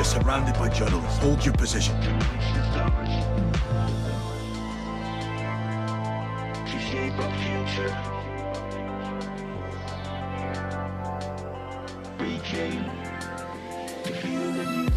surrounded by journalists. Hold your position. To shape our future. We came to feel the new.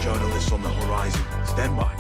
Journalists on the horizon. Stand by.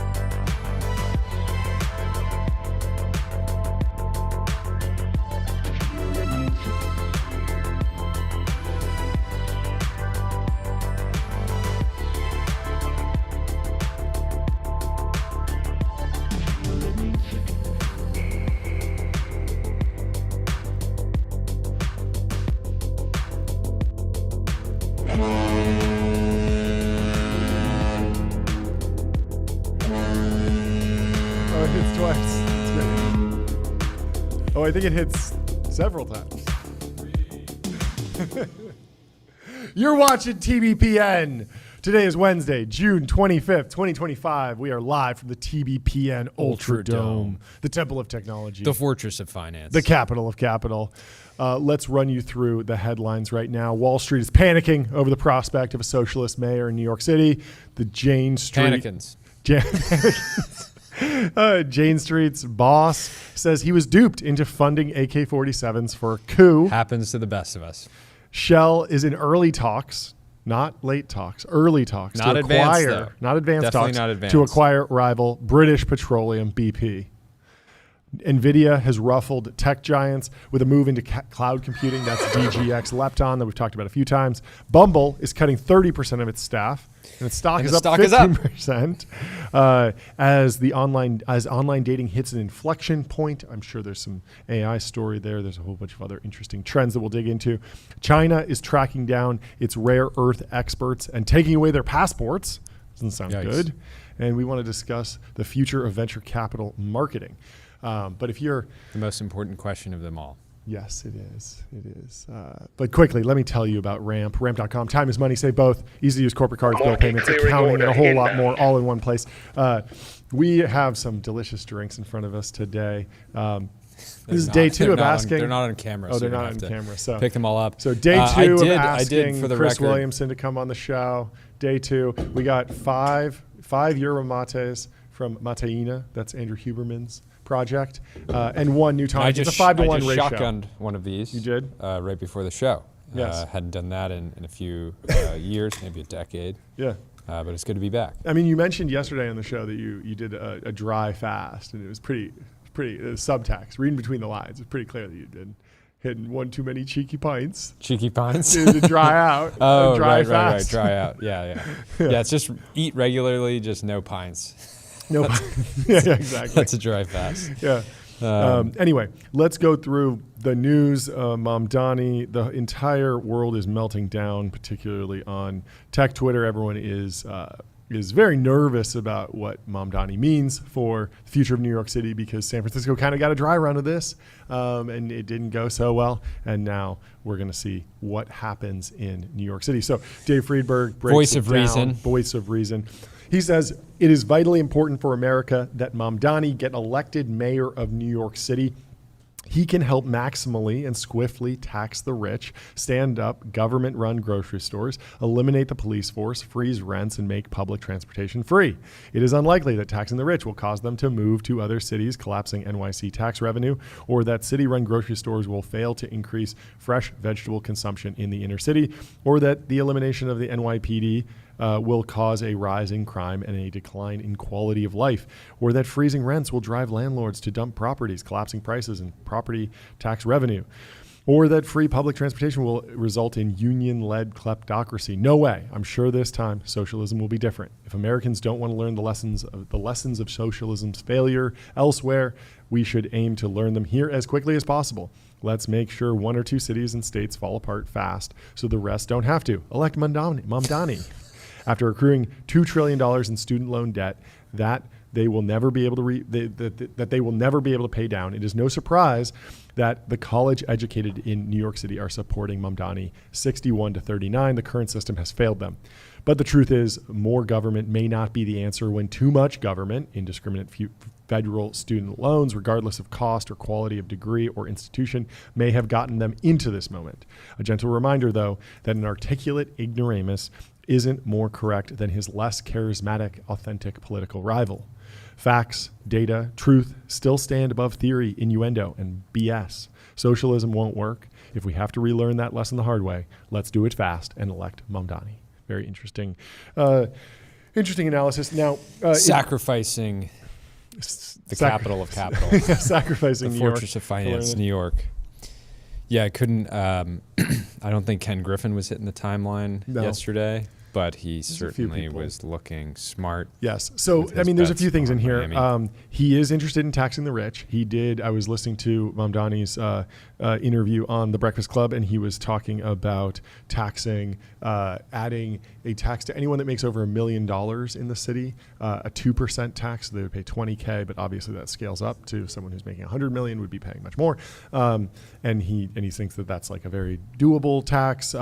Oh, I think it hits several times. You're watching TBPN. Today is Wednesday, June 25th, 2025. We are live from the TBPN Ultra Dome, the Temple of Technology, the Fortress of Finance, the capital of capital. Let's run you through the headlines right now. Wall Street is panicking over the prospect of a socialist mayor in New York City. The Jane Street... Jane Street's boss says he was duped into funding AK-47s for a coup. Happens to the best of us. Shell is in early talks, not late talks, early talks. Not to advanced, acquire, though. not advanced Definitely talks, not advanced. to acquire rival British Petroleum BP. NVIDIA has ruffled tech giants with a move into cloud computing. That's DGX Lepton that we've talked about a few times. Bumble is cutting 30% of its staff, and its stock is up 15%. As online dating hits an inflection point. I'm sure there's some AI story there. There's a whole bunch of other interesting trends that we'll dig into. China is tracking down its rare earth experts and taking away their passports. Doesn't sound good. And we want to discuss the future of venture capital marketing. But if you're... The most important question of them all. Yes, it is. It is. But quickly, let me tell you about Ramp. Ramp.com. Time is money. Save both. Easy to use corporate cards, bill payments, accounting, and a whole lot more all in one place. We have some delicious drinks in front of us today. This is day two of asking. They're not on camera. Oh, they're not on camera. So pick them all up. So day two of asking for the Chris record. Williamson to come on the show. Day two, we got five Euro mates from Mateina. That's Andrew Huberman's project, and one new tonic. It's a 5-to-1 ratio. I just shotgunned one of these. You did? Right before the show. Yes. Hadn't done that in a few years, maybe a decade. Yeah. But it's good to be back. I mean, you mentioned yesterday on the show that you did a dry fast, and it was pretty subtext. Reading between the lines, it's pretty clear that you did hitting one too many cheeky pints. Cheeky pints? To dry out. Oh, dry right, dry out. Yeah. Yeah, it's just eat regularly, just no pints. No, yeah, exactly. That's a dry fast. Yeah. Anyway, let's go through the news. Mamdani, the entire world is melting down, particularly on tech Twitter. Everyone is very nervous about what Mamdani means for the future of New York City, because San Francisco kind of got a dry run of this, and it didn't go so well. And now we're going to see what happens in New York City. So Dave Friedberg breaks Voice it of down. reason. Voice of reason. He says, it is vitally important for America that Mamdani get elected mayor of New York City. He can help maximally and swiftly tax the rich, stand up government-run grocery stores, eliminate the police force, freeze rents, and make public transportation free. It is unlikely that taxing the rich will cause them to move to other cities, collapsing NYC tax revenue, or that city-run grocery stores will fail to increase fresh vegetable consumption in the inner city, or that the elimination of the NYPD will cause a rise in crime and a decline in quality of life, or that freezing rents will drive landlords to dump properties, collapsing prices and property tax revenue, or that free public transportation will result in union-led kleptocracy. No way. I'm sure this time socialism will be different. If Americans don't want to learn the lessons of socialism's failure elsewhere, we should aim to learn them here as quickly as possible. Let's make sure 1 or 2 cities and states fall apart fast so the rest don't have to. Elect Mamdani. After accruing $2 trillion in student loan debt that they will never be able to pay down, it is no surprise that the college educated in New York City are supporting Mamdani 61-39. The current system has failed them. But the truth is, more government may not be the answer when too much government, indiscriminate federal student loans, regardless of cost or quality of degree or institution, may have gotten them into this moment. A gentle reminder, though, that an articulate ignoramus isn't more correct than his less charismatic, authentic political rival. Facts, data, truth still stand above theory, innuendo, and BS. Socialism won't work. If we have to relearn that lesson the hard way, let's do it fast and elect Mamdani. Very interesting. Interesting analysis. Now, sacrificing the capital of capital. Yeah, sacrificing the New York. fortress of finance, New York. Yeah, I couldn't. I don't think Ken Griffin was hitting the timeline yesterday, but he certainly was looking smart. Yes. So, I mean, there's a few things in here. He is interested in taxing the rich. He did. I was listening to Mamdani's interview on The Breakfast Club, and he was talking about taxing, adding a tax to anyone that makes over $1 million in the city, a 2% tax. So they would pay $20K, but obviously that scales up to someone who's making $100 million would be paying much more. And he thinks that that's like a very doable tax.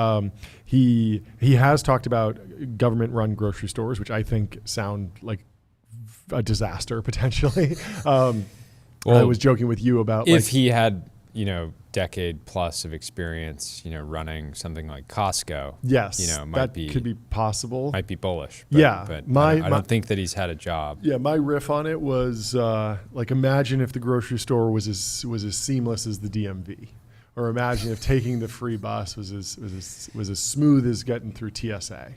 He has talked about government-run grocery stores, which I think sound like a disaster potentially. Well, I was joking with you about if he had, decade plus of experience, running something like Costco. Yes, could be possible. Might be bullish. But I don't think that he's had a job. Yeah, my riff on it was imagine if the grocery store was as seamless as the DMV. Or imagine if taking the free bus was as smooth as getting through TSA.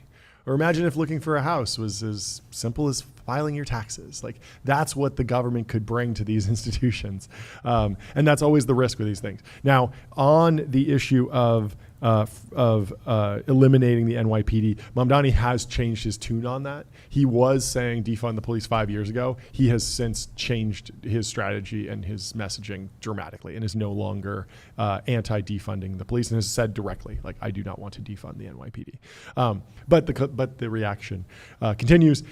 Or imagine if looking for a house was as simple as filing your taxes. Like, that's what the government could bring to these institutions. And that's always the risk with these things. Now, on the issue of eliminating the NYPD, Mamdani has changed his tune on that. He was saying defund the police 5 years ago. He has since changed his strategy and his messaging dramatically and is no longer anti-defunding the police and has said directly, like, I do not want to defund the NYPD. But the reaction continues.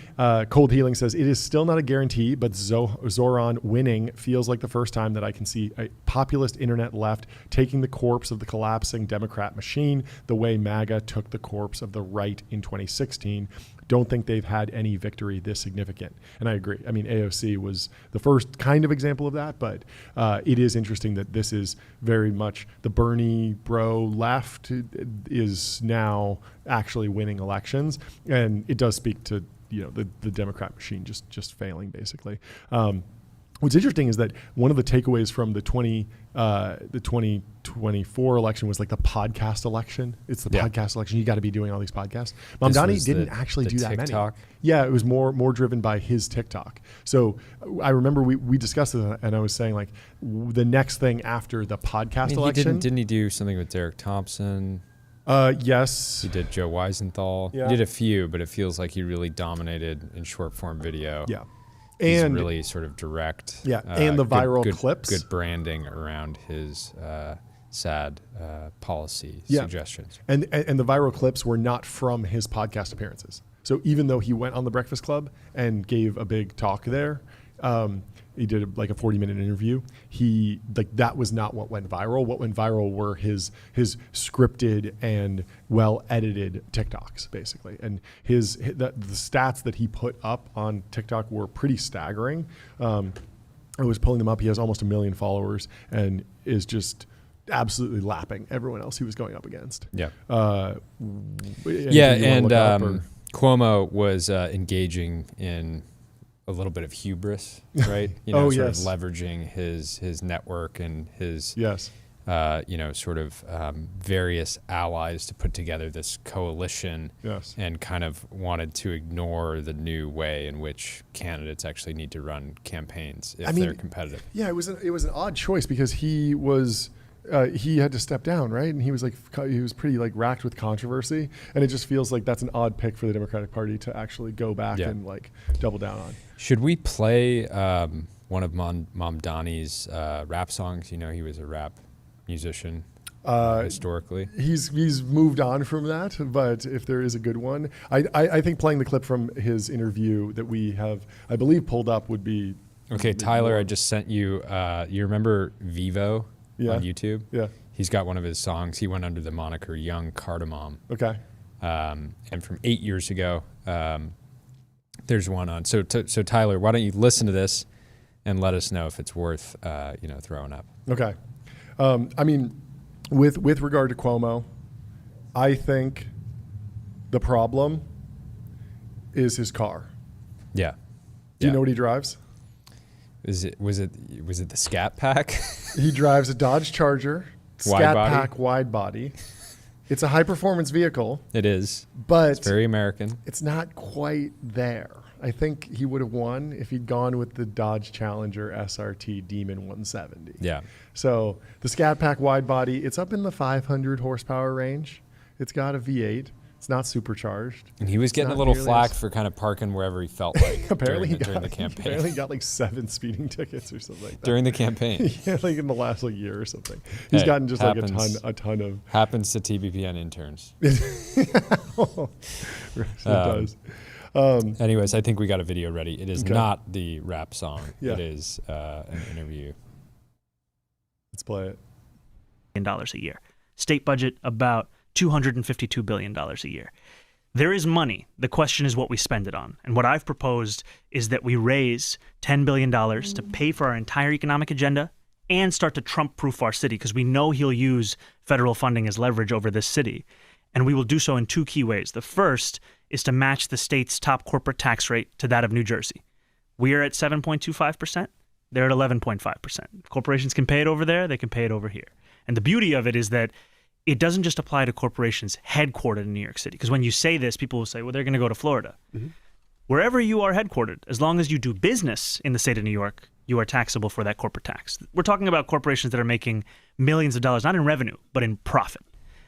Cold Healing says, it is still not a guarantee, but Zoran winning feels like the first time that I can see a populist internet left taking the corpse of the collapsing Democrat machine the way MAGA took the corpse of the right in 2016. Don't think they've had any victory this significant. And I agree. I mean, AOC was the first kind of example of that, but it is interesting that this is very much the Bernie bro left is now actually winning elections. And it does speak to, the Democrat machine just failing, basically. What's interesting is that one of the takeaways from the 2024 election was like the podcast election. It's the podcast election. You got to be doing all these podcasts. Mamdani didn't actually do that TikTok. many. Yeah, it was more driven by his TikTok. So I remember we discussed it, and I was saying like the next thing after the podcast election. Didn't he do something with Derek Thompson? Yes. He did Joe Weisenthal. Yeah. He did a few, but it feels like he really dominated in short form video. Yeah. He's really sort of direct. Yeah, and the viral clips. Good branding around his sad policy suggestions. And the viral clips were not from his podcast appearances. So even though he went on The Breakfast Club and gave a big talk there, He did like a 40-minute interview. That was not what went viral. What went viral were his scripted and well-edited TikToks, basically. And the stats that he put up on TikTok were pretty staggering. I was pulling them up. He has almost 1 million followers and is just absolutely lapping everyone else he was going up against. Yeah. And Cuomo was engaging in a little bit of hubris, right? Sort of leveraging his network and his various allies to put together this coalition, and kind of wanted to ignore the new way in which candidates actually need to run campaigns if they're competitive. Yeah, it was an odd choice because he had to step down, right? And he was pretty racked with controversy, and it just feels like that's an odd pick for the Democratic Party to actually go back and double down on. Should we play one of Mamdani's rap songs? He was a rap musician historically. He's moved on from that, but if there is a good one, I think playing the clip from his interview that we have, I believe, pulled up would be. Okay, Tyler, I just sent you. You remember Vivo? On YouTube. Yeah. He's got one of his songs. He went under the moniker Young Cardamom. Okay. And from 8 years ago, there's one on. So Tyler, why don't you listen to this and let us know if it's worth throwing up. Okay. With regard to Cuomo, I think the problem is his car. Yeah. Do you know what he drives? Was it the Scat Pack? He drives a Dodge Charger, Scat Pack wide body. It's a high performance vehicle. It is, but it's very American. It's not quite there. I think he would have won if he'd gone with the Dodge Challenger SRT Demon 170. Yeah. So the Scat Pack wide body, it's up in the 500 horsepower range. It's got a V8. It's not supercharged. And he was getting a little flack for kind of parking wherever he felt like apparently during the campaign. Apparently he got 7 speeding tickets or something like that. During the campaign. Yeah, in the last year or something. He's gotten just a ton of... Happens to TBPN interns. It does. Anyways, I think we got a video ready. It is not the rap song. Yeah. It is an interview. Let's play it. $1 a year. State budget about $252 billion a year. There is money. The question is what we spend it on. And what I've proposed is that we raise $10 billion to pay for our entire economic agenda and start to Trump-proof our city, because we know he'll use federal funding as leverage over this city. And we will do so in 2 key ways. The first is to match the state's top corporate tax rate to that of New Jersey. We are at 7.25%. They're at 11.5%. Corporations can pay it over there. They can pay it over here. And the beauty of it is that it doesn't just apply to corporations headquartered in New York City. Because when you say this, people will say, well, they're going to go to Florida. Mm-hmm. Wherever you are headquartered, as long as you do business in the state of New York, you are taxable for that corporate tax. We're talking about corporations that are making millions of dollars, not in revenue, but in profit.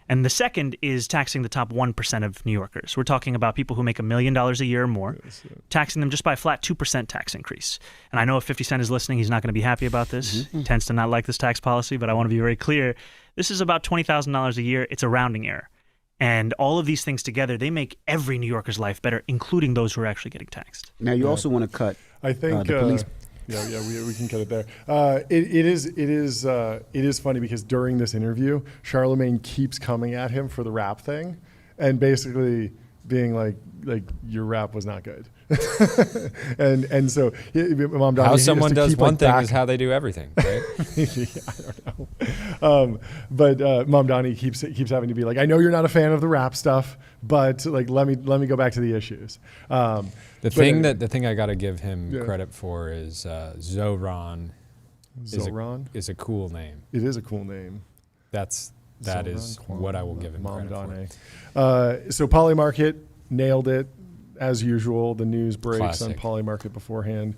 And the second is taxing the top 1% of New Yorkers. We're talking about people who make $1 million a year or more, taxing them just by a flat 2% tax increase. And I know if 50 Cent is listening, he's not going to be happy about this. Mm-hmm. He tends to not like this tax policy, but I want to be very clear. This is about $20,000 a year. It's a rounding error. And all of these things together, they make every New Yorker's life better, including those who are actually getting taxed. Now, you also want to cut I think the police. We can cut it there. It is funny because during this interview, Charlemagne keeps coming at him for the rap thing, and basically being like your rap was not good. and so Mamdani, how someone does one thing is how they do everything, right? Yeah, I don't know. But Mamdani keeps having to be like, I know you're not a fan of the rap stuff, but let me go back to the issues. The thing I got to give him credit for is Zoran. Zoran is a cool name. It is a cool name. That is what I will give him credit for. So Polymarket nailed it. As usual, the news breaks Classic. on Polymarket beforehand.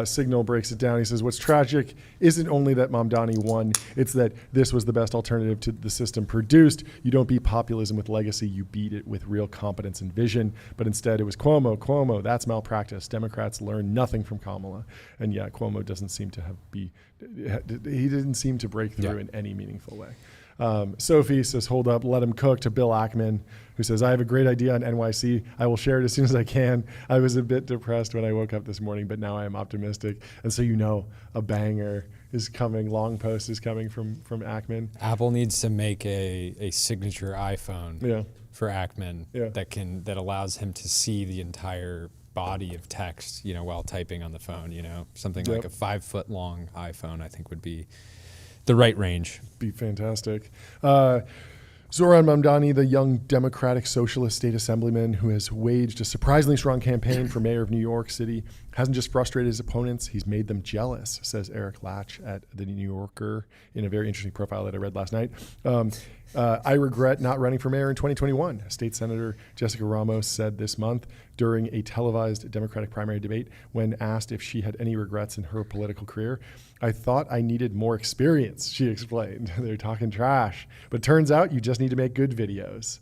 Signal breaks it down. He says, what's tragic isn't only that Mamdani won, it's that this was the best alternative to the system produced. You don't beat populism with legacy, you beat it with real competence and vision. But instead it was Cuomo, that's malpractice. Democrats learn nothing from Kamala. And Cuomo doesn't seem to he didn't seem to break through in any meaningful way. Sophie says, hold up, let him cook, to Bill Ackman, who says, I have a great idea on NYC. I will share it as soon as I can. I was a bit depressed when I woke up this morning, but now I am optimistic. And so, a banger is coming. Long post is coming from Ackman. Apple needs to make a signature iPhone for Ackman that allows him to see the entire body of text, while typing on the phone. Something like a 5-foot long iPhone, I think, would be the right range. Be fantastic. Zoran Mamdani, the young Democratic Socialist state assemblyman who has waged a surprisingly strong campaign for mayor of New York City, hasn't just frustrated his opponents, he's made them jealous, says Eric Latch at The New Yorker in a very interesting profile that I read last night. I regret not running for mayor in 2021. State Senator Jessica Ramos said this month during a televised Democratic primary debate when asked if she had any regrets in her political career. I thought I needed more experience, she explained. They're talking trash. But turns out you just need to make good videos.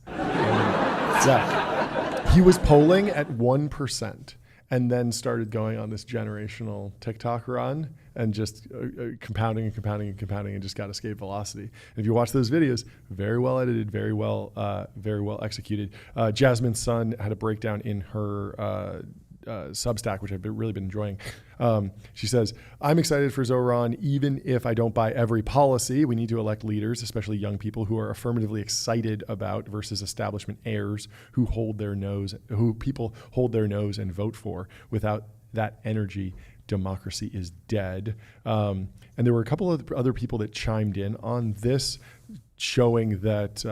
He was polling at 1%. And then started going on this generational TikTok run and just compounding and just got escape velocity. And if you watch those videos, very well edited, very well executed. Jasmine's son had a breakdown in her Substack, which I've really been enjoying. She says, I'm excited for Zoran, even if I don't buy every policy. We need to elect leaders, especially young people who are affirmatively excited about versus establishment heirs who people hold their nose and vote for. Without that energy, democracy is dead. And there were a couple of other people that chimed in on this, showing that,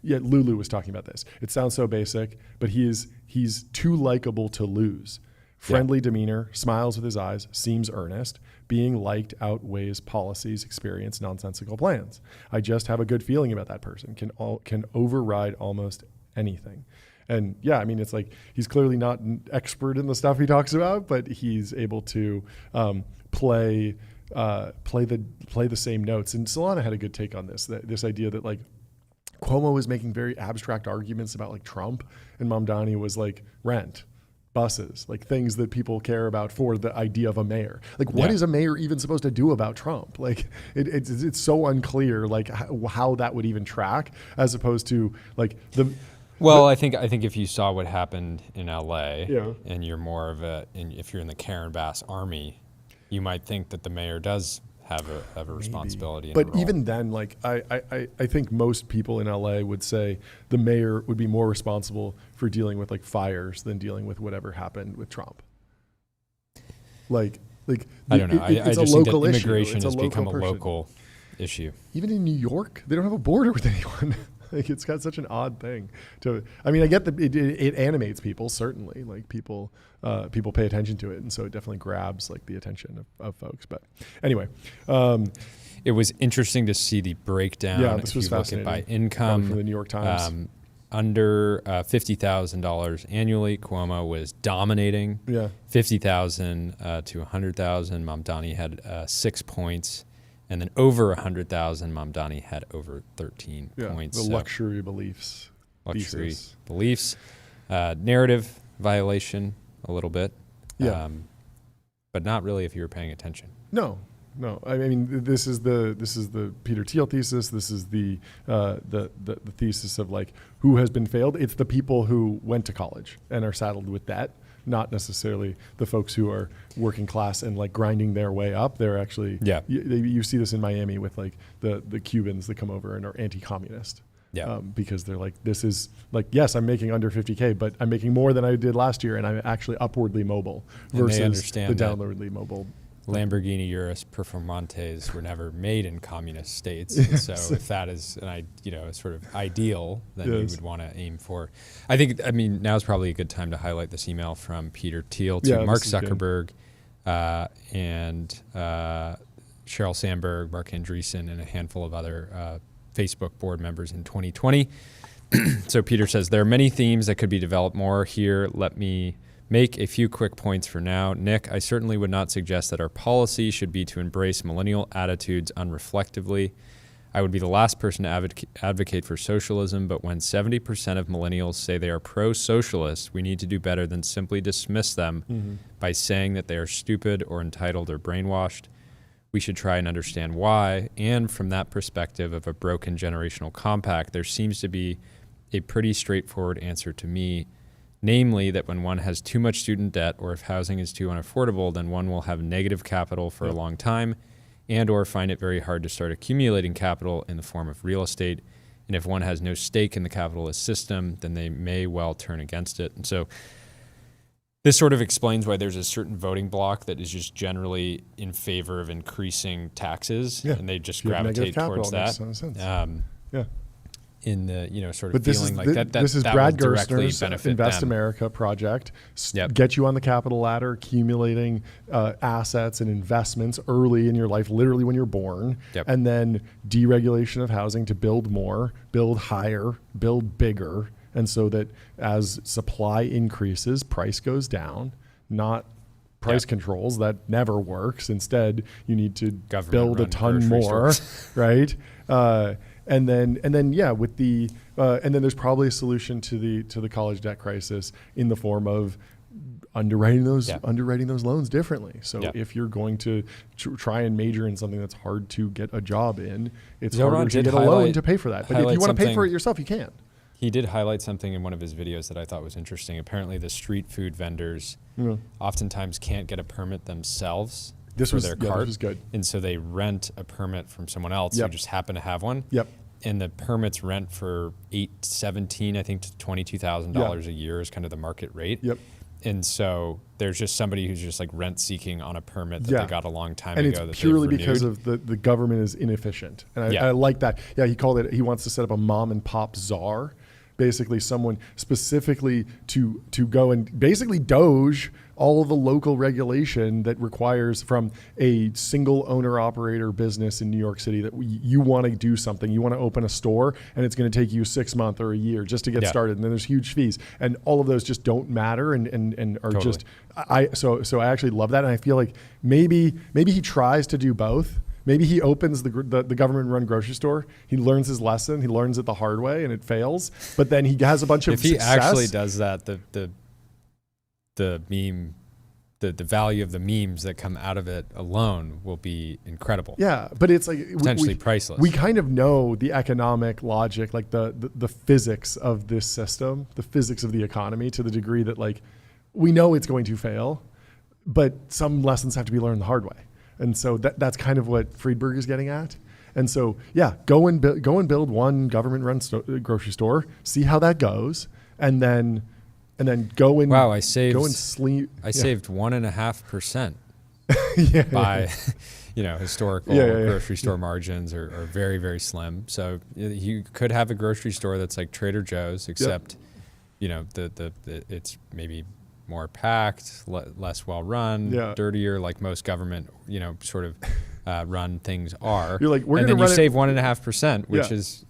Lulu was talking about this. It sounds so basic, but he's too likable to lose. Friendly demeanor, smiles with his eyes, seems earnest. Being liked outweighs policies, experience, nonsensical plans. I just have a good feeling about that person. Can override almost anything. And it's like he's clearly not an expert in the stuff he talks about, but he's able to play the same notes. And Solana had a good take on this idea that like Cuomo was making very abstract arguments about like Trump, and Mamdani was like rent, buses, like things that people care about for the idea of a mayor. Like, what is a mayor even supposed to do about Trump? Like, it's so unclear, like how that would even track, as opposed to like the. Well, I think if you saw what happened in LA, and you're more of if you're in the Kehr Bass army, you might think that the mayor does have a responsibility. But even then, like I think most people in LA would say the mayor would be more responsible for dealing with like fires than dealing with whatever happened with Trump. I don't know. I just think that immigration has become a local issue. Even in New York, they don't have a border with anyone. Like, it's got such an odd thing to. I mean, I get that it animates people, certainly. Like people pay attention to it, and so it definitely grabs like the attention of folks. But anyway, it was interesting to see the breakdown. Yeah, this was fascinating. Look at by income from the New York Times. Under $50,000 annually, Cuomo was dominating. Yeah, 50,000 to 100,000. Mamdani had 6 points. And then over 100,000, Mamdani had over 13 points. The luxury beliefs. Narrative violation a little bit. But not really if you were paying attention. No. I mean, this is the Peter Thiel thesis. This is the thesis of like who has been failed. It's the people who went to college and are saddled with debt. Not necessarily the folks who are working class and like grinding their way up. They're actually, you see this in Miami with like the Cubans that come over and are anti-communist. Because they're like, this is like, yes, I'm making under 50K, but I'm making more than I did last year, and I'm actually upwardly mobile versus the downwardly mobile. Lamborghini Urus Performantes were never made in communist states. And so if that is sort of ideal, then you would want to aim for. I mean, now's probably a good time to highlight this email from Peter Thiel to Mark Zuckerberg and Sheryl Sandberg, Mark Andreessen, and a handful of other Facebook board members in 2020. So Peter says, there are many themes that could be developed more here. Let me make a few quick points for now. Nick, I certainly would not suggest that our policy should be to embrace millennial attitudes unreflectively. I would be the last person to advocate for socialism, but when 70% of millennials say they are pro-socialist, we need to do better than simply dismiss them by saying that they are stupid or entitled or brainwashed. we should try and understand why. And from that perspective of a broken generational compact, there seems to be a pretty straightforward answer to me, namely that when one has too much student debt or if housing is too unaffordable, then one will have negative capital for a long time and or find it very hard to start accumulating capital in the form of real estate. And if one has no stake in the capitalist system, then they may well turn against it. And so this sort of explains why there's a certain voting bloc that is just generally in favor of increasing taxes, and they just gravitate towards that. In the sort of feeling like that this is Brad will directly Gerstner's benefit Invest them. America project. Get you on the capital ladder, accumulating assets and investments early in your life, literally when you're born, and then deregulation of housing to build more, build higher, build bigger. And so that as supply increases, price goes down, not price controls. That never works. Instead, you need to build a ton more, right? And then with the and then there's probably a solution to the college debt crisis in the form of underwriting those loans differently. So if you're going to try and major in something that's hard to get a job in, it's harder to get a loan to pay for that. But if you want to pay for it yourself, you can. He did highlight something in one of his videos that I thought was interesting. Apparently, the street food vendors oftentimes can't get a permit themselves for their cart. This was good. And so they rent a permit from someone else who just happen to have one. And the permits rent for $17,000, I think, to $22,000 a year is kind of the market rate. And so there's just somebody who's just like rent seeking on a permit that they got a long time ago. And it's purely because of the government is inefficient. And I like that. Yeah, he wants to set up a mom and pop czar. Basically someone specifically to go and basically doge all of the local regulation that requires from a single owner operator business in New York City that you want to do something, you want to open a store and it's going to take you 6 months or a year just to get started. And then there's huge fees and all of those just don't matter and are just, so I actually love that. And I feel like maybe he tries to do both. Maybe he opens the government-run grocery store. He learns his lesson. He learns it the hard way, and it fails. But then he has a bunch of success. If he actually does that, the value of the memes that come out of it alone will be incredible. Yeah, but it's like potentially priceless. We kind of know the economic logic, like the physics of this system, the physics of the economy, to the degree that like we know it's going to fail, but some lessons have to be learned the hard way. And so that's kind of what Friedberg is getting at. And so, go and build one government-run grocery store, see how that goes, and then go and I saved 1.5% by historical grocery store margins are very, very slim. So you could have a grocery store that's like Trader Joe's, except it's maybe more packed, less well run, dirtier, like most government, sort of run things are. You're like, and then you save 1.5%,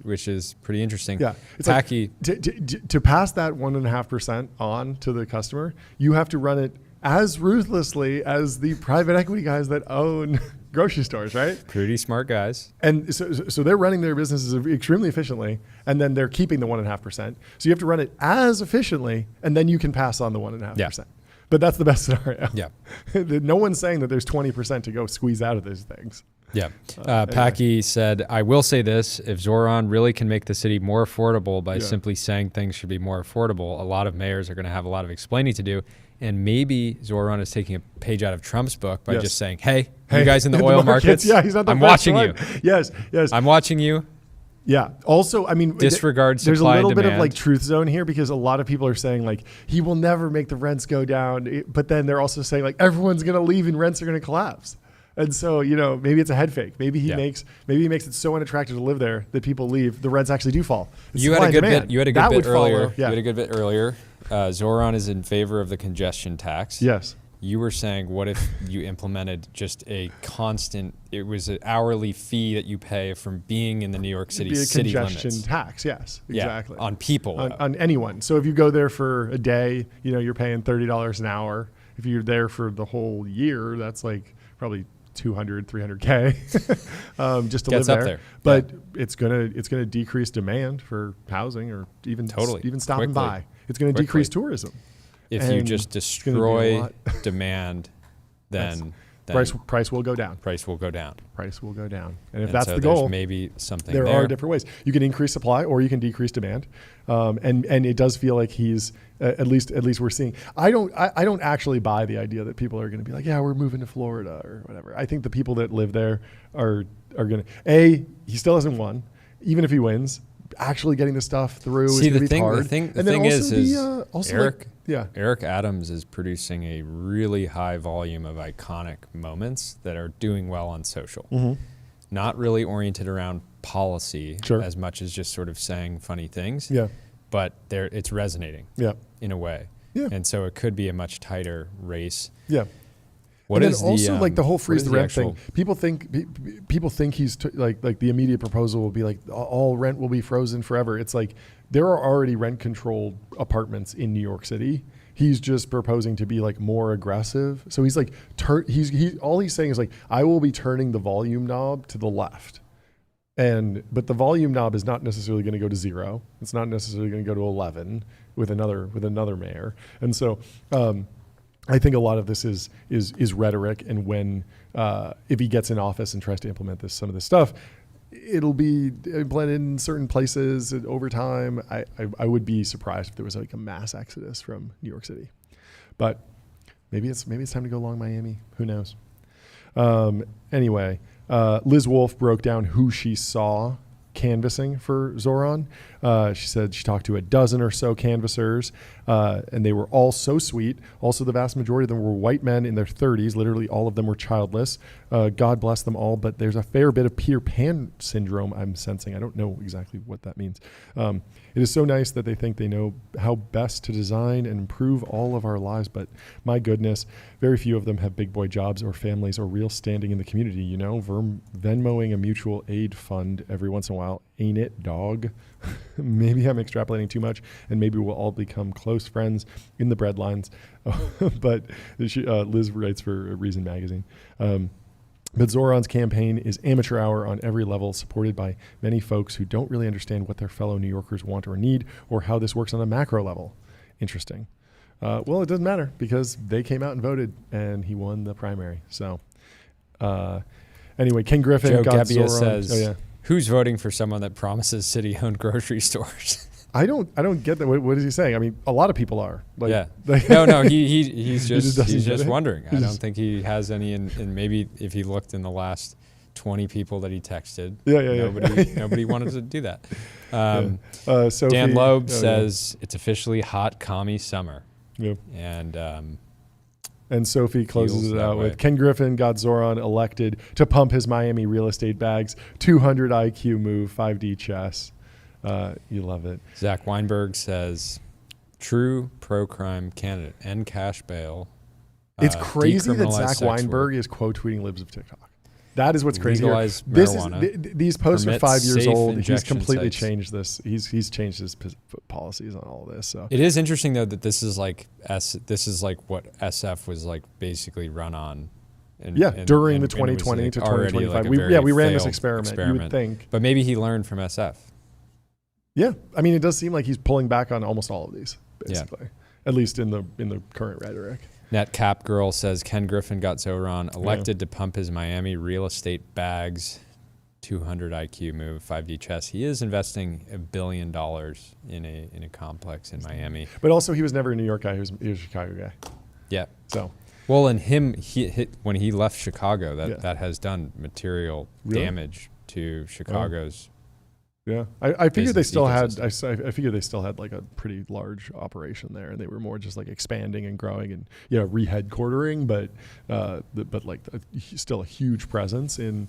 which is pretty interesting. Yeah, it's Tacky. Like to pass that 1.5% on to the customer, you have to run it as ruthlessly as the private equity guys that own grocery stores, right? Pretty smart guys. And so they're running their businesses extremely efficiently, and then they're keeping the 1.5%. So you have to run it as efficiently, and then you can pass on the 1.5%. Yeah. But that's the best scenario. Yeah. No one's saying that there's 20% to go squeeze out of those things. Yeah. Packy said, I will say this, if Zoran really can make the city more affordable by simply saying things should be more affordable, a lot of mayors are going to have a lot of explaining to do. And maybe Zoran is taking a page out of Trump's book by just saying, hey, you guys in the oil markets, he's not the I'm watching one. you. Yes. I'm watching you. Yeah. Also, I mean, disregard there's a supply little and bit demand. of like truth zone here because a lot of people are saying like he will never make the rents go down, but then they're also saying like everyone's going to leave and rents are going to collapse. And so, maybe it's a head fake. Maybe he makes it so unattractive to live there that people leave. The rents actually do fall. You had a good bit. You had a good bit earlier. You had a good bit earlier. Zoran is in favor of the congestion tax. Yes. You were saying, what if you implemented just a constant, it was an hourly fee that you pay from being in the New York City city limits? Congestion tax, yes, exactly. On people. On anyone. So if you go there for a day, you're paying $30 an hour. If you're there for the whole year, that's like probably 200, 300K just to live there. But it's gonna decrease demand for housing or even stopping by. It's going to decrease tourism. If you just destroy demand, then then price will go down. Price will go down. Price will go down. And if And that's so the goal, there's maybe something there there. are different ways. You can increase supply or you can decrease demand. And it does feel like he's at least we're seeing. I don't actually buy the idea that people are going to be like, yeah, we're moving to Florida or whatever. I think the people that live there are going to. He still hasn't won, even if he wins. Actually getting the stuff through is going to be hard. The thing is Eric, Eric Adams is producing a really high volume of iconic moments that are doing well on social. Mm-hmm. Not really oriented around policy Sure. as much as just sort of saying funny things. Yeah. But it's resonating in a way. Yeah. And so it could be a much tighter race. Yeah. What and is then also like the whole what freeze is the the rent thing. actual- People think he's like the immediate proposal will be like all rent will be frozen forever. It's like there are already rent controlled apartments in New York City. He's just proposing to be like more aggressive. So he's like all he's saying is like I will be turning the volume knob to the left. But the volume knob is not necessarily going to go to 0. It's not necessarily going to go to 11 with another mayor. And so I think a lot of this is rhetoric, and when if he gets in office and tries to implement some of this stuff, it'll be blended in certain places over time. I would be surprised if there was like a mass exodus from New York City, but maybe it's time to go long Miami. Who knows? Anyway, Liz Wolfe broke down who she saw canvassing for Zoran. She said she talked to a dozen or so canvassers, and they were all so sweet. Also, the vast majority of them were white men in their 30s. Literally all of them were childless. God bless them all, but there's a fair bit of Peter Pan syndrome I'm sensing. I don't know exactly what that means. It is so nice that they think they know how best to design and improve all of our lives, but my goodness, very few of them have big boy jobs or families or real standing in the community. You know, Venmoing a mutual aid fund every once in a while, ain't it, dog? Maybe I'm extrapolating too much, and maybe we'll all become close friends in the breadlines. But Liz writes for Reason Magazine. But Zoran's campaign is amateur hour on every level, supported by many folks who don't really understand what their fellow New Yorkers want or need, or how this works on a macro level. Interesting. Well, it doesn't matter because they came out and voted, and he won the primary. So, anyway, Ken Griffin Joe got Gebbia Zoran. says, "Who's voting for someone that promises city-owned grocery stores?" I don't get that. What is he saying? I mean, a lot of people are. Like, yeah. Like No. He's just it. wondering. I don't think he has any. And maybe if he looked in the last 20 people that he texted, nobody wanted to do that. Sophie, Dan Loeb says it's officially hot, commie summer. Yeah. And Sophie closes feels it that out way. with Ken Griffin got Zoran elected to pump his Miami real estate bags. 200 IQ move, 5D chess. You love it. Zach Weinberg says, true pro-crime candidate, end cash bail. It's crazy that decriminalize Zach sex Weinberg work, is quote tweeting libs of TikTok. That is what's crazy. legalize This marijuana, these posts are permit 5 years safe old. He's injection completely sites. changed this. He's changed his policies on all of this. So It is interesting though that this is like what SF was like basically run on. During the and it was 2020 like to already 2025, like a we ran this failed experiment. You would think, but maybe he learned from SF. yeah. I mean, it does seem like he's pulling back on almost all of these, basically, at least in the current rhetoric. Net Cap Girl says Ken Griffin got Zoran elected to pump his Miami real estate bags. 200 IQ move, 5D chess. He is investing $1 billion in a complex in Miami. But also, he was never a New York guy. He was a Chicago guy. Yeah. So Well, and when he left Chicago, that has done material Really? damage to Chicago's. yeah, I figured they business still had. ecosystem. I figured they still had like a pretty large operation there, and they were more just like expanding and growing and re-headquartering, but still a huge presence in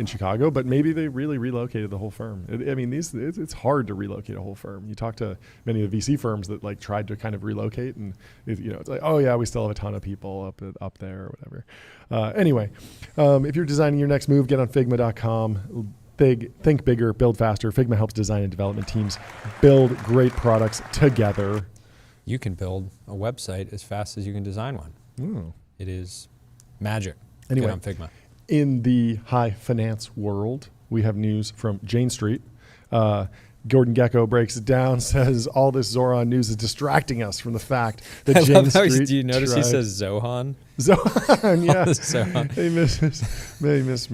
Chicago. But maybe they really relocated the whole firm. It's hard to relocate a whole firm. You talk to many of the VC firms that like tried to kind of relocate, and it's like, oh yeah, we still have a ton of people up there or whatever. Anyway, if you're designing your next move, get on Figma.com. Think bigger, build faster. Figma helps design and development teams build great products together. You can build a website as fast as you can design one. Ooh. It is magic. Anyway, Get on Figma. In the high finance world, we have news from Jane Street. Gordon Gekko breaks it down, says all this Zoran news is distracting us from the fact that I Jane love how Street do you notice he says Zohan? Zohan, yeah. Zohan. He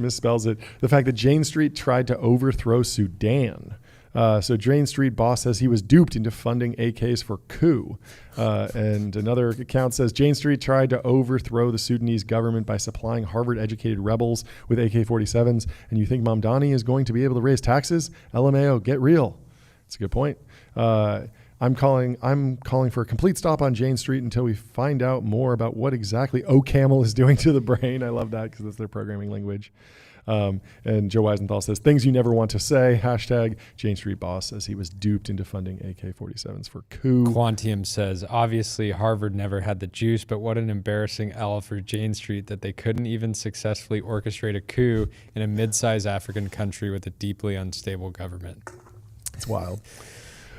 misspells it. The fact that Jane Street tried to overthrow Sudan. So Jane Street boss says he was duped into funding AKs for coup. And another account says Jane Street tried to overthrow the Sudanese government by supplying Harvard-educated rebels with AK-47s. And you think Mamdani is going to be able to raise taxes? LMAO, get real. That's a good point. I'm calling for a complete stop on Jane Street until we find out more about what exactly OCaml is doing to the brain. I love that because that's their programming language. And Joe Weisenthal says, things you never want to say, hashtag Jane Street boss says he was duped into funding AK-47s for coup. Quantium says, obviously Harvard never had the juice, but what an embarrassing L for Jane Street that they couldn't even successfully orchestrate a coup in a mid-sized African country with a deeply unstable government. It's wild.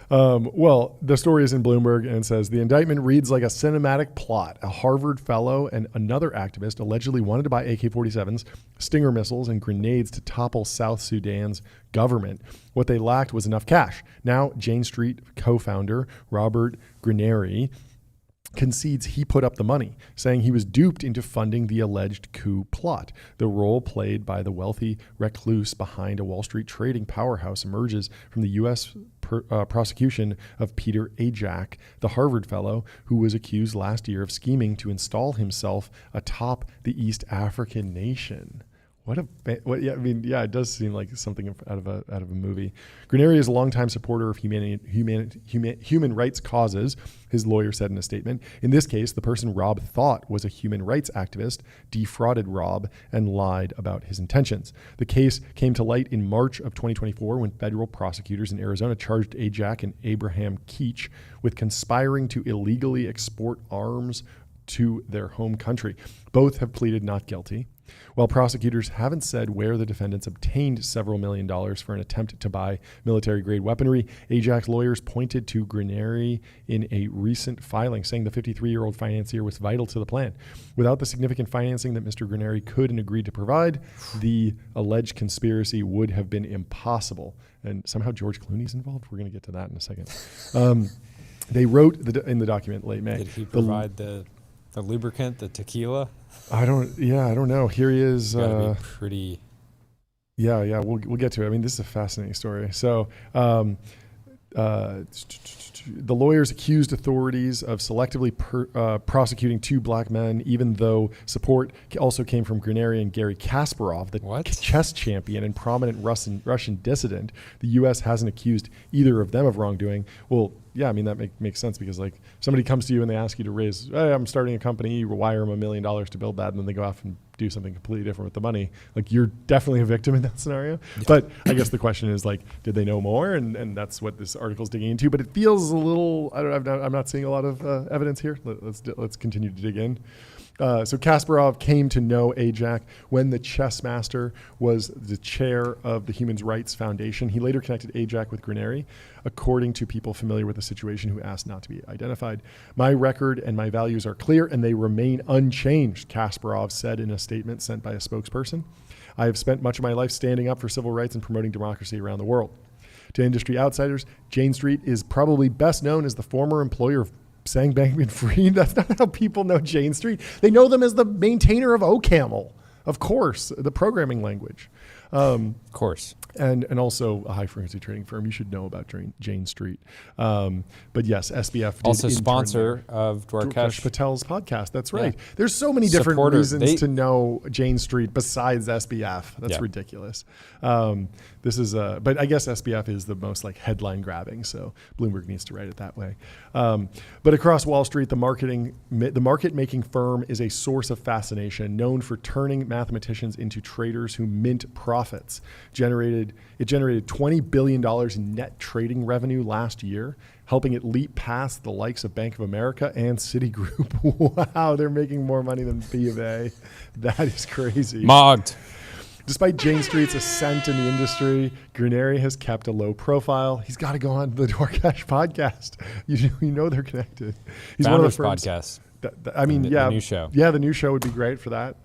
Well, the story is in Bloomberg and says the indictment reads like a cinematic plot. A Harvard fellow and another activist allegedly wanted to buy AK-47s, Stinger missiles, and grenades to topple South Sudan's government. What they lacked was enough cash. Now, Jane Street co-founder Robert Graneri concedes he put up the money, saying he was duped into funding the alleged coup plot. The role played by the wealthy recluse behind a Wall Street trading powerhouse emerges from the U.S. prosecution of Peter Ajak, the Harvard fellow who was accused last year of scheming to install himself atop the East African nation. It does seem like something out of a movie. Graneri is a longtime supporter of human rights causes, his lawyer said in a statement. In this case, the person Rob thought was a human rights activist defrauded Rob and lied about his intentions. The case came to light in March of 2024 when federal prosecutors in Arizona charged Ajak and Abraham Keach with conspiring to illegally export arms to their home country. Both have pleaded not guilty. While prosecutors haven't said where the defendants obtained several $1 million for an attempt to buy military-grade weaponry, Ajak's lawyers pointed to Graneri in a recent filing, saying the 53-year-old financier was vital to the plan. Without the significant financing that Mr. Graneri could and agreed to provide, the alleged conspiracy would have been impossible. And somehow George Clooney's involved. We're going to get to that in a second. They wrote in the document late May. Did he provide the lubricant, the tequila? I don't know. Here he is. Gotta be pretty. Yeah. We'll get to it. I mean, this is a fascinating story. So, the lawyers accused authorities of selectively prosecuting two black men, even though support also came from Graneri and Garry Kasparov, the chess champion and prominent Russian dissident. The U.S. hasn't accused either of them of wrongdoing. Well, yeah, I mean, that makes sense because, like, somebody comes to you and they ask you to raise, hey, I'm starting a company, you wire them $1 million to build that, and then they go off and do something completely different with the money. Like, you're definitely a victim in that scenario. Yeah. But I guess the question is, like, did they know more? And that's what this article is digging into. But it feels a little, I'm not seeing a lot of evidence here. Let's continue to dig in. So Kasparov came to know Ajak when the chess master was the chair of the Human Rights Foundation. He later connected Ajak with Graneri, according to people familiar with the situation who asked not to be identified. My record and my values are clear and they remain unchanged, Kasparov said in a statement sent by a spokesperson. I have spent much of my life standing up for civil rights and promoting democracy around the world. To industry outsiders, Jane Street is probably best known as the former employer of Sang Bankman-Fried. That's not how people know Jane Street. They know them as the maintainer of OCaml, of course, the programming language. Of course. And also a high-frequency trading firm. You should know about Jane Street. But yes, SBF did also sponsor of Dwarkesh Patel's podcast. That's right. Yeah. There's so many different reasons to know Jane Street besides SBF. That's ridiculous. This is, but I guess SBF is the most like headline grabbing, so Bloomberg needs to write it that way. But across Wall Street, the market-making firm is a source of fascination, known for turning mathematicians into traders who mint profits. It generated $20 billion in net trading revenue last year, helping it leap past the likes of Bank of America and Citigroup. Wow, they're making more money than B of A. That is crazy. Mogged. Despite Jane Street's ascent in the industry, Graneri has kept a low profile. He's got to go on the Dwarkesh podcast. You know they're connected. He's Founders one of the firms. Podcast. The new show. Yeah, the new show would be great for that.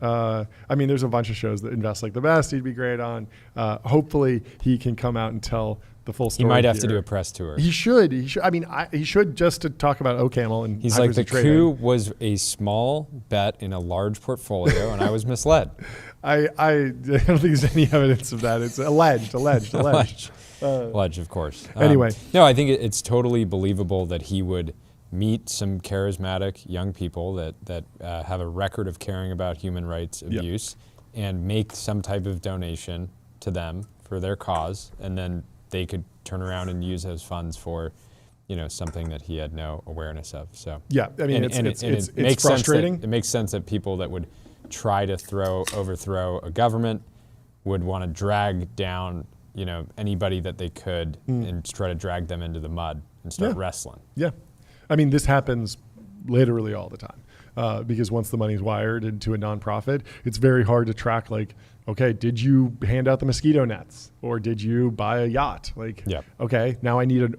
There's a bunch of shows that Invest Like the Best he'd be great on. Hopefully he can come out and tell the full He story. might have to here. do a press tour. He should. He should. I mean, he should just to talk about OCaml and He's like, the trading. coup was a small bet in a large portfolio, and I was misled. I don't think there's any evidence of that. It's alleged. Alleged, of course. Anyway. No, I think it's totally believable that he would meet some charismatic young people that have a record of caring about human rights abuse and make some type of donation to them for their cause, and then they could turn around and use those funds for, something that he had no awareness of. So yeah, I mean, it's makes frustrating. Sense it makes sense that people that would try to overthrow a government would want to drag down, anybody that they could and try to drag them into the mud and start wrestling. Yeah, I mean, this happens literally all the time because once the money's wired into a nonprofit, it's very hard to track. Like, okay, did you hand out the mosquito nets or did you buy a yacht? Like, okay, now I need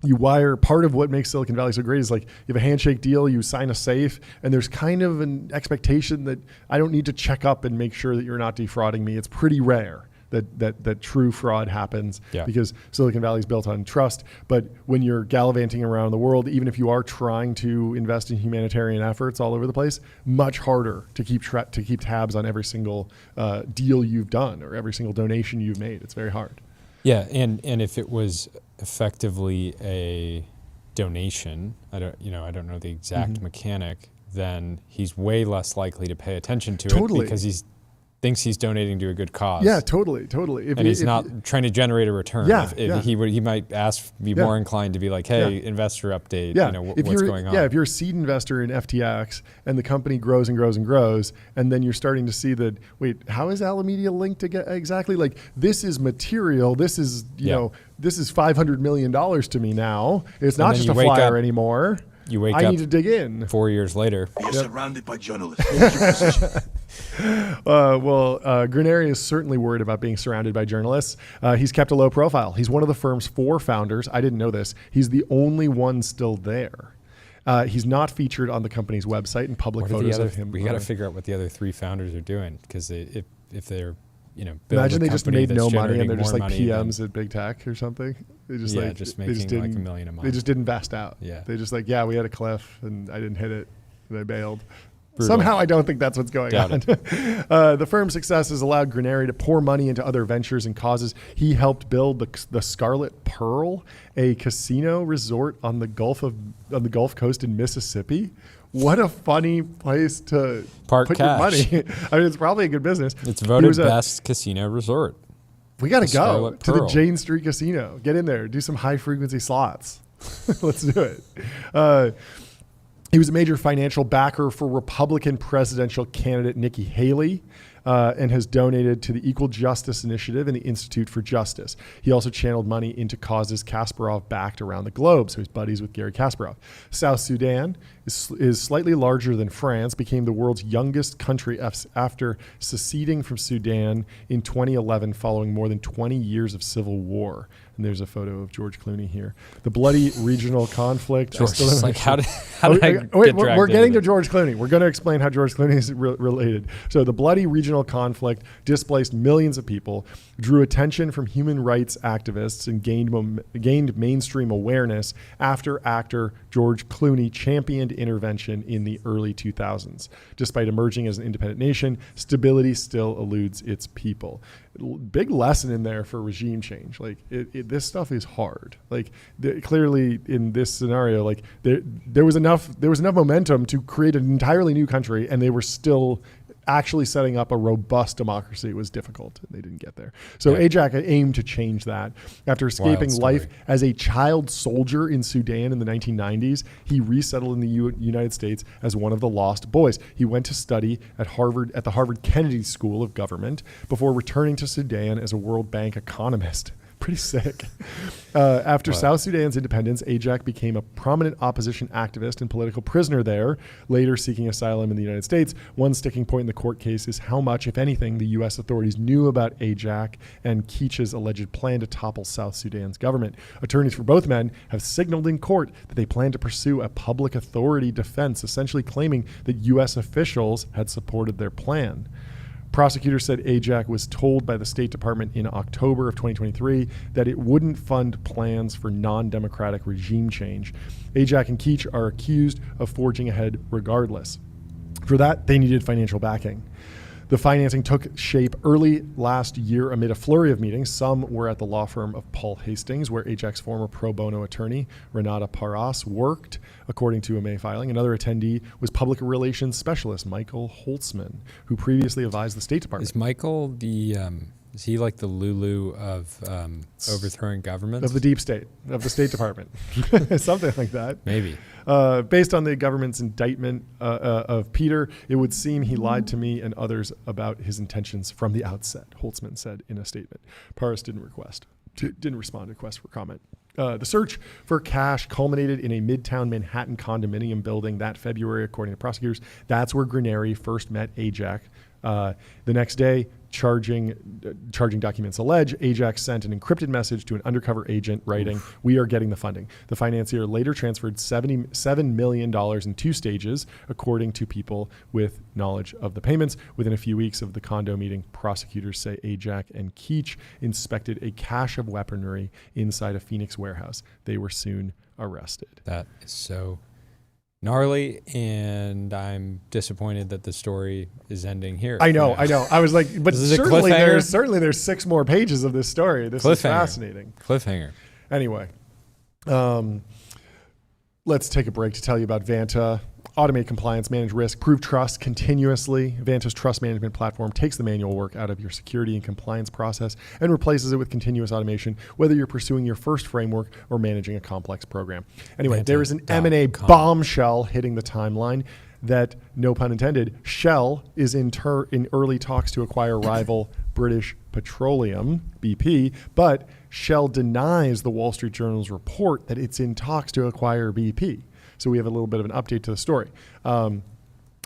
you wire. Part of what makes Silicon Valley so great is like you have a handshake deal, you sign a safe, and there's kind of an expectation that I don't need to check up and make sure that you're not defrauding me. It's pretty rare that true fraud happens because Silicon Valley is built on trust. But when you're gallivanting around the world, even if you are trying to invest in humanitarian efforts all over the place, much harder to keep tabs on every single deal you've done or every single donation you've made. It's very hard. Yeah, and if it was effectively a donation, I don't know the exact mechanic, then he's way less likely to pay attention to it because he thinks he's donating to a good cause. Yeah, totally. And he's not trying to generate a return. He might be more inclined to be like, hey, investor update, what's going on? Yeah, if you're a seed investor in FTX and the company grows and grows and grows, and then you're starting to see that, wait, how is Alameda linked to get exactly? Like, this is material. This is, this is $500 million to me now. It's not just a flyer anymore. You wake up. I up need to dig in. 4 years later. You're surrounded by journalists. Hold your position. Granary is certainly worried about being surrounded by journalists. He's kept a low profile. He's one of the firm's 4 founders. I didn't know this. He's the only one still there. He's not featured on the company's website and public photos of him. We got to figure out what the other 3 founders are doing, because if they're imagine they just made no money and they're just like PMs at big tech or something. They just making like $1 million a month. They just didn't vest out. Yeah. They just like, we had a cliff and I didn't hit it and I bailed. Brutal. Somehow I don't think that's what's going on. The firm's success has allowed Granary to pour money into other ventures and causes. He helped build the Scarlet Pearl, a casino resort on the Gulf Coast in Mississippi. What a funny place to put your cash. money. I mean, it's probably a good business. It's voted best casino resort. We got to go Scarlet to the Pearl. Jane Street Casino. Get in there. Do some high frequency slots. Let's do it. He was a major financial backer for Republican presidential candidate Nikki Haley and has donated to the Equal Justice Initiative and the Institute for Justice. He also channeled money into causes Kasparov backed around the globe, so he's buddies with Garry Kasparov. South Sudan is slightly larger than France, became the world's youngest country after seceding from Sudan in 2011 following more than 20 years of civil war. And there's a photo of George Clooney here. The bloody regional conflict. George is like, how did I get dragged we're getting into to George Clooney. We're going to explain how George Clooney is related. So the bloody regional conflict displaced millions of people, drew attention from human rights activists, and gained mainstream awareness after actor George Clooney championed intervention in the early 2000s. Despite emerging as an independent nation, stability still eludes its people. Big lesson in there for regime change. Like this stuff is hard. Like clearly in this scenario, like there was enough momentum to create an entirely new country, and they were still actually setting up a robust democracy. Was difficult. They didn't get there. So Ajax aimed to change that. After escaping life as a child soldier in Sudan in the 1990s, he resettled in the United States as one of the lost boys. He went to study at the Harvard Kennedy School of Government before returning to Sudan as a World Bank economist. Pretty sick. After South Sudan's independence, Ajax became a prominent opposition activist and political prisoner there, later seeking asylum in the United States. One sticking point in the court case is how much, if anything, the U.S. authorities knew about Ajax and Keach's alleged plan to topple South Sudan's government. Attorneys for both men have signaled in court that they plan to pursue a public authority defense, essentially claiming that U.S. officials had supported their plan. Prosecutors said AJAC was told by the State Department in October of 2023 that it wouldn't fund plans for non-democratic regime change. AJAC and Kehr are accused of forging ahead regardless. For that, they needed financial backing. The financing took shape early last year amid a flurry of meetings. Some were at the law firm of Paul Hastings, where AJAC's former pro bono attorney, Renata Paras, worked, according to a May filing. Another attendee was public relations specialist Michael Holtzman, who previously advised the State Department. Is Michael is he like the Lulu of overthrowing governments? Of the deep state, of the State Department. Something like that. Maybe. Based on the government's indictment of Peter, it would seem he lied to me and others about his intentions from the outset, Holtzman said in a statement. Paras didn't respond to requests for comment. The search for cash culminated in a Midtown Manhattan condominium building that February, according to prosecutors. That's where Granary first met AJAC. The next day, charging documents allege AJAC sent an encrypted message to an undercover agent writing, "We are getting the funding." The financier later transferred $77 million in 2 stages, according to people with knowledge of the payments. Within a few weeks of the condo meeting, prosecutors say AJAC and Kehr inspected a cache of weaponry inside a Phoenix warehouse. They were soon arrested. That is so gnarly, and I'm disappointed that the story is ending here. I know. I was like, but This is a certainly there's 6 more pages of this story. This is fascinating. Cliffhanger. Anyway, let's take a break to tell you about Vanta. Automate compliance, manage risk, prove trust continuously. Vanta's trust management platform takes the manual work out of your security and compliance process and replaces it with continuous automation, whether you're pursuing your first framework or managing a complex program. Anyway, there is an M&A bombshell hitting the timeline that, no pun intended, Shell is in early talks to acquire rival British Petroleum, BP, but Shell denies the Wall Street Journal's report that it's in talks to acquire BP. So we have a little bit of an update to the story.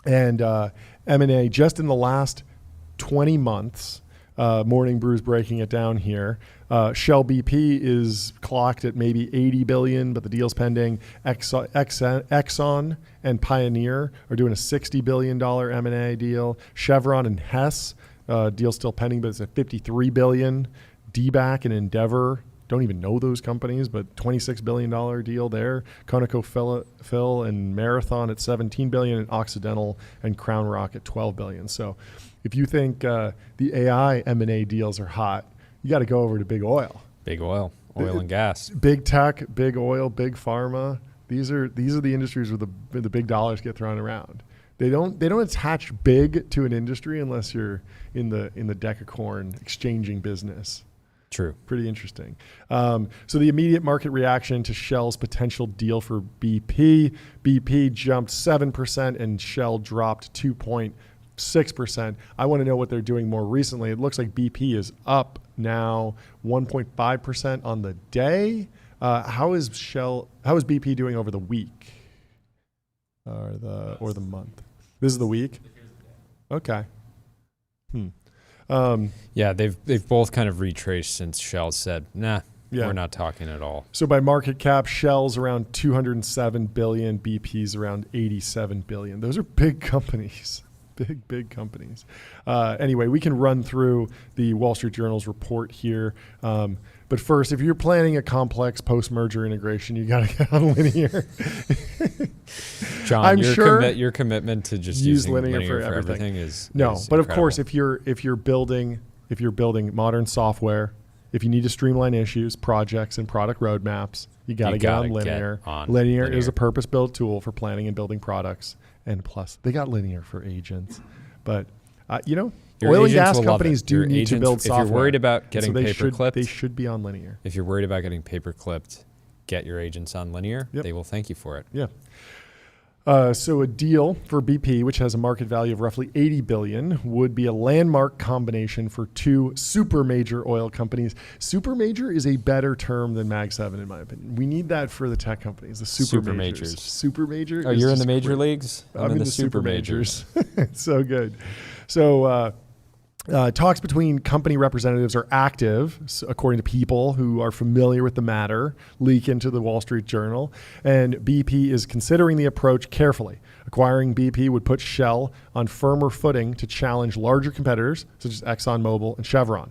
M&A, just in the last 20 months, Morning Brew's breaking it down here. Shell BP is clocked at maybe $80 billion, but the deal's pending. Exxon and Pioneer are doing a $60 billion M&A deal. Chevron and Hess, deal still pending, but it's at $53 billion. DBAC and Endeavor, don't even know those companies, but $26 billion deal there. ConocoPhillips and Marathon at $17 billion, and Occidental and Crown Rock at $12 billion. So if you think the AI M&A deals are hot, you got to go over to big oil. Big oil and gas. Big tech, big oil, big pharma. These are the industries where the big dollars get thrown around. They don't attach big to an industry unless you're in the decacorn exchanging business. True. Pretty interesting. So the immediate market reaction to Shell's potential deal for BP. BP jumped 7% and Shell dropped 2.6%. I want to know what they're doing more recently. It looks like BP is up now 1.5% on the day. How is BP doing over the week or the month? This is the week? Okay. Yeah, they've both kind of retraced since Shell said, nah, we're not talking at all. So by market cap, Shell's around $207 billion, BP's around $87 billion. Those are big companies. Big companies. Anyway, we can run through the Wall Street Journal's report here. But first, if you're planning a complex post-merger integration, you got to get on Linear. John, your commitment to just use using Linear for everything is no. is but incredible. Of course, if you're building modern software, if you need to streamline issues, projects, and product roadmaps, you got to get on Linear. Linear is a purpose-built tool for planning and building products. And plus, they got Linear for agents. But Your oil and agents gas will love companies it. do Your need to agents, build software. If you're worried about getting paper-clipped, they should be on Linear. If you're worried about getting paper-clipped, get your agents on Linear. Yep. They will thank you for it. Yeah. So a deal for BP, which has a market value of roughly $80 billion, would be a landmark combination for 2 super major oil companies. Super major is a better term than Mag 7, in my opinion. We need that for the tech companies, the super majors. Super major. Oh, you're in the major leagues? I'm in the super majors. It's so good. So Talks between company representatives are active, according to people who are familiar with the matter, leak into the Wall Street Journal. And BP is considering the approach carefully. Acquiring BP would put Shell on firmer footing to challenge larger competitors, such as ExxonMobil and Chevron.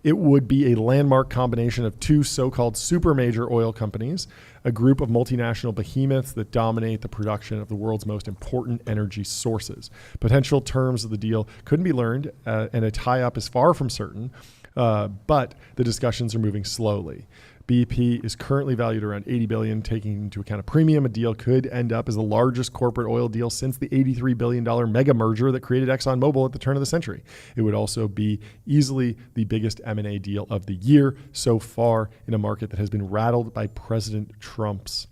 It would be a landmark combination of two so-called super major oil companies, a group of multinational behemoths that dominate the production of the world's most important energy sources. Potential terms of the deal couldn't be learned, and a tie-up is far from certain, but the discussions are moving slowly. BP is currently valued around $80 billion, taking into account a premium. A deal could end up as the largest corporate oil deal since the $83 billion mega merger that created ExxonMobil at the turn of the century. It would also be easily the biggest M&A deal of the year so far in a market that has been rattled by President Trump's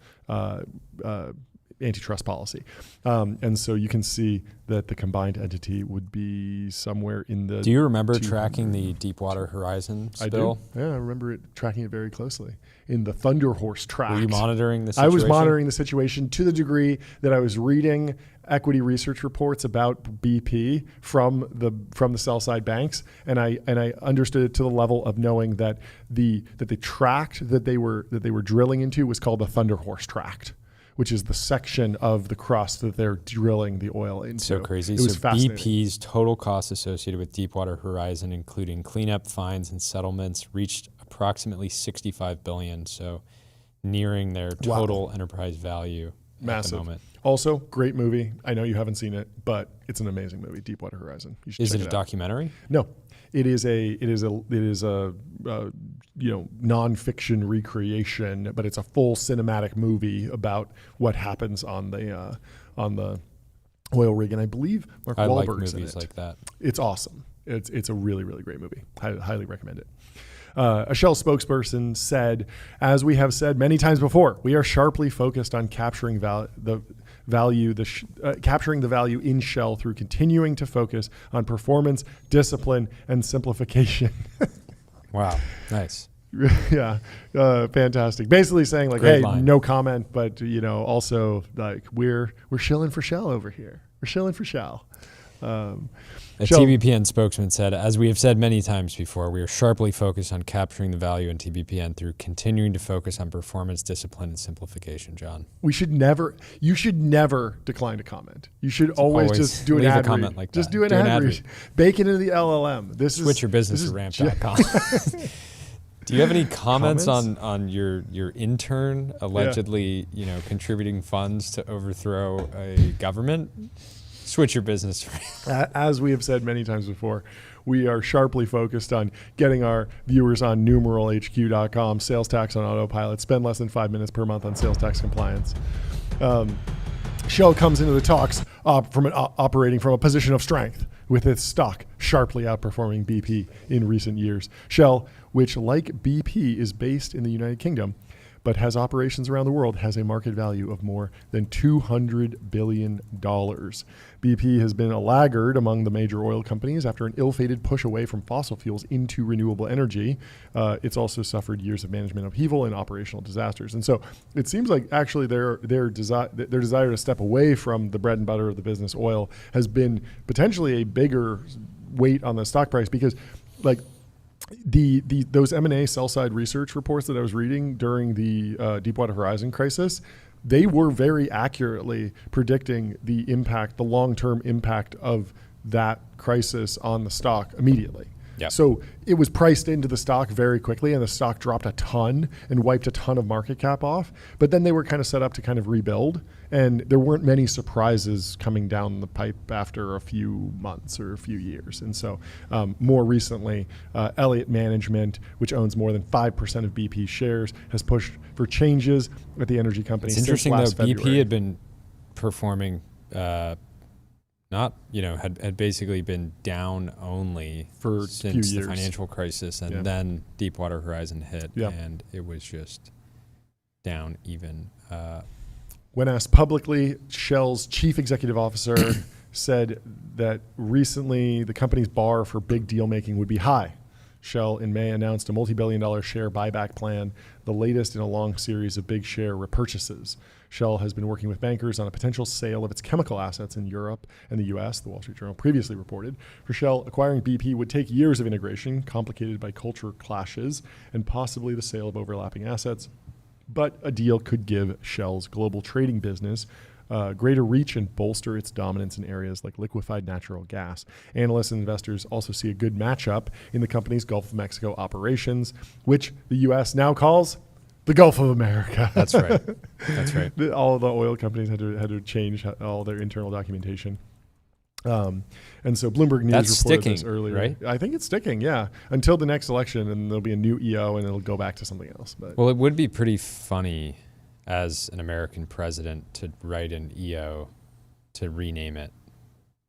antitrust policy. And so you can see that the combined entity would be somewhere in the... Do you remember tracking the Deepwater Horizon spill? I do. Yeah, I remember tracking it very closely in the Thunder Horse track. Were you monitoring the situation? I was monitoring the situation to the degree that I was reading equity research reports about BP from the sell side banks, and I understood it to the level of knowing that the tract that they were drilling into was called the Thunder Horse tract, which is the section of the crust that they're drilling the oil into. So crazy. It was fascinating. BP's total costs associated with Deepwater Horizon, including cleanup, fines, and settlements, reached approximately $65 billion, so nearing their total enterprise value Massive. At the moment. Also, great movie. I know you haven't seen it, but it's an amazing movie, Deepwater Horizon. You should Is check it a documentary? No. It is a nonfiction recreation, but it's a full cinematic movie about what happens on the oil rig, and I believe Mark I like Wahlberg's movies in it. like that. It's awesome. It's a really, really great movie. Highly recommend it. A Shell spokesperson said, as we have said many times before, we are sharply focused on capturing the value in Shell through continuing to focus on performance, discipline, and simplification. Wow, nice. Yeah, fantastic. Basically saying like, Great hey, line. no comment, but also like we're shilling for Shell over here. We're shilling for Shell. A Shell- TBPN spokesman said, as we have said many times before, we are sharply focused on capturing the value in TBPN through continuing to focus on performance, discipline, and simplification, John. You should never decline to comment. You should always just do an leave a ad comment read. like just that. do an ad read. Bake it into the LLM. Switch your business to ramp.com. Do you have any comments on your intern allegedly, contributing funds to overthrow a government? Switch your business. As we have said many times before, we are sharply focused on getting our viewers on numeralhq.com, sales tax on autopilot, spend less than 5 minutes per month on sales tax compliance. Shell comes into the talks operating from a position of strength, with its stock sharply outperforming BP in recent years. Shell, which like BP is based in the United Kingdom, but has operations around the world, has a market value of more than $200 billion. BP has been a laggard among the major oil companies after an ill-fated push away from fossil fuels into renewable energy. It's also suffered years of management upheaval and operational disasters. And so it seems like actually their desire to step away from the bread and butter of the business, oil, has been potentially a bigger weight on the stock price, because like those M&A sell-side research reports that I was reading during the Deepwater Horizon crisis, they were very accurately predicting the long-term impact of that crisis on the stock immediately. Yep. So it was priced into the stock very quickly, and the stock dropped a ton and wiped a ton of market cap off. But then they were kind of set up to kind of rebuild, and there weren't many surprises coming down the pipe after a few months or a few years. And so more recently, Elliott Management, which owns more than 5% of BP shares, has pushed for changes at the energy company. It's interesting since though, last February. BP had been performing had basically been down only for since few the years. Financial crisis, and then Deepwater Horizon hit, and it was just down even. When asked publicly, Shell's chief executive officer said that recently the company's bar for big deal making would be high. Shell in May announced a multi-billion-dollar share buyback plan, the latest in a long series of big share repurchases. Shell has been working with bankers on a potential sale of its chemical assets in Europe and the US, the Wall Street Journal previously reported. For Shell, acquiring BP would take years of integration, complicated by culture clashes, and possibly the sale of overlapping assets. But a deal could give Shell's global trading business greater reach and bolster its dominance in areas like liquefied natural gas. Analysts and investors also see a good matchup in the company's Gulf of Mexico operations, which the U.S. now calls the Gulf of America. That's right. That's right. All the oil companies had to change all their internal documentation. And so Bloomberg News That's reported sticking, this earlier. right? I think it's sticking, yeah, until the next election, and there'll be a new EO, and it'll go back to something else. But Well, it would be pretty funny as an American president to write an EO to rename it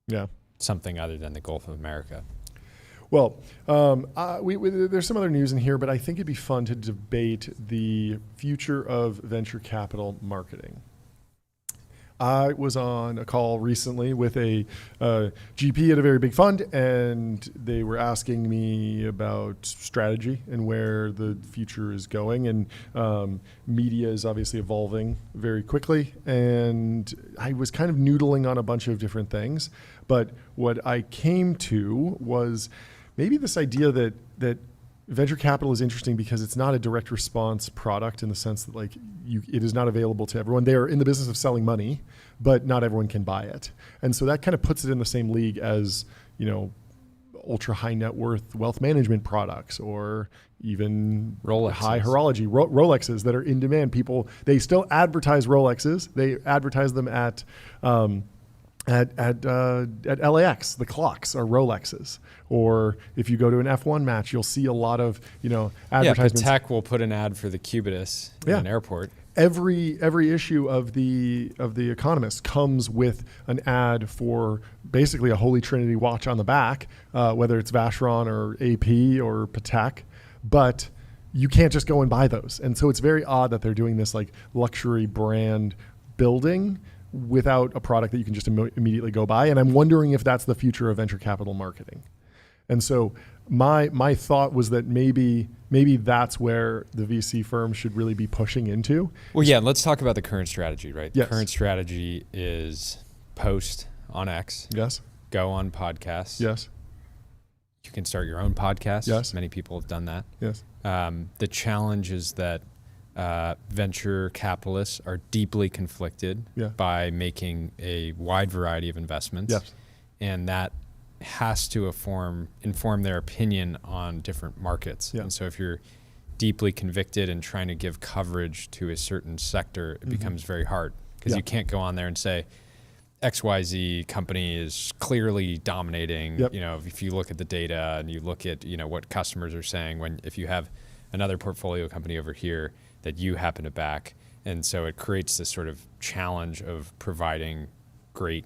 yeah. something other than the Gulf of America. Well, there's some other news in here, but I think it'd be fun to debate the future of venture capital marketing. I was on a call recently with a GP at a very big fund, and they were asking me about strategy and where the future is going. And media is obviously evolving very quickly, and I was kind of noodling on a bunch of different things. But what I came to was maybe this idea that venture capital is interesting because it's not a direct response product in the sense that it is not available to everyone. They are in the business of selling money, but not everyone can buy it. And so that kind of puts it in the same league as, ultra high net worth wealth management products, or even Rolexes. high horology, Rolexes that are in demand. People, they still advertise Rolexes. They advertise them at LAX, the clocks are Rolexes. Or if you go to an F1 match, you'll see a lot of, advertisements. Yeah, Patek will put an ad for the Cubitus in an airport. Every issue of the Economist comes with an ad for basically a Holy Trinity watch on the back, whether it's Vacheron or AP or Patek, but you can't just go and buy those. And so it's very odd that they're doing this luxury brand building without a product that you can just immediately go buy. And I'm wondering if that's the future of venture capital marketing. And so my thought was that maybe that's where the VC firm should really be pushing into. Well, yeah, let's talk about the current strategy, right? Yes. The current strategy is post on X. Yes. Go on podcasts. Yes. You can start your own podcast. Yes. Many people have done that. Yes. The challenge is that venture capitalists are deeply conflicted by making a wide variety of investments. Yes. And that has to inform their opinion on different markets. Yeah. And so if you're deeply convicted and trying to give coverage to a certain sector, it becomes very hard because you can't go on there and say XYZ company is clearly dominating. Yep. If you look at the data and you look at, what customers are saying, if you have another portfolio company over here that you happen to back. And so it creates this sort of challenge of providing great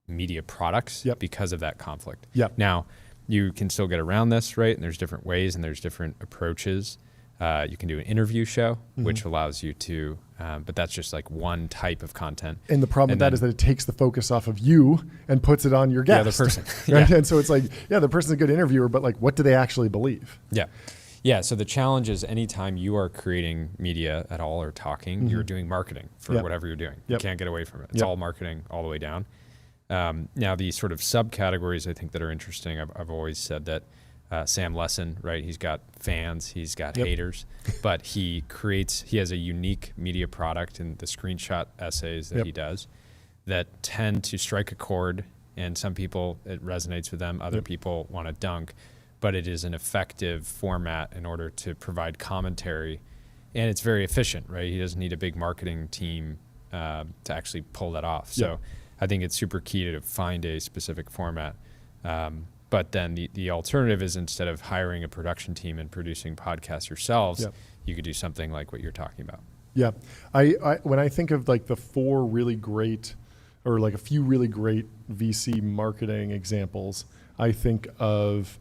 media products because of that conflict. Yep. Now, you can still get around this, right? And there's different ways and there's different approaches. You can do an interview show, which allows you to, but that's just one type of content. And the problem with that is that it takes the focus off of you and puts it on your guest. The person. Right? And so it's the person's a good interviewer, but what do they actually believe? Yeah. Yeah, so the challenge is anytime you are creating media at all or talking, you're doing marketing for whatever you're doing. You can't get away from it. It's all marketing all the way down. Now, the sort of subcategories I think that are interesting, I've always said that Sam Lessin, right, he's got fans, he's got haters, but he has a unique media product in the screenshot essays that he does that tend to strike a chord, and some people, it resonates with them, other people want to dunk. But it is an effective format in order to provide commentary, and it's very efficient, right? He doesn't need a big marketing team to actually pull that off. So I think it's super key to find a specific format. But then the alternative is instead of hiring a production team and producing podcasts yourselves, you could do something like what you're talking about. Yeah. I when I think of the four really great, or a few really great VC marketing examples, I think of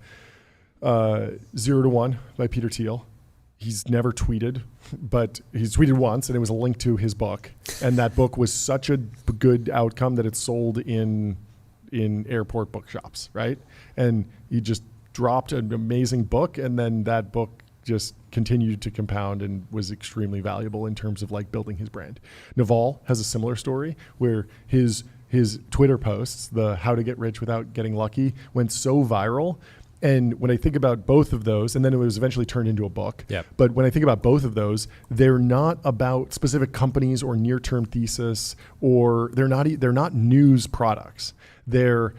0 to 1 by Peter Thiel. He's never tweeted, but he's tweeted once, and it was a link to his book. And that book was such a good outcome that it's sold in airport bookshops, right? And he just dropped an amazing book, and then that book just continued to compound and was extremely valuable in terms of like building his brand. Naval has a similar story where his Twitter posts, the how to get rich without getting lucky, went so viral. And when I think about both of those, and then it was eventually turned into a book. Yep. But when I think about both of those, they're not about specific companies or near-term thesis, or they're not news products. They're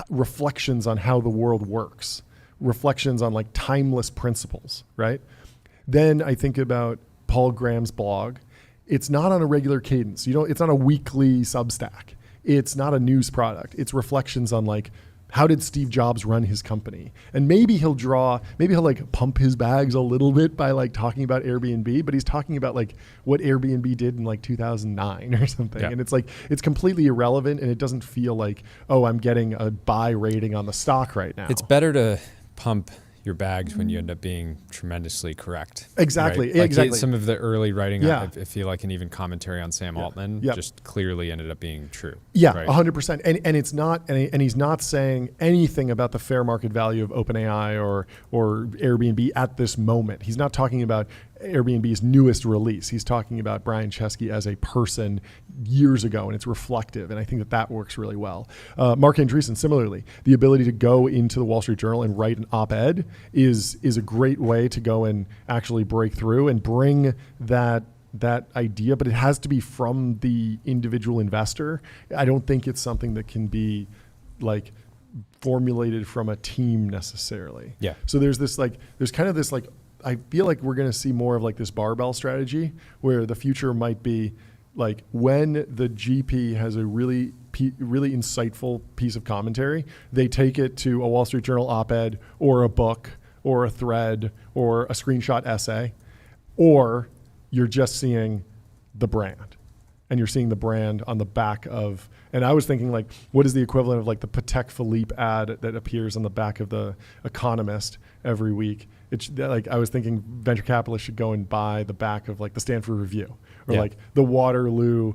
reflections on how the world works, reflections on like timeless principles, right? Then I think about Paul Graham's blog. It's not on a regular cadence. It's not a weekly Substack. It's not a news product. It's reflections on like, how did Steve Jobs run his company? And maybe he'll like pump his bags a little bit by like talking about Airbnb, but he's talking about like what Airbnb did in like 2009 or something. Yeah. And it's like, it's completely irrelevant, and it doesn't feel like, oh, I'm getting a buy rating on the stock right now. It's better to pump your bags when you end up being tremendously correct. Exactly. Right? Like Exactly. some of the early writing, Yeah. I feel like, and even commentary on Sam Altman Yep. just clearly ended up being true. Yeah, right? 100%. And it's not, and he's not saying anything about the fair market value of OpenAI or Airbnb at this moment. He's not talking about Airbnb's newest release. He's talking about Brian Chesky as a person years ago, and it's reflective. And I think that works really well. Mark Andreessen, similarly, the ability to go into the Wall Street Journal and write an op-ed is a great way to go and actually break through and bring that idea, but it has to be from the individual investor. I don't think it's something that can be like formulated from a team necessarily. Yeah. So there's kind of this I feel like we're going to see more of like this barbell strategy where the future might be like when the GP has a really insightful piece of commentary, they take it to a Wall Street Journal op-ed or a book or a thread or a screenshot essay, or you're just seeing the brand, and you're seeing the brand on the back of, and I was thinking like, what is the equivalent of like the Patek Philippe ad that appears on the back of the Economist every week? It's like, I was thinking venture capitalists should go and buy the back of like the Stanford Review or like the Waterloo,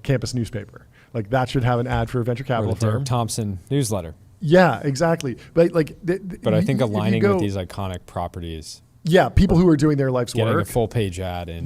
campus newspaper. Like that should have an ad for a venture capital Or the Derek firm. Thompson newsletter. Yeah, exactly. But But I think aligning with these iconic properties, yeah, people who are doing their life's getting work. a full page ad in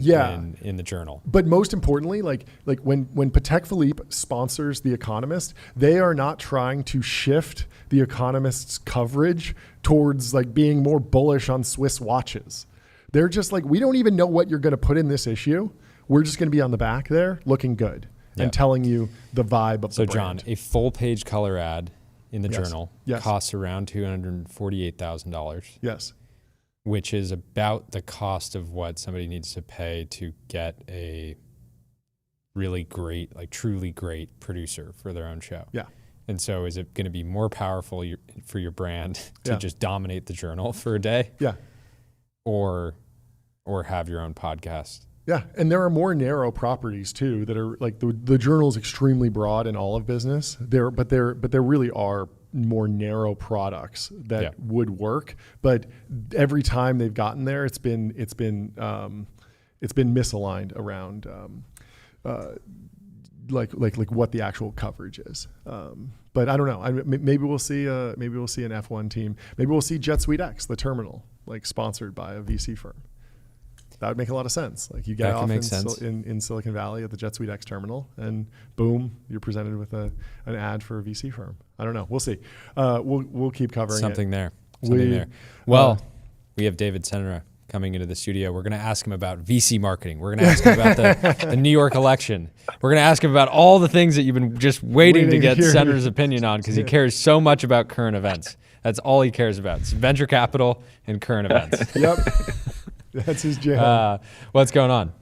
the journal. But most importantly, like when Patek Philippe sponsors The Economist, they are not trying to shift The Economist's coverage towards like being more bullish on Swiss watches. They're just like, we don't even know what you're going to put in this issue. We're just going to be on the back there looking good and telling you the vibe of the brand. John, a full page color ad in the journal Yes. costs around $248,000. Yes. Which is about the cost of what somebody needs to pay to get a really great, like truly great producer for their own show. Yeah. And so is it going to be more powerful for your brand to just dominate the journal for a day? Yeah. Or have your own podcast? Yeah, and there are more narrow properties too that are like the journal is extremely broad in all of business. But there really are more narrow products that would work. But every time they've gotten there, it's been misaligned around like what the actual coverage is. But I don't know. Maybe we'll see an F1 team. Maybe we'll see Jet Suite X, the terminal, like sponsored by a VC firm. That would make a lot of sense. Like you get off in Silicon Valley at the Jet Suite X terminal, and boom, you're presented with an ad for a VC firm. I don't know. We'll see. We'll keep covering Something it. there. Well, we have David Senra coming into the studio. We're going to ask him about VC marketing. We're going to ask him about the New York election. We're going to ask him about all the things that you've been just waiting to get Senra's opinion on, because he cares so much about current events. That's all he cares about. It's venture capital and current events. Yep. That's his jam. What's going on?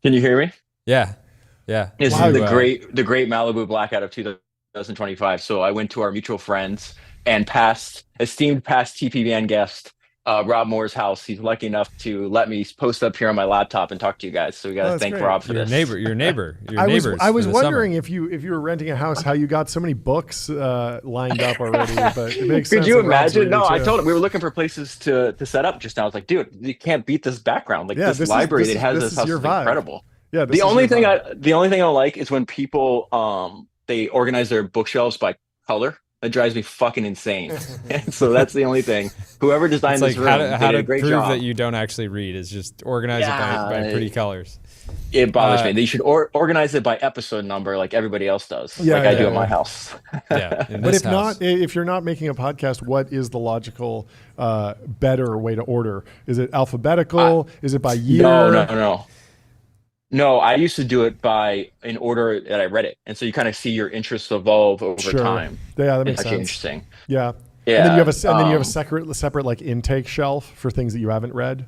Can you hear me? Yeah. This is the great Malibu blackout of 2025. So I went to our mutual friends and esteemed past TPPN guest, Rob Moore's house. He's lucky enough to let me post up here on my laptop and talk to you guys. So we got to thank Rob for this. Your neighbor. I was wondering if you were renting a house, how you got so many books lined up already. But it makes sense. Could you imagine? No, I told him we were looking for places to set up just now. I was like, dude, you can't beat this background. Like this library that has this house is incredible. Yeah. The only thing I don't like is when people they organize their bookshelves by color. That drives me fucking insane. So that's the only thing. Whoever designed It's like this room how did to a great prove job. that you don't actually read is just organize it by pretty colors. It bothers me. They should organize it by episode number like everybody else does, like I do at my house. But if you're not making a podcast, what is the logical, better way to order? Is it alphabetical? Is it by year? No, I used to do it by in order that I read it, and so you kind of see your interests evolve over time. Yeah, that makes sense. Interesting. Yeah. Yeah. And then you have a separate like intake shelf for things that you haven't read.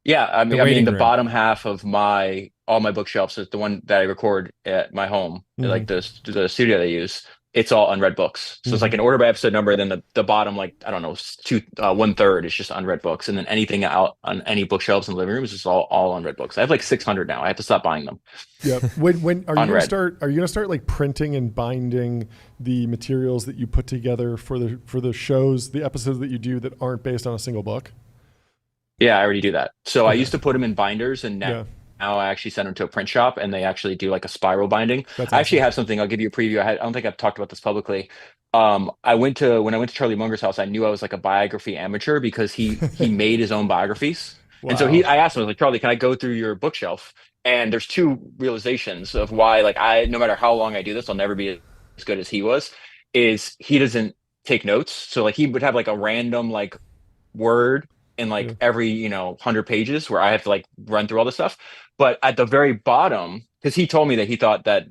Yeah, I mean the bottom half of all my bookshelves is the one that I record at my home, like the studio they use. It's all unread books. So it's like an order by episode number. And then the bottom, like, I don't know, 1/3 is just unread books. And then anything out on any bookshelves in the living room is just all unread books. I have like 600 now. I have to stop buying them. Yeah. When are you gonna start like printing and binding the materials that you put together for the shows, the episodes that you do that aren't based on a single book? Yeah, I already do that. So I used to put them in binders, and now I actually send them to a print shop, and they actually do like a spiral binding. That's I actually have something. I'll give you a preview. I don't think I've talked about this publicly. When I went to Charlie Munger's house, I knew I was like a biography amateur because he made his own biographies. Wow. And so I asked him, I was like, Charlie, can I go through your bookshelf? And there's two realizations of why, like, no matter how long I do this, I'll never be as good as he was. Is he doesn't take notes. So like he would have like a random like word in like every 100 pages where I have to like run through all this stuff. But at the very bottom, because he told me that he thought that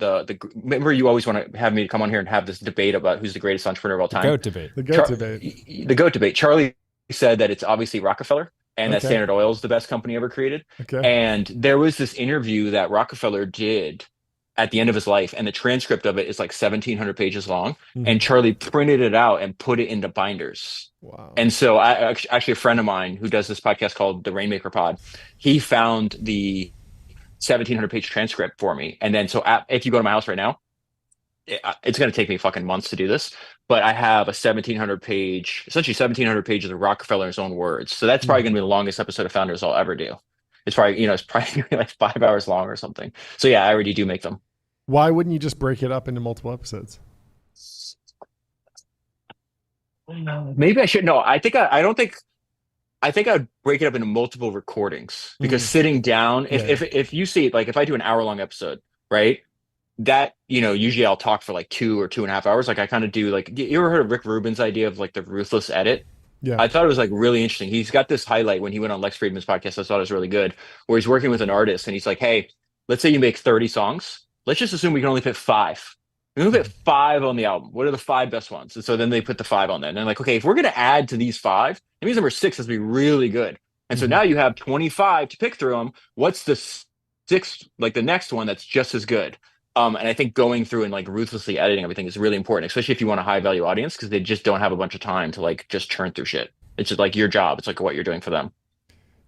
remember you always want to have me come on here and have this debate about who's the greatest entrepreneur of all time. The GOAT debate. Charlie said that it's obviously Rockefeller and that Standard Oil is the best company ever created. And there was this interview that Rockefeller did at the end of his life, and the transcript of it is like 1,700 pages long. And Charlie printed it out and put it into binders. Wow. And so actually a friend of mine who does this podcast called the Rainmaker Pod, he found the 1,700 page transcript for me. And then so if you go to my house right now, it's going to take me fucking months to do this, but I have a 1,700 pages of Rockefeller's own words. So that's probably going to be the longest episode of Founders I'll ever do. It's probably going to be like 5 hours long or something. So yeah, I already do make them. Why wouldn't you just break it up into multiple episodes? Maybe I should. No, I think I'd break it up into multiple recordings, because sitting down, if you see, like, if I do an hour-long episode, right, that, usually I'll talk for like 2 or 2.5 hours. Like I kind of do, like, you ever heard of Rick Rubin's idea of like the ruthless edit? Yeah. I thought it was like really interesting. He's got this highlight when he went on Lex Friedman's podcast. I thought it was really good, where he's working with an artist and he's like, hey, let's say you make 30 songs. Let's just assume we can only fit 5. We can fit 5 on the album. What are the 5 best ones? And so then they put the 5 on there. And they're like, okay, if we're going to add to these 5, it means number 6 has to be really good. And so now you have 25 to pick through them. What's the 6th, like the next one that's just as good? And I think going through and like ruthlessly editing everything is really important, especially if you want a high value audience, because they just don't have a bunch of time to like just churn through shit. It's just like your job. It's like what you're doing for them.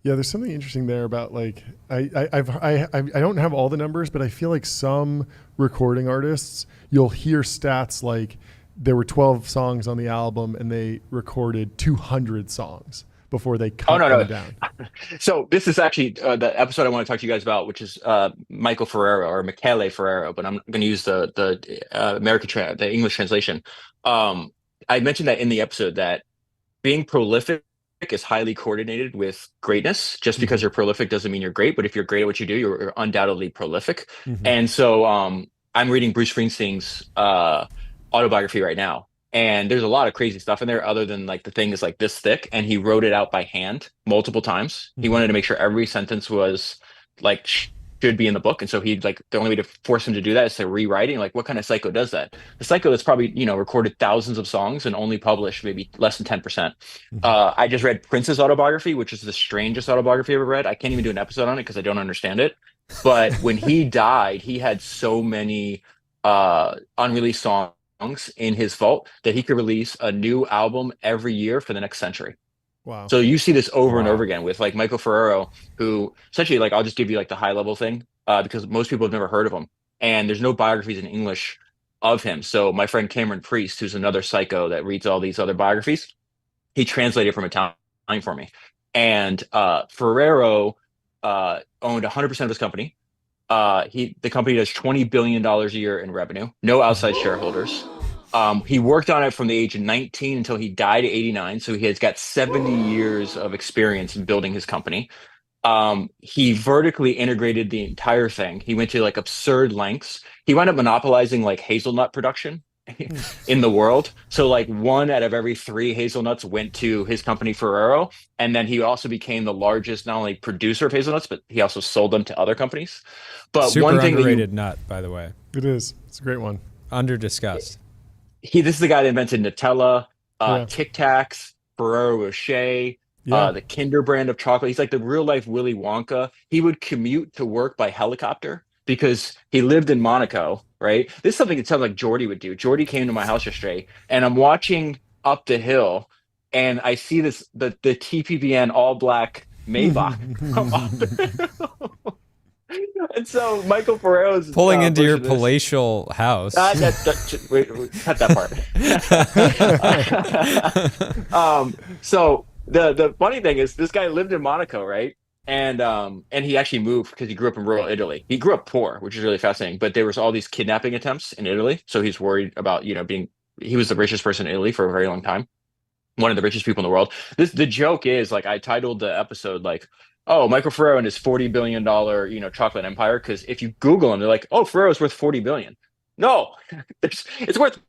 Yeah, there's something interesting there about like I don't have all the numbers, but I feel like some recording artists, you'll hear stats like there were 12 songs on the album and they recorded 200 songs before they cut them down. So this is actually the episode I want to talk to you guys about, which is Michael Ferrero or Michele Ferrero, but I'm going to use the the English translation. I mentioned that in the episode that being prolific is highly coordinated with greatness. Just because you're prolific doesn't mean you're great, but if you're great at what you do, you're undoubtedly prolific. And so I'm reading Bruce Springsteen's autobiography right now, and there's a lot of crazy stuff in there other than like the thing is like this thick, and he wrote it out by hand multiple times. He wanted to make sure every sentence was like should be in the book, and so he like the only way to force him to do that is to rewriting. Like, what kind of psycho does that? The psycho that's probably recorded thousands of songs and only published maybe less than 10%. I just read Prince's autobiography, which is the strangest autobiography I've ever read. I can't even do an episode on it because I don't understand it. But when he died, he had so many unreleased songs in his vault that he could release a new album every year for the next century. Wow. So you see this over and over again with like Michael Ferrero, who essentially, like, I'll just give you like the high level thing because most people have never heard of him, and there's no biographies in English of him. So my friend Cameron Priest, who's another psycho that reads all these other biographies, he translated from Italian for me. And Ferrero owned 100% of his company. The company does $20 billion a year in revenue, no outside shareholders. He worked on it from the age of 19 until he died at 89. So he has got 70 years of experience in building his company. He vertically integrated the entire thing. He went to like absurd lengths. He wound up monopolizing like hazelnut production in the world. So like 1 out of every 3 hazelnuts went to his company Ferrero. And then he also became the largest, not only producer of hazelnuts, but he also sold them to other companies. But Super one thing underrated nut, by the way. It is. It's a great one. Under discussed. This is the guy that invented Nutella, Tic Tacs, Ferrero Rocher, the Kinder brand of chocolate. He's like the real life Willy Wonka. He would commute to work by helicopter because he lived in Monaco, right? This is something that sounds like Jordy would do. Jordy came to my house yesterday, and I'm watching up the hill, and I see the TPPN all black Maybach come up the hill. And so Michael Ferrero's pulling into your version palatial house. Wait, cut that part. So the funny thing is, this guy lived in Monaco, right? And he actually moved because he grew up in rural Italy. He grew up poor, which is really fascinating. But there was all these kidnapping attempts in Italy, so he's worried about being. He was the richest person in Italy for a very long time, one of the richest people in the world. The joke is, like, I titled the episode like, "Oh, Michael Ferrero and his $40 billion chocolate empire," because if you Google him, they're like, "Oh, Ferrero's worth $40 billion." No, it's worth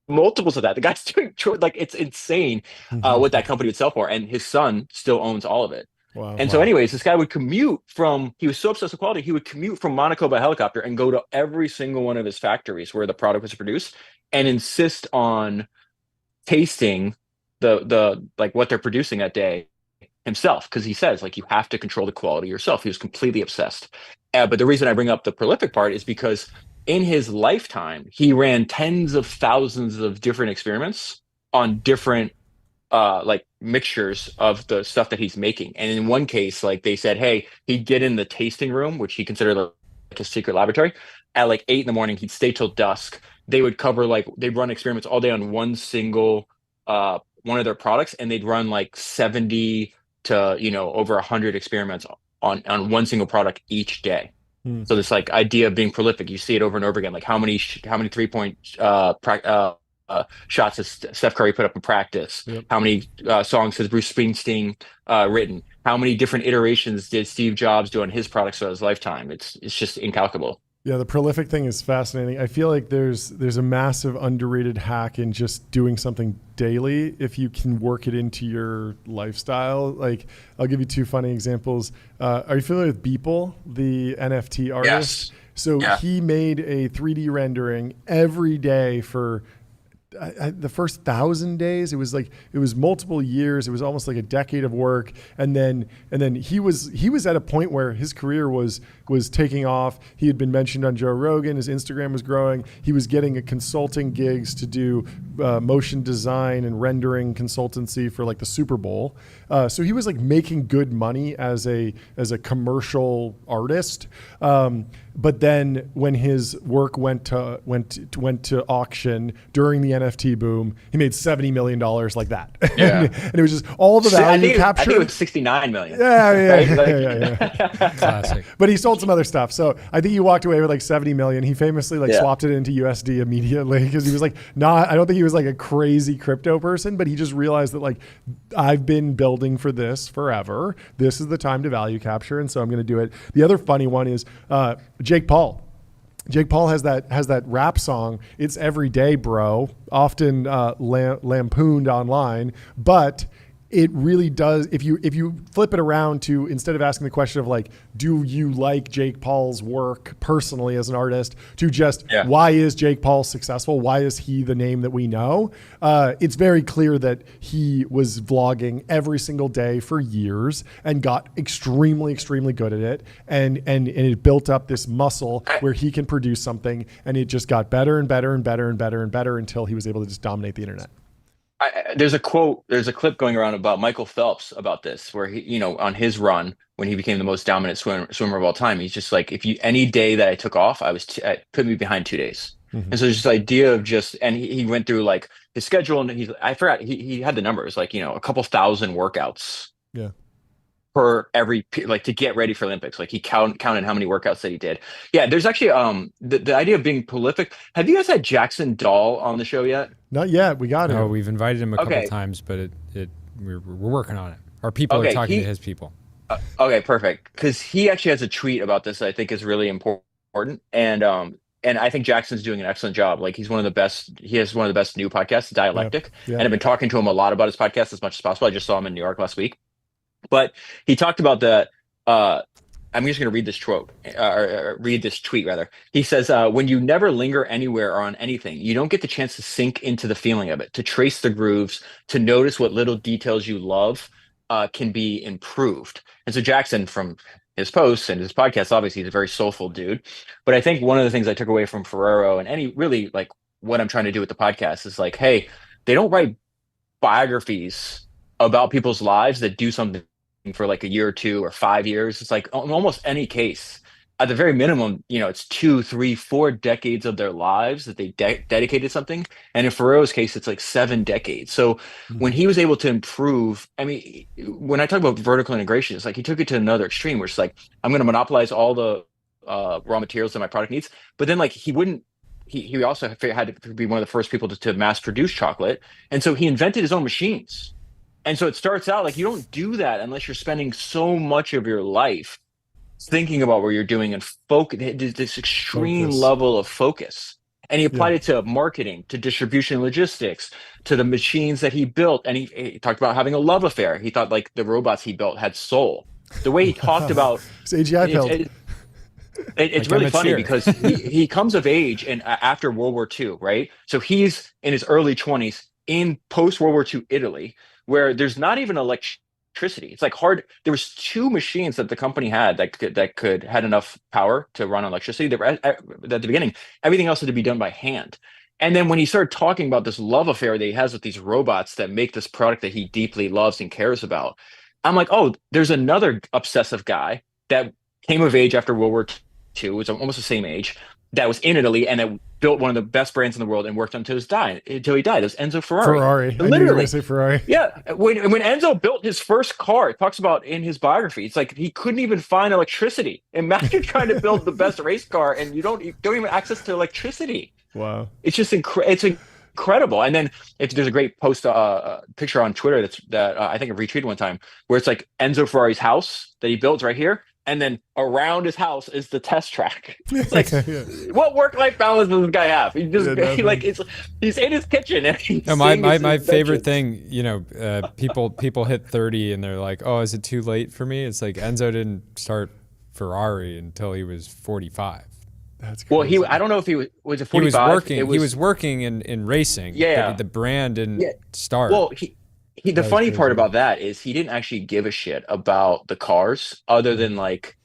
multiples of that. The guy's doing like, it's insane what that company would sell for, and his son still owns all of it. Wow, and so anyways, this guy would commute he was so obsessed with quality, he would commute from Monaco by helicopter and go to every single one of his factories where the product was produced and insist on tasting the like what they're producing that day himself, because he says, like, you have to control the quality yourself. He was completely obsessed. But the reason I bring up the prolific part is because in his lifetime, he ran tens of thousands of different experiments on different like mixtures of the stuff that he's making. And in one case, like, they said, hey, he'd get in the tasting room, which he considered like a secret laboratory, at like 8 in the morning. He'd stay till dusk. They would they'd run experiments all day on one single one of their products, and they'd run like 70 to over 100 experiments on one single product each day. So this like idea of being prolific, you see it over and over again. Like how many 3-point shots has Steph Curry put up in practice? Yep. How many songs has Bruce Springsteen written? How many different iterations did Steve Jobs do on his products throughout his lifetime? It's just incalculable. Yeah, the prolific thing is fascinating. I feel like there's a massive underrated hack in just doing something daily if you can work it into your lifestyle. Like, I'll give you 2 funny examples. Are you familiar with Beeple, the NFT artist? Yes. So he made a 3D rendering every day for the first 1,000 days. It was multiple years. It was almost like a decade of work. And then he was at a point where his career was taking off. He had been mentioned on Joe Rogan. His Instagram was growing. He was getting consulting gigs to do motion design and rendering consultancy for like the Super Bowl. So he was like making good money as a commercial artist. But then when his work went to auction during the NFT boom, he made $70 million like that. Yeah. and it was just all the value captured. I think it was $69 million. Yeah. Classic. But he sold some other stuff. So I think he walked away with like 70 million. He famously swapped it into USD immediately because he was like, I don't think he was like a crazy crypto person, but he just realized that, like, I've been building for this forever. This is the time to value capture. And so I'm going to do it. The other funny one is Jake Paul. Jake Paul has that rap song, "It's Every Day, Bro," often lampooned online, but it really does. If you flip it around to, instead of asking the question of like, do you like Jake Paul's work personally as an artist, to just why is Jake Paul successful? Why is he the name that we know? It's very clear that he was vlogging every single day for years and got extremely, extremely good at it. And it built up this muscle where he can produce something, and it just got better and better and better and better and better until he was able to just dominate the internet. There's a clip going around about Michael Phelps about this, where he, on his run when he became the most dominant swimmer of all time, he's just like, any day that I took off, put me behind 2 days. Mm-hmm. And so there's this idea of and he went through like his schedule, and I forgot, he had the numbers, like, a couple thousand workouts per like to get ready for Olympics. Like he counted how many workouts that he did. Yeah, there's actually the idea of being prolific. Have you guys had Jackson Dahl on the show yet? Not yet. We got it. Oh, we've invited him a couple times, but we're working on it. Our people are talking to his people. Okay, perfect. Because he actually has a tweet about this that I think is really important, and I think Jackson's doing an excellent job. Like he's one of the best. He has one of the best new podcasts, Dialectic, and I've been talking to him a lot about his podcast as much as possible. I just saw him in New York last week, but he talked about the. I'm just going to read this tweet rather. He says, when you never linger anywhere or on anything, you don't get the chance to sink into the feeling of it, to trace the grooves, to notice what little details you love can be improved. And so Jackson, from his posts and his podcast, obviously he's a very soulful dude. But I think one of the things I took away from Ferrero and any really like what I'm trying to do with the podcast is like, hey, they don't write biographies about people's lives that do something for like a year or 2 or 5 years. It's like almost any case, at the very minimum, it's 2, 3, 4 decades of their lives that they dedicated something. And in Ferrero's case, it's like 7 decades. So when he was able to improve, I mean, when I talk about vertical integration, it's like he took it to another extreme where it's like, I'm going to monopolize all the raw materials that my product needs. But then like he also had to be one of the first people to mass produce chocolate. And so he invented his own machines. And so it starts out like you don't do that unless you're spending so much of your life thinking about what you're doing and this extreme level of focus. And he applied it to marketing, to distribution, logistics, to the machines that he built. And he talked about having a love affair. He thought like the robots he built had soul. The way he talked about it's AGI built. It's really funny because he comes of age and after World War II, right? So he's in his early 20s in post-World War II Italy, where there's not even electricity. It's like hard. There was 2 machines that the company had that had enough power to run on electricity. At the beginning, everything else had to be done by hand. And then when he started talking about this love affair that he has with these robots that make this product that he deeply loves and cares about, I'm like, oh, there's another obsessive guy that came of age after World War II, was almost the same age, that was in Italy and that built one of the best brands in the world and worked until he died. It was Enzo Ferrari. Literally. I knew you were gonna say Ferrari. Yeah. When Enzo built his first car, it talks about in his biography, it's like he couldn't even find electricity. Imagine trying to build the best race car and you don't even have access to electricity. Wow. It's just incredible. And then there's a great post picture on Twitter that I think I retweeted one time where it's like Enzo Ferrari's house that he builds right here. And then around his house is the test track. It's like, what work-life balance does this guy have? He just he's in his kitchen. And he's my favorite thing, people hit 30 and they're like, oh, is it too late for me? It's like Enzo didn't start Ferrari until he was 45. That's crazy. Well, I don't know if he was it 45. He was working in racing. Yeah. But the brand didn't start. Well, the funny part about that is he didn't actually give a shit about the cars other than like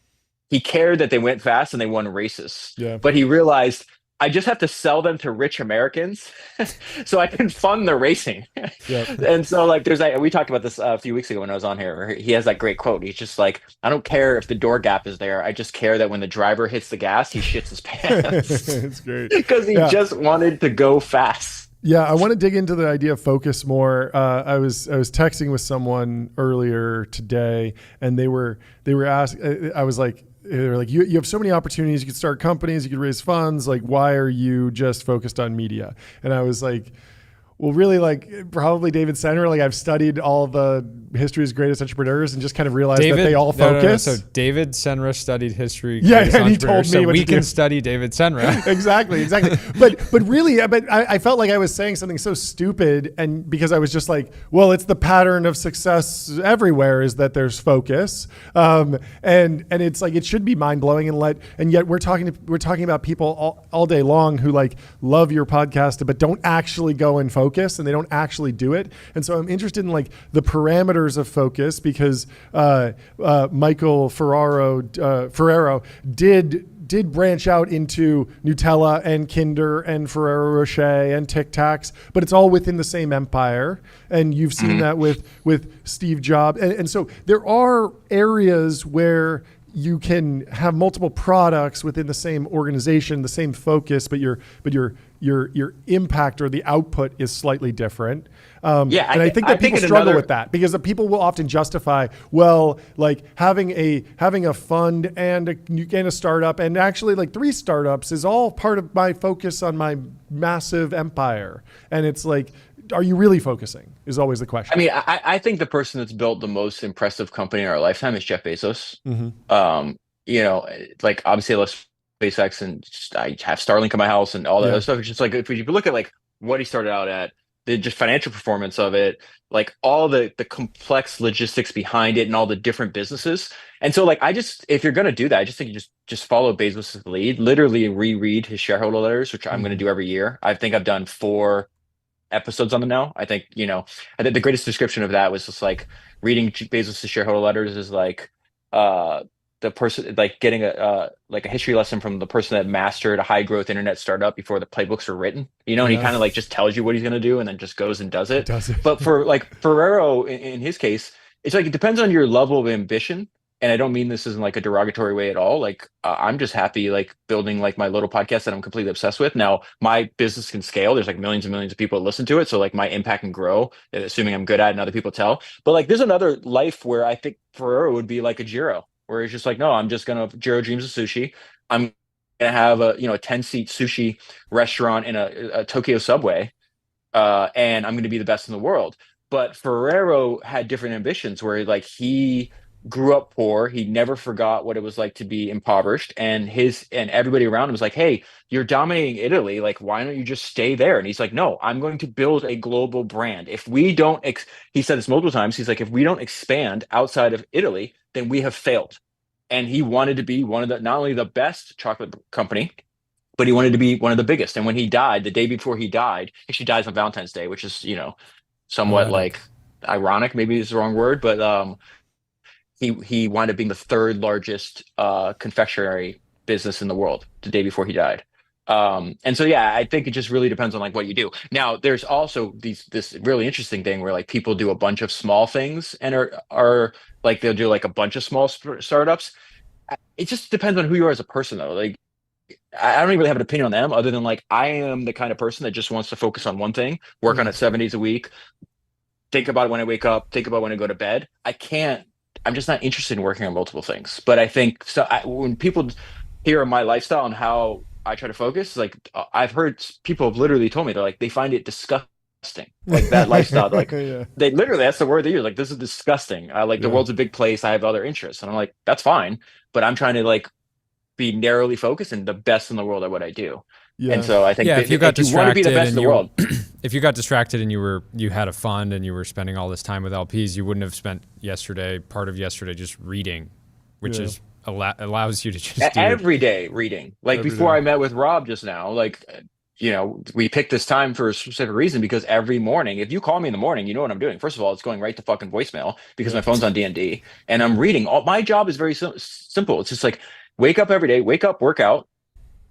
he cared that they went fast and they won races. Yeah. But he realized I just have to sell them to rich Americans so I can fund the racing. Yep. And so like we talked about this a few weeks ago when I was on here. Where he has that great quote. He's just like, I don't care if the door gap is there. I just care that when the driver hits the gas, he shits his pants. It's great. Because he just wanted to go fast. Yeah, I want to dig into the idea of focus more. I was texting with someone earlier today, and they were asking. I was like, they're like, you have so many opportunities. You could start companies. You could raise funds. Like, why are you just focused on media? And I was like, well, really, like probably David Senra. Like I've studied all the history's greatest entrepreneurs and just kind of realized that they all focus. No. So David Senra studied history. Yeah, and he told me so what we to can do. study David Senra. Exactly. But really, I felt like I was saying something so stupid, and because I was just like, well, it's the pattern of success everywhere is that there's focus, and it's like it should be mind blowing, and yet we're talking about people all day long who like love your podcast but don't actually go and focus. And they don't actually do it. And so I'm interested in like the parameters of focus because Michael Ferrero did branch out into Nutella and Kinder and Ferrero Rocher and Tic Tacs, but it's all within the same empire. And you've seen that with Steve Jobs. And so there are areas where you can have multiple products within the same organization, the same focus, but your impact or the output is slightly different. And I think that people struggle with that because the people will often justify, well, like having a fund and a startup, and actually like 3 startups is all part of my focus on my massive empire. And it's like, are you really focusing is always the question. I mean, I think the person that's built the most impressive company in our lifetime is Jeff Bezos. You know, like obviously I love SpaceX and I have Starlink in my house and all that other stuff. It's just like, if you look at like what he started out at, the just financial performance of it, like all the complex logistics behind it and all the different businesses. And so like, if you're going to do that, I just think you just follow Bezos' lead, literally reread his shareholder letters, which I'm going to do every year. I think I've done 4 episodes on them now. I think, you know, I think the greatest description of that was just like reading Bezos' shareholder letters is like the person like getting a history lesson from the person that mastered a high growth internet startup before the playbooks were written, you know, and he kind of like just tells you what he's going to do and then just goes and does it. But for like Ferrero in his case, it's like it depends on your level of ambition. And I don't mean this in like a derogatory way at all. Like I'm just happy like building like my little podcast that I'm completely obsessed with. Now my business can scale. There's like millions and millions of people that listen to it. So like my impact can grow, assuming I'm good at it and other people tell. But like there's another life where I think Ferrero would be like a Jiro, where it's just like, no, I'm just going to Jiro dreams of sushi. I'm going to have a 10-seat sushi restaurant in a Tokyo subway. And I'm going to be the best in the world. But Ferrero had different ambitions where like he grew up poor. He never forgot what it was like to be impoverished, and everybody around him was like, hey, you're dominating Italy. Like, why don't you just stay there? And he's like, no, I'm going to build a global brand. If we don't, he said this multiple times. He's like, if we don't expand outside of Italy, then we have failed. And he wanted to be one of the, not only the best chocolate company, but he wanted to be one of the biggest. And when he died, the day before he died, actually dies on Valentine's Day, which is, you know, somewhat like ironic, maybe is the wrong word, but he wound up being the 3rd largest confectionery business in the world the day before he died. And so, yeah, I think it just really depends on like what you do. Now, there's also this really interesting thing where like people do a bunch of small things and are like, they'll do like a bunch of small startups. It just depends on who you are as a person though. Like, I don't really have an opinion on them other than like, I am the kind of person that just wants to focus on one thing, work on it 7 days a week, think about it when I wake up, think about it when I go to bed. I'm just not interested in working on multiple things. But I think when people hear my lifestyle and how I try to focus, like I've heard people have literally told me, they're like, they find it disgusting, like that lifestyle. Like they literally, that's the word they use. Like, this is disgusting. The world's a big place. I have other interests. And I'm like, that's fine. But I'm trying to like be narrowly focused and the best in the world at what I do. Yeah. And so I think if you want to be the best in the world, if you got distracted and you had a fund and you were spending all this time with LPs, you wouldn't have spent part of yesterday just reading, which is allows you to just every day reading. Like before I met with Rob just now, like, you know, we picked this time for a specific reason because every morning, if you call me in the morning, you know what I'm doing. First of all, it's going right to fucking voicemail because my phone's on D&D and I'm reading. My job is very simple. It's just like wake up every day, work out,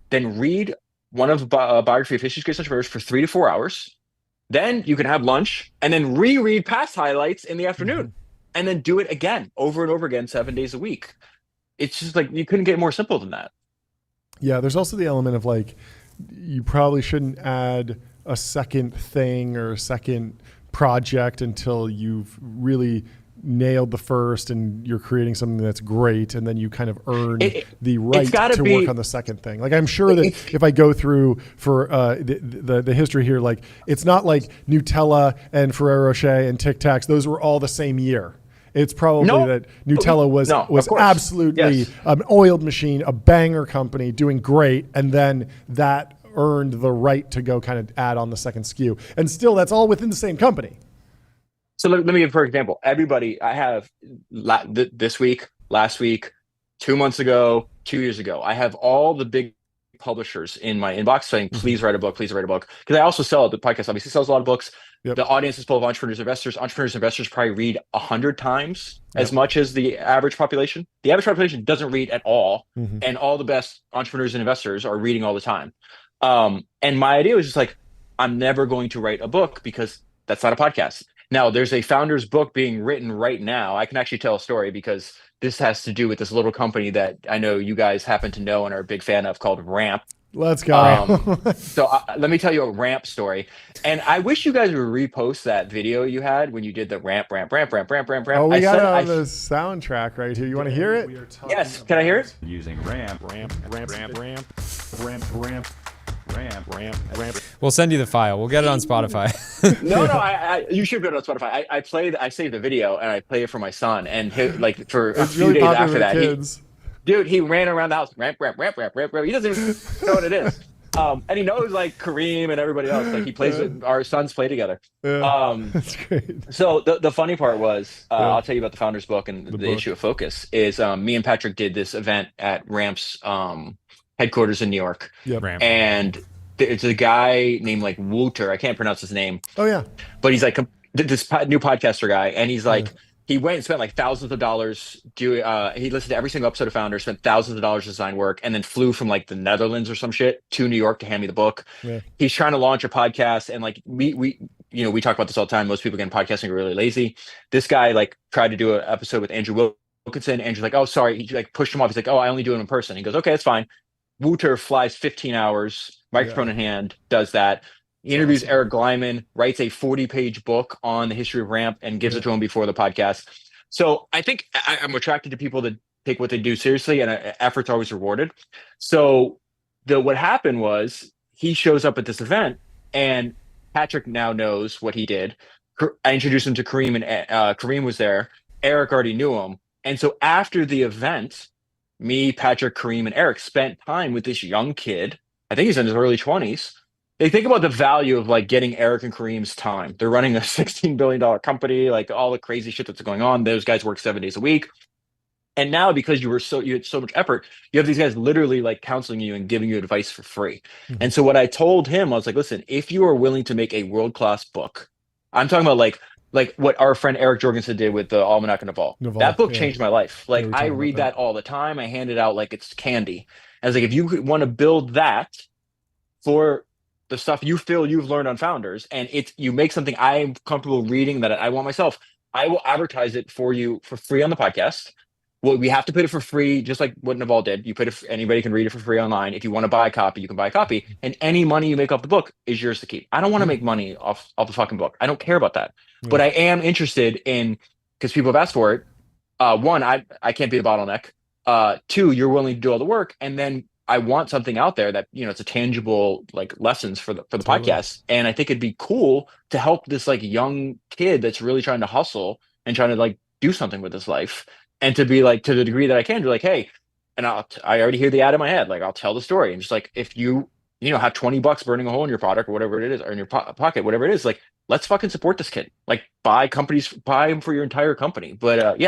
then read one of biography of history's greatest entrepreneurs for 3 to 4 hours. Then you can have lunch and then reread past highlights in the afternoon and then do it again over and over again 7 days a week. It's just like, you couldn't get more simple than that. Yeah. There's also the element of like, you probably shouldn't add a second thing or a second project until you've really nailed the first and you're creating something that's great, and then you kind of earn the right to work on the second thing. Like I'm sure that if I go through for the history here, like it's not like Nutella and Ferrero Rocher and Tic Tacs, those were all the same year. It's probably that Nutella was absolutely an oiled machine, a banger company doing great, and then that earned the right to go kind of add on the second SKU. And still, that's all within the same company. So let me give, for example, everybody I have this week, last week, 2 months ago, 2 years ago, I have all the big publishers in my inbox saying, please write a book, please write a book. Because I also sell, the podcast obviously sells a lot of books. Yep. The audience is full of entrepreneurs, investors. Entrepreneurs, investors probably read 100 times as much as the average population. The average population doesn't read at all. And all the best entrepreneurs and investors are reading all the time. And my idea was just like, I'm never going to write a book because that's not a podcast. Now, there's a founder's book being written right now. I can actually tell a story because this has to do with this little company that I know you guys happen to know and are a big fan of called Ramp. Let's go. So let me tell you a Ramp story. And I wish you guys would repost that video you had when you did the ramp. Oh, we got it on the soundtrack right here. You want to hear it? Yes. Can I hear it? Using ramp. We'll send you the file. We'll get it on Spotify. No, you should go to Spotify. I saved the video and I play it for my son, and like for a few really days popular after that, kids. he ran around the house, ramp. He doesn't even know what it is. And he knows like Kareem and everybody else. Like he plays with our sons play together. That's great. So the funny part was, I'll tell you about the founder's book and the issue of focus is me and Patrick did this event at Ramp's headquarters in New York. Yep. Ramp. And it's a guy named like Wouter. I can't pronounce his name. Oh yeah. But he's like this new podcaster guy, and he's like he went and spent like thousands of dollars doing. He listened to every single episode of Founder, spent thousands of dollars to design work, and then flew from like the Netherlands or some shit to New York to hand me the book. Yeah. He's trying to launch a podcast, and like we talk about this all the time. Most people getting podcasting are really lazy. This guy like tried to do an episode with Andrew Wilkinson. Andrew's like, oh sorry, he like pushed him off. He's like, oh, I only do it in person. He goes, okay, that's fine. Wouter flies 15 hours, microphone in hand, does that. He interviews Eric Gleiman, writes a 40-page book on the history of Ramp, and gives it to him before the podcast. So I think I'm attracted to people that take what they do seriously, and effort's always rewarded. So what happened was he shows up at this event, and Patrick now knows what he did. I introduced him to Kareem, and Kareem was there. Eric already knew him. And so after the event, me, Patrick, Kareem, and Eric spent time with this young kid. I think he's in his early 20s. They think about the value of like getting Eric and Kareem's time. They're running a $16 billion company, like all the crazy shit that's going on. Those guys work 7 days a week. And now because you had so much effort, you have these guys literally like counseling you and giving you advice for free. Mm-hmm. And so what I told him, I was like, listen, if you are willing to make a world-class book, I'm talking about like what our friend Eric Jorgensen did with the Almanac and Naval. That book changed my life. Like I read that all the time. I hand it out like it's candy. I was like, if you want to build that for the stuff you feel you've learned on Founders, and you make something I'm comfortable reading that I want myself, I will advertise it for you for free on the podcast. Well, we have to put it for free, just like what Naval did. You put it, anybody can read it for free online. If you want to buy a copy, you can buy a copy, and any money you make off the book is yours to keep. I don't want to make money off the fucking book. I don't care about that. But I am interested in, because people have asked for it. One, I can't be the bottleneck. Two, you're willing to do all the work, and then I want something out there that it's a tangible like lessons for the podcast. And I think it'd be cool to help this like young kid that's really trying to hustle and trying to like do something with his life, and to be like, to the degree that I can, be like, hey, and I already hear the ad in my head, like I'll tell the story, and just like if you have $20 burning a hole in your product or whatever it is, or in your pocket, whatever it is, like let's fucking support this kid. Like buy him for your entire company. But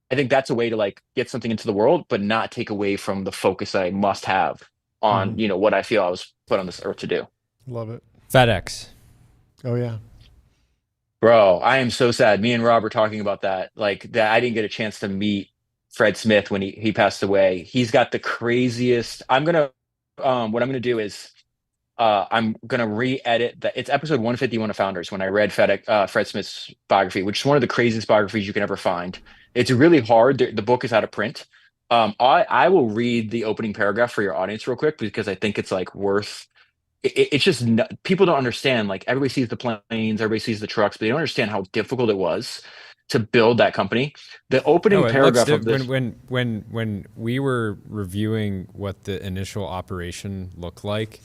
I think that's a way to like get something into the world, but not take away from the focus that I must have on, what I feel I was put on this earth to do. Love it. FedEx. Oh yeah. Bro, I am so sad. Me and Rob were talking about that. Like that I didn't get a chance to meet Fred Smith when he passed away. He's got the craziest. What I'm gonna do is I'm gonna re-edit that. It's episode 151 of Founders when I read Fred Smith's biography, which is one of the craziest biographies you can ever find. It's really hard. The book is out of print. I will read the opening paragraph for your audience real quick because I think it's like worth. It's just people don't understand. Like everybody sees the planes, everybody sees the trucks, but they don't understand how difficult it was to build that company. The opening paragraph of this. When we were reviewing what the initial operation looked like,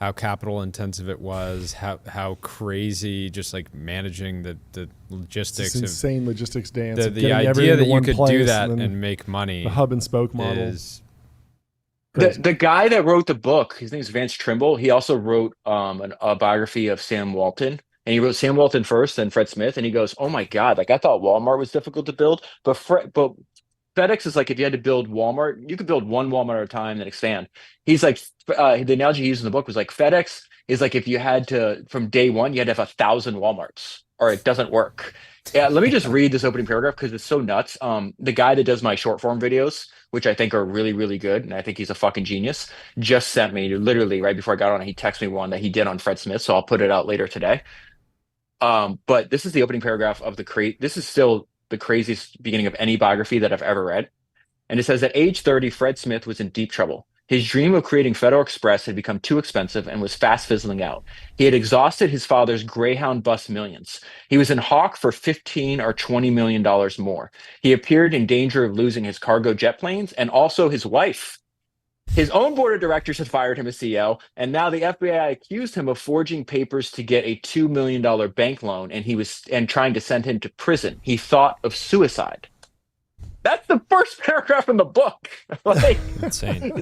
how capital intensive it was, how crazy just like managing the logistics. It's insane logistics dance. The idea that you could do that and make money. The hub and spoke model. Is the guy that wrote the book, his name is Vance Trimble. He also wrote a biography of Sam Walton. And he wrote Sam Walton first, then Fred Smith. And he goes, oh my God, like I thought Walmart was difficult to build. But FedEx is like, if you had to build Walmart, you could build one Walmart at a time, then expand. He's like, the analogy he used in the book was like, FedEx is like if you had to, from day one, you had to have 1,000 Walmarts or it doesn't work. Yeah, let me just read this opening paragraph because it's so nuts. The guy that does my short form videos, which I think are really, really good, and I think he's a fucking genius, just sent me literally right before I got on, he texted me one that he did on Fred Smith. So I'll put it out later today. But this is the opening paragraph of this is still the craziest beginning of any biography that I've ever read. And it says at age 30, Fred Smith was in deep trouble. His dream of creating Federal Express had become too expensive and was fast fizzling out. He had exhausted his father's Greyhound bus millions. He was in hawk for $15 or $20 million more. He appeared in danger of losing his cargo jet planes and also his wife. His own board of directors had fired him as CEO, and now the FBI accused him of forging papers to get a $2 million bank loan, and trying to send him to prison. He thought of suicide. That's the first paragraph in the book. Like, Insane.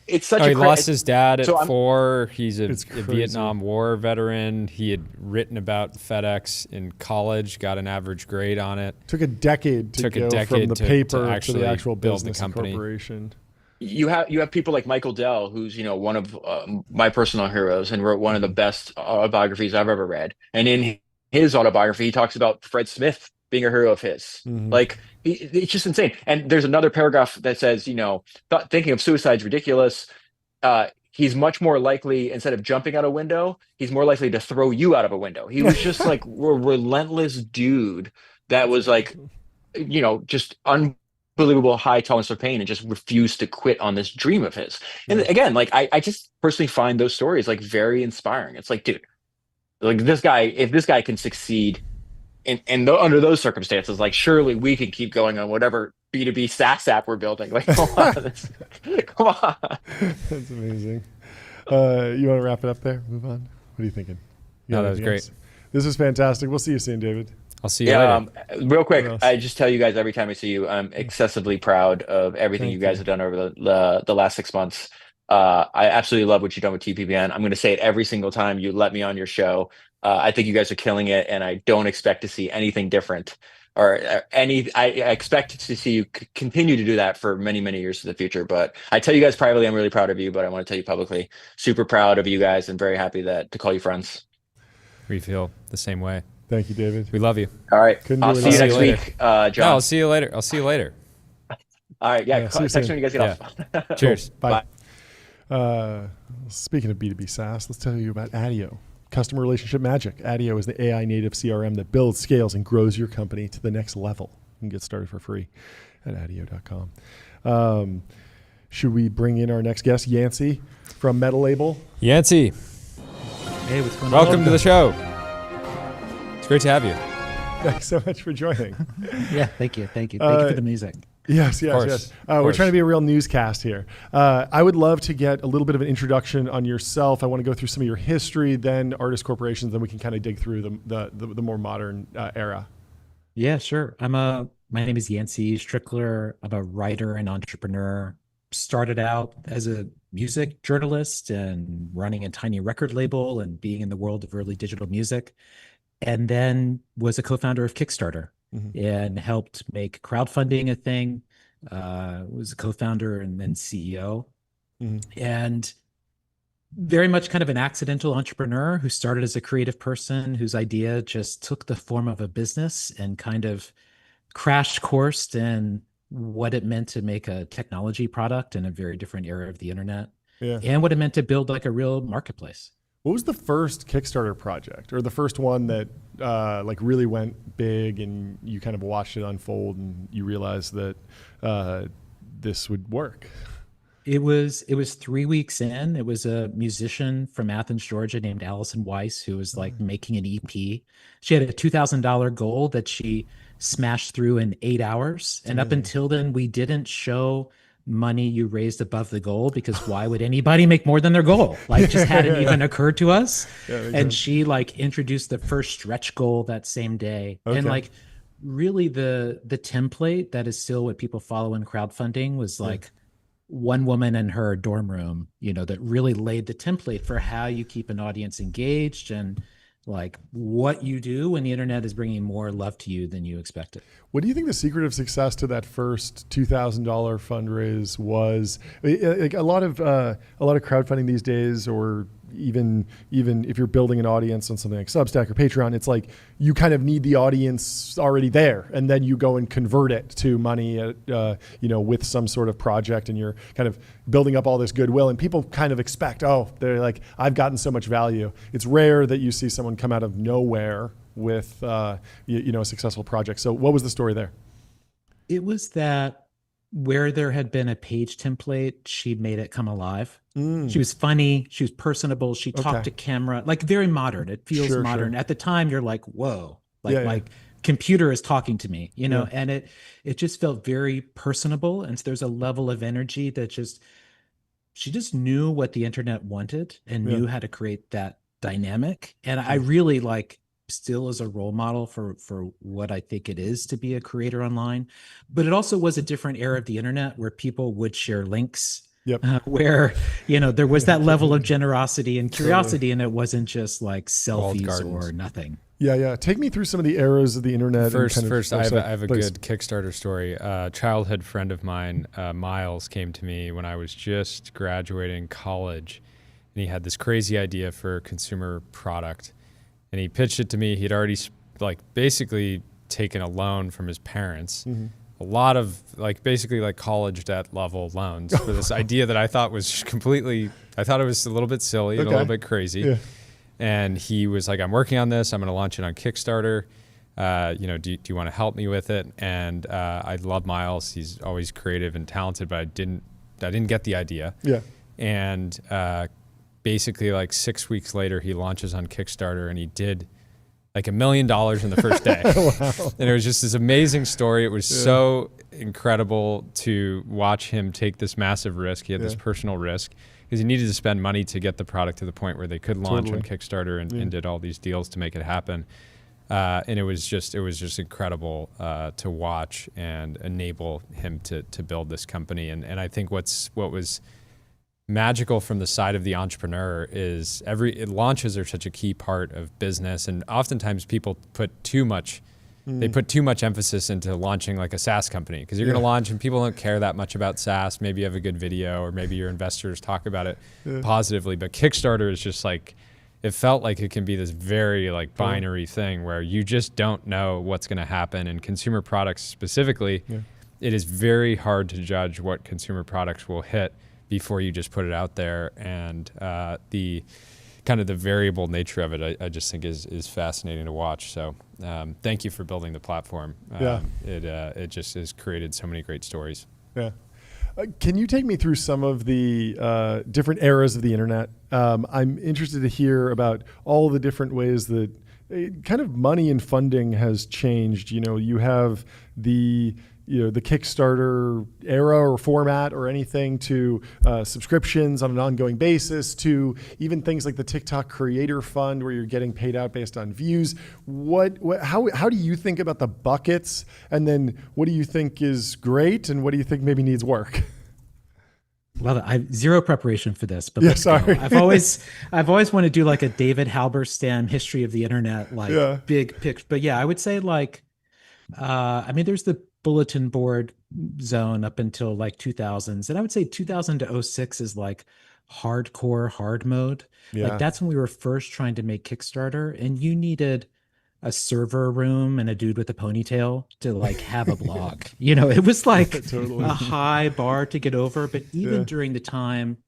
It's such he a lost his dad at 4. He's a It's crazy. Vietnam War veteran. He had written about FedEx in college, got an average grade on it. Took a decade to go from the paper to the actual build the business and company. corporation. You have people like Michael Dell, who's one of my personal heroes and wrote one of the best autobiographies I've ever read. And in his autobiography, he talks about Fred Smith being a hero of his. Mm-hmm. Like, it's just insane. And there's another paragraph that says, thinking of suicide is ridiculous. He's much more likely, instead of jumping out a window, he's more likely to throw you out of a window. He was just like a relentless dude that was like, just unbelievable high tolerance for pain and just refused to quit on this dream of his. And again, like I just personally find those stories like very inspiring. It's like, dude, like if this guy can succeed under those circumstances, like surely we can keep going on whatever B2B SaaS app we're building. Like, come on. Come on. That's amazing. You want to wrap it up there? Move on? What are you thinking? No, that was great. This is fantastic. We'll see you soon, David. I'll see you later. Real quick, I just tell you guys every time I see you, I'm excessively proud of everything you guys have done over the last 6 months. I absolutely love what you've done with TBPN. I'm going to say it every single time you let me on your show. I think you guys are killing it, and I don't expect to see anything different I expect to see you continue to do that for many, many years in the future. But I tell you guys privately, I'm really proud of you, but I want to tell you publicly, super proud of you guys and very happy to call you friends. We feel the same way. Thank you, David. We love you. All right. I'll see you next later. week, John. No, I'll see you later. I'll see you later. All right. Yeah. See you Text soon. me when you guys get off. Cheers. Bye. Speaking of B2B SaaS, let's tell you about Adio. Customer relationship magic. Adio is the AI native CRM that builds, scales, and grows your company to the next level. You can get started for free at adio.com. Should we bring in our next guest, Yancey from Meta Label? Yancey, Hey, what's going on? welcome to the show. It's great to have you. Thanks so much for joining. Yeah, thank you. Thank you for the music. Yes. course. We're trying to be a real newscast here. I would love to get a little bit of an introduction on yourself. I want to go through some of your history, then artist corporations, then we can kind of dig through the more modern era. Yeah, sure. My name is Yancey Strickler. I'm a writer and entrepreneur. Started out as a music journalist and running a tiny record label and being in the world of early digital music. And then was a co-founder of Kickstarter and helped make crowdfunding a thing. Was a co-founder and then CEO. And very much kind of an accidental entrepreneur who started as a creative person whose idea just took the form of a business and kind of crash coursed in what it meant to make a technology product in a very different era of the internet, and what it meant to build like a real marketplace. What was the first Kickstarter project, or the first one that like really went big and you kind of watched it unfold and you realized that this would work? It was 3 weeks in. It was a musician from Athens, Georgia named Allison Weiss, who was like making an EP. She had a $2,000 goal that she smashed through in 8 hours. And up until then, we didn't show money you raised above the goal, because why would anybody make more than their goal? Like, just hadn't even occurred to us. And she like introduced the first stretch goal that same day. And like really the template that is still what people follow in crowdfunding was like one woman in her dorm room, that really laid the template for how you keep an audience engaged and like what you do when the internet is bringing more love to you than you expected. What do you think the secret of success to that first $2,000 fundraise was? Like a lot of crowdfunding these days, or even if you're building an audience on something like Substack or Patreon, it's like you kind of need the audience already there, and then you go and convert it to money, with some sort of project, and you're kind of building up all this goodwill, and people kind of expect, they're like, I've gotten so much value. It's rare that you see someone come out of nowhere with a successful project. So what was the story there? It was that where there had been a page template, she made it come alive. She was funny. She was personable. She talked to camera, like very modern. It feels modern. At the time, you're like, whoa, like computer is talking to me, and it just felt very personable. And so there's a level of energy that she just knew what the internet wanted and knew how to create that dynamic. And I really still is a role model for what I think it is to be a creator online. But it also was a different era of the internet where people would share links. Where there was that level of generosity and curiosity, and it wasn't just like selfies or nothing. Take me through some of the eras of the internet. First, I have a good Kickstarter story. A childhood friend of mine, Miles, came to me when I was just graduating college, and he had this crazy idea for a consumer product, and he pitched it to me. He'd already basically taken a loan from his parents. A lot of basically college debt level loans for this idea that I thought was I thought it was a little bit silly and a little bit crazy. And he was like, I'm working on this. I'm going to launch it on Kickstarter. Do you want to help me with it? And I love Miles. He's always creative and talented, but I didn't get the idea. And basically 6 weeks later, he launches on Kickstarter, and he did $1 million in the first day. Wow. And it was just this amazing story. It was so incredible to watch him take this massive risk. He had this personal risk because he needed to spend money to get the product to the point where they could launch on Kickstarter and did all these deals to make it happen. And it was just incredible to watch and enable him to build this company. And I think what was magical from the side of the entrepreneur is launches are such a key part of business, and oftentimes people put too much emphasis into launching a SaaS company because you're going to launch and people don't care that much about SaaS. Maybe you have a good video or maybe your investors talk about it positively, but Kickstarter is just it felt like it can be this very binary thing where you just don't know what's going to happen. And consumer products specifically, it is very hard to judge what consumer products will hit before you just put it out there. And the kind of the variable nature of it, I just think is fascinating to watch. So thank you for building the platform. It just has created so many great stories. Can you take me through some of the different eras of the internet? I'm interested to hear about all the different ways that kind of money and funding has changed. You have the Kickstarter era or format or anything to subscriptions on an ongoing basis to even things like the TikTok Creator Fund where you're getting paid out based on views. How do you think about the buckets? And then what do you think is great and what do you think maybe needs work? Love it. I have zero preparation for this, but sorry. I've always wanted to do a David Halberstam history of the internet, big picture. But I would say there's the bulletin board zone up until 2000s, and I would say 2000 to 06 is hardcore hard mode. That's when we were first trying to make Kickstarter, and you needed a server room and a dude with a ponytail to have a blog. It was totally. a high bar to get over. But even during the time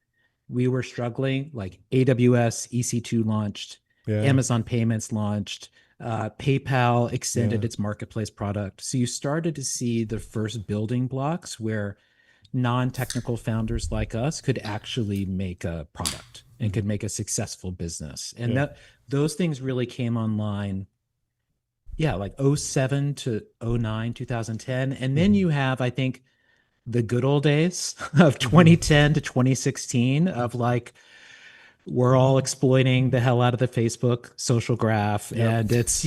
we were struggling, AWS EC2 launched, Amazon Payments launched, PayPal extended its marketplace product. So you started to see the first building blocks where non-technical founders like us could actually make a product and could make a successful business. And those things really came online 07 to 09, 2010. And then you have, I think, the good old days of 2010 to 2016 of we're all exploiting the hell out of the Facebook social graph. And it's,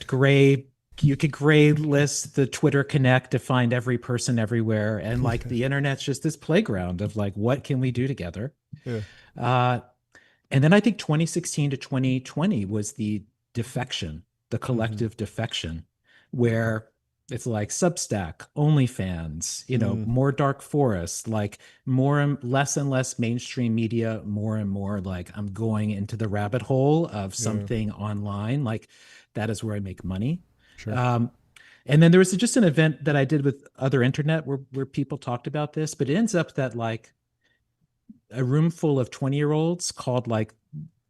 gray. You could gray list the Twitter Connect to find every person everywhere. And the internet's just this playground of what can we do together? And then I think 2016 to 2020 was the defection, the collective defection, where it's Substack, OnlyFans, more dark forest, less and less mainstream media, more and more I'm going into the rabbit hole of something online. That is where I make money. Sure. And then there was just an event that I did with other internet where people talked about this, but it ends up that a room full of 20-year-olds called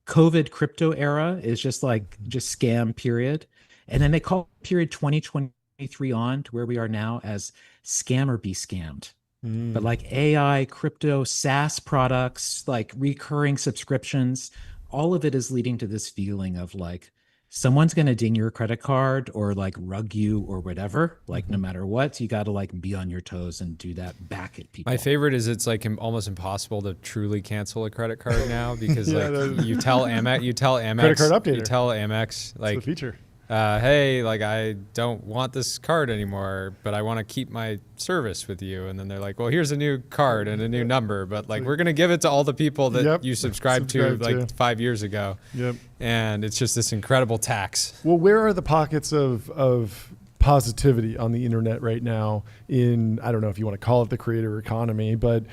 COVID crypto era is just scam period. And then they call period 2023 on to where we are now as scam or be scammed. But like AI, crypto, SaaS products, like recurring subscriptions, all of it is leading to this feeling of like someone's going to ding your credit card or like rug you or whatever, like no matter what, you got to like be on your toes and do that back at people. My favorite is it's like almost impossible to truly cancel a credit card now because like you tell Amex, credit card updater. You tell Amex like, it's the feature. Hey, like I don't want this card anymore, but I want to keep my service with you. And then they're like, well, here's a new card and a new number, but like we're going to give it to all the people that you subscribed to like 5 years ago. Yep. And it's just this incredible tax. Well, where are the pockets of positivity on the internet right now in, I don't know if you want to call it the creator economy, but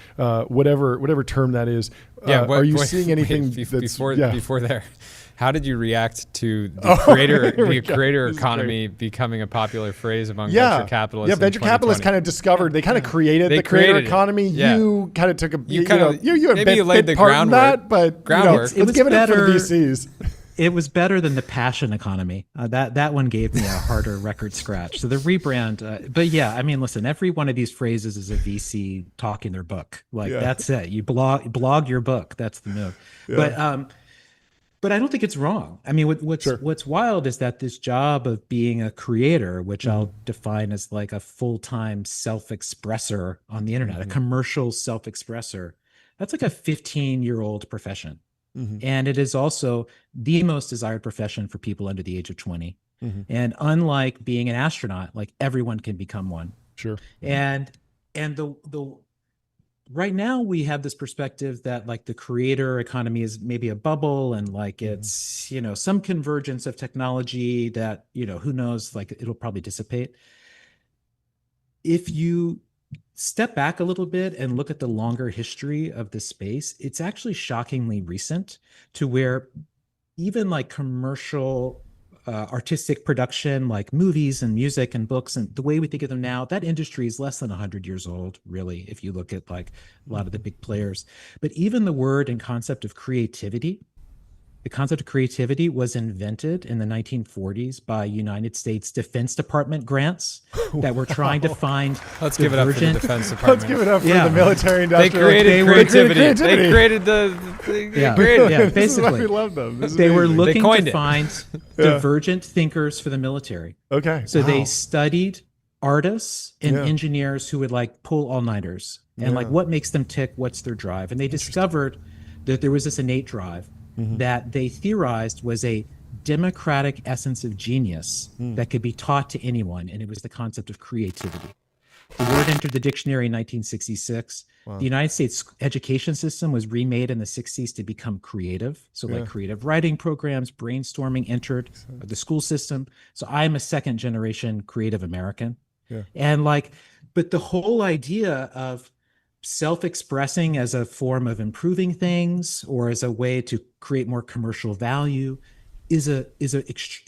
whatever term that is. Are you seeing anything before there? How did you react to the creator economy becoming a popular phrase among venture capitalists? Yeah, venture capitalists kind of discovered, they kind of created the creator economy. Yeah. You kind of took you laid the groundwork. Let's give it up for the VCs. It was better than the passion economy. That one gave me a harder record scratch. So the rebrand, but yeah, I mean, listen, every one of these phrases is a VC talking their book. Like that's it. You blog your book. That's the move. Yeah. But I don't think it's wrong. I mean, what's wild is that this job of being a creator, which I'll define as like a full-time self-expressor on the internet, a commercial self-expressor, that's like a 15-year-old profession. And it is also the most desired profession for people under the age of 20. And unlike being an astronaut, like everyone can become one. Sure. And the right now we have this perspective that like the creator economy is maybe a bubble and like it's, some convergence of technology that, who knows, like it'll probably dissipate. If you step back a little bit and look at the longer history of this space, it's actually shockingly recent to where even like commercial artistic production, like movies and music and books and the way we think of them now, that industry is less than 100 years old, really, if you look at like a lot of the big players. But even the word and concept of creativity, the concept of creativity was invented in the 1940s by United States Defense Department grants that were trying to find Let's give it up for the Defense Department. Let's give it up for the military industrial. They created creativity. They created basically. This is why we love them. They were looking to find divergent thinkers for the military. Okay. So they studied artists and engineers who would like pull all-nighters and like what makes them tick, what's their drive. And they discovered that there was this innate drive that they theorized was a democratic essence of genius that could be taught to anyone, and it was the concept of creativity. The word entered the dictionary in 1966. Wow. The United States education system was remade in the 60s to become creative. So like creative writing programs, brainstorming entered the school system. So I'm a second generation creative American. And but the whole idea of self-expressing as a form of improving things or as a way to create more commercial value is a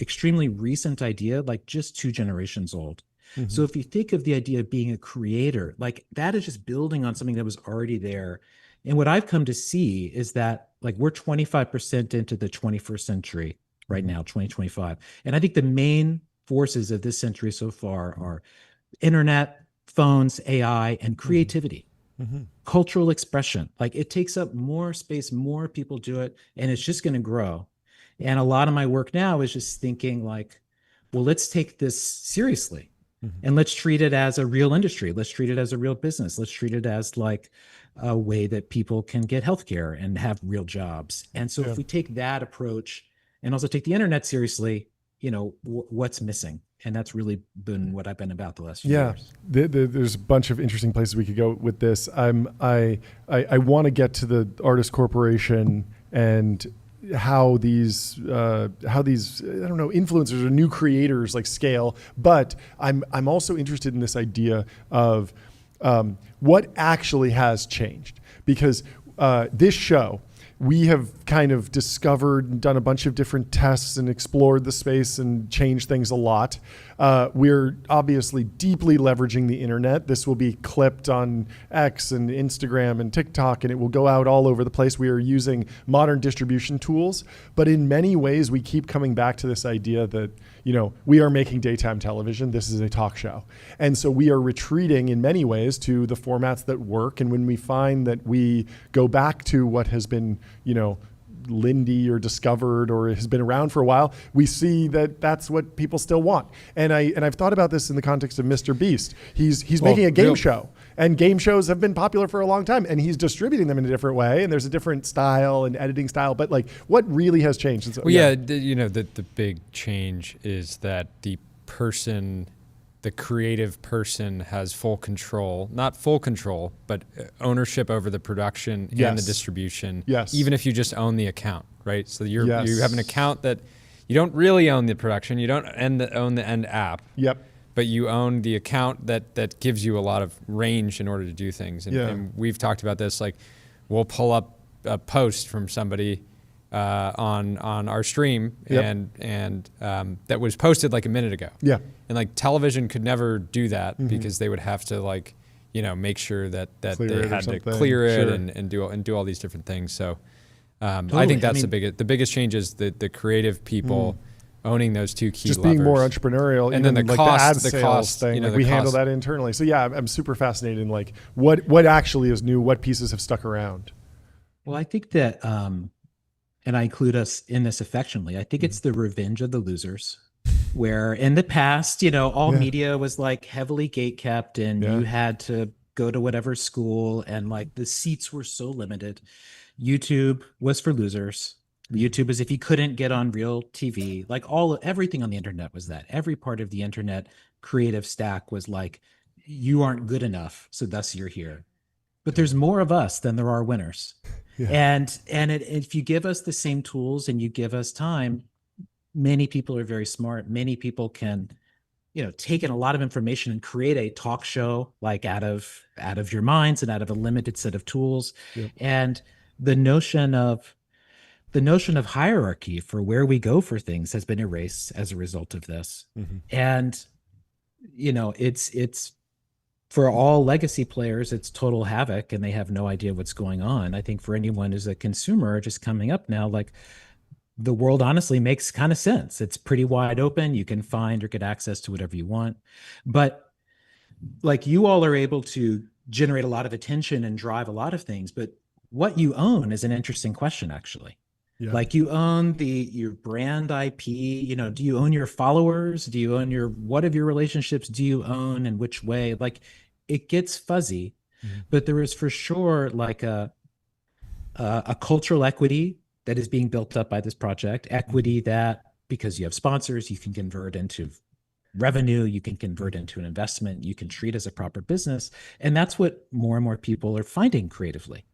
extremely recent idea, like just 2 generations old. So if you think of the idea of being a creator, like that is just building on something that was already there. And what I've come to see is that like we're 25% into the 21st century right now, 2025. And I think the main forces of this century so far are internet, phones, AI, and creativity. Cultural expression. Like it takes up more space, more people do it, and it's just going to grow. And a lot of my work now is just thinking like, well, let's take this seriously and let's treat it as a real industry. Let's treat it as a real business. Let's treat it as like a way that people can get healthcare and have real jobs. And so if we take that approach and also take the internet seriously, what's missing? And that's really been what I've been about the last few years. There's a bunch of interesting places we could go with this. I want to get to the Artist Corporation and how these influencers or new creators like scale. But I'm also interested in this idea of what actually has changed, because this show, we have kind of discovered and done a bunch of different tests and explored the space and changed things a lot. We're obviously deeply leveraging the internet. This will be clipped on X and Instagram and TikTok, and it will go out all over the place. We are using modern distribution tools, but in many ways, we keep coming back to this idea that, we are making daytime television. This is a talk show. And so we are retreating in many ways to the formats that work. And when we find that we go back to what has been, Lindy or discovered or has been around for a while, we see that that's what people still want. And I've thought about this in the context of Mr. Beast. He's making a game show, and game shows have been popular for a long time, and he's distributing them in a different way, and there's a different style and editing style, but like what really has changed? And so, the big change is that the creative person has full control, not full control, but ownership over the production and the distribution. Yes. Even if you just own the account, right? So you have an account that you don't really own the production, you don't own the end app. Yep. But you own the account that gives you a lot of range in order to do things. And we've talked about this, like we'll pull up a post from somebody on our stream and that was posted like a minute ago. Yeah. And like television could never do that because they would have to make sure that they had to clear it and do all these different things. So I think that's the biggest change is the creative people owning those two key just levers. being more entrepreneurial, and then the cost thing. We handle that internally. So yeah, I'm super fascinated in like what actually is new, what pieces have stuck around. Well, I think that, and I include us in this affectionately, I think it's the revenge of the losers, where in the past, all media was like heavily gatekept, and you had to go to whatever school, and like the seats were so limited. YouTube was for losers. YouTube is if you couldn't get on real TV, like everything on the internet was that. Every part of the internet creative stack was like, you aren't good enough, so thus you're here. But there's more of us than there are winners. Yeah. And if you give us the same tools and you give us time, many people are very smart. Many people can, take in a lot of information and create a talk show like out of your minds and out of a limited set of tools. Yep. And the notion of hierarchy for where we go for things has been erased as a result of this. And it's for all legacy players, it's total havoc, and they have no idea what's going on. I think for anyone who's a consumer just coming up now, like the world honestly makes kind of sense. It's pretty wide open. You can find or get access to whatever you want. But like you all are able to generate a lot of attention and drive a lot of things. But what you own is an interesting question, actually. Yeah. Like you own your brand IP, do you own your followers? Do you own what of your relationships do you own and which way? Like it gets fuzzy, but there is for sure like a cultural equity that is being built up by this project, equity that because you have sponsors, you can convert into revenue, you can convert into an investment, you can treat as a proper business. And that's what more and more people are finding creatively.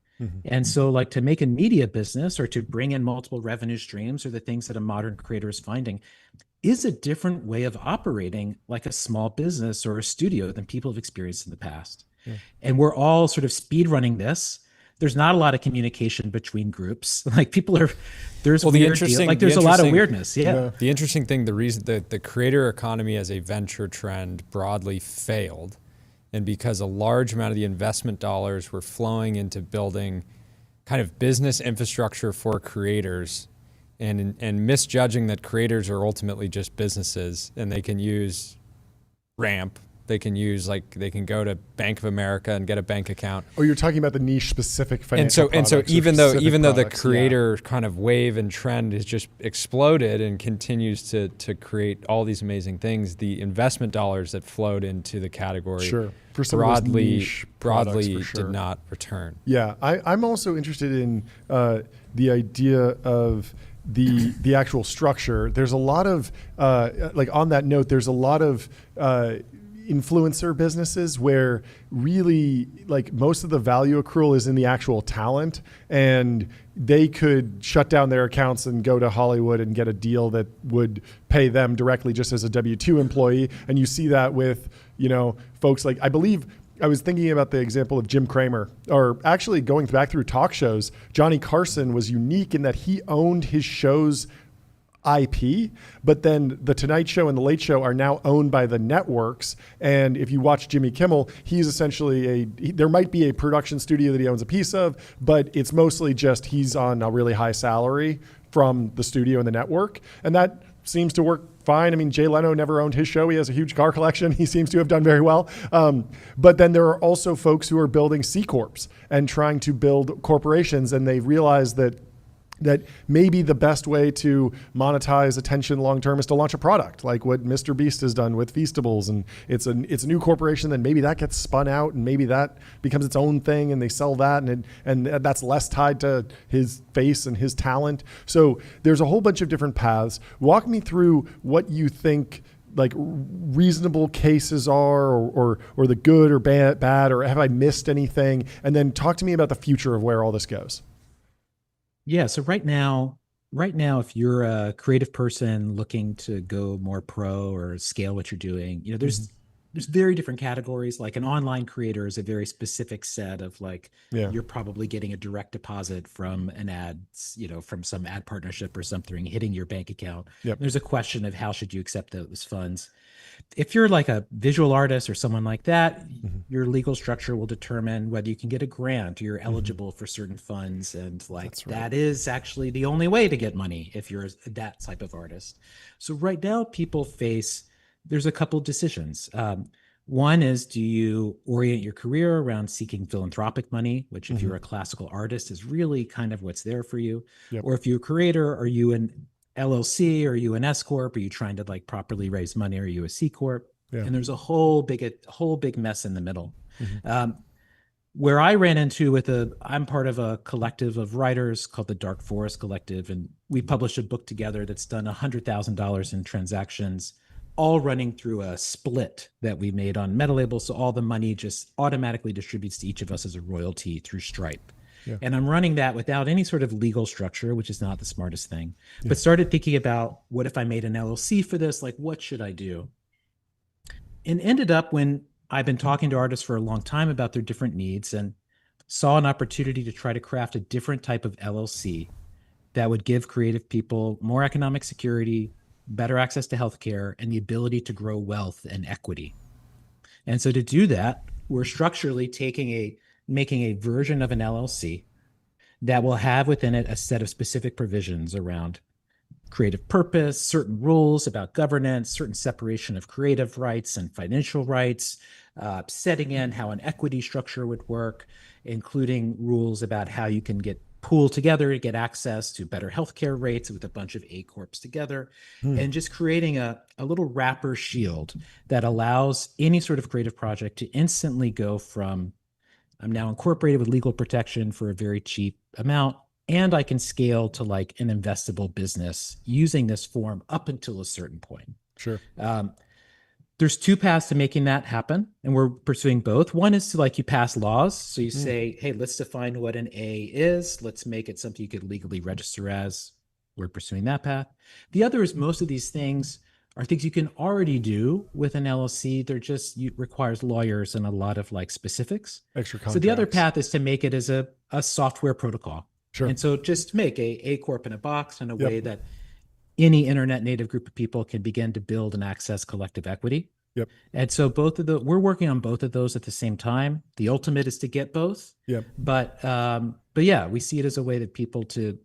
And so like to make a media business or to bring in multiple revenue streams or the things that a modern creator is finding is a different way of operating like a small business or a studio than people have experienced in the past. Yeah. And we're all sort of speed running this. There's not a lot of communication between groups. Like there's a lot of weirdness. Yeah. The interesting thing, the reason that the creator economy as a venture trend broadly failed, and because a large amount of the investment dollars were flowing into building kind of business infrastructure for creators and misjudging that creators are ultimately just businesses and they can use Ramp, they can go to Bank of America and get a bank account. Or you're talking about the niche specific financial products. And so even though the creator kind of wave and trend has just exploded and continues to create all these amazing things, the investment dollars that flowed into the category for some broadly did not return. Yeah, I'm also interested in the idea of the actual structure. There's a lot of on that note, there's a lot of influencer businesses where really like most of the value accrual is in the actual talent, and they could shut down their accounts and go to Hollywood and get a deal that would pay them directly just as a W-2 employee. And you see that with, folks like, I believe I was thinking about the example of Jim Cramer, or actually going back through talk shows. Johnny Carson was unique in that he owned his show's IP, but then the Tonight Show and the Late Show are now owned by the networks. And if you watch Jimmy Kimmel, he's essentially there might be a production studio that he owns a piece of, but it's mostly just he's on a really high salary from the studio and the network. And that seems to work fine. I mean, Jay Leno never owned his show. He has a huge car collection. He seems to have done very well. But then there are also folks who are building C Corps and trying to build corporations, and they realize that maybe the best way to monetize attention long-term is to launch a product like what Mr. Beast has done with Feastables. And it's a new corporation, then maybe that gets spun out and maybe that becomes its own thing and they sell that and that's less tied to his face and his talent. So there's a whole bunch of different paths. Walk me through what you think like reasonable cases are or the good or bad, or have I missed anything? And then talk to me about the future of where all this goes. Yeah. So right now, if you're a creative person looking to go more pro or scale what you're doing, there's very different categories. Like an online creator is a very specific set of you're probably getting a direct deposit from an ad, from some ad partnership or something hitting your bank account. Yep. There's a question of how should you accept those funds. If you're like a visual artist or someone like that, your legal structure will determine whether you can get a grant or you're eligible for certain funds. And that is actually the only way to get money if you're that type of artist. So right now there's a couple of decisions. One is, do you orient your career around seeking philanthropic money, which if you're a classical artist is really kind of what's there for you. Yep. Or if you're a creator, are you an LLC? Are you an S Corp? Are you trying to properly raise money? Are you a C Corp? Yeah. And there's a whole big mess in the middle. Where I ran into I'm part of a collective of writers called the Dark Forest Collective. And we published a book together that's done $100,000 in transactions, all running through a split that we made on MetaLabel. So all the money just automatically distributes to each of us as a royalty through Stripe. Yeah. And I'm running that without any sort of legal structure, which is not the smartest thing, but started thinking about what if I made an LLC for this? What should I do? And ended up when I've been talking to artists for a long time about their different needs and saw an opportunity to try to craft a different type of LLC that would give creative people more economic security, better access to healthcare, and the ability to grow wealth and equity. And so to do that, we're structurally making a version of an LLC that will have within it a set of specific provisions around creative purpose, certain rules about governance, certain separation of creative rights and financial rights, setting in how an equity structure would work, including rules about how you can get pooled together to get access to better healthcare rates with a bunch of A Corps together, and just creating a little wrapper shield that allows any sort of creative project to instantly go from I'm now incorporated with legal protection for a very cheap amount, and I can scale to an investable business using this form up until a certain point. Sure. There's two paths to making that happen, and we're pursuing both. One is to you pass laws. So you say, hey, let's define what an A is. Let's make it something you could legally register as. We're pursuing that path. The other is most of these things are things you can already do with an LLC. They're just requires lawyers and a lot of specifics. Extra contracts. So the other path is to make it as a software protocol. Sure. And so just make a Corp in a box in a way that any internet native group of people can begin to build and access collective equity. Yep. And so we're working on both of those at the same time. The ultimate is to get both. Yep. But yeah, we see it as a way that people to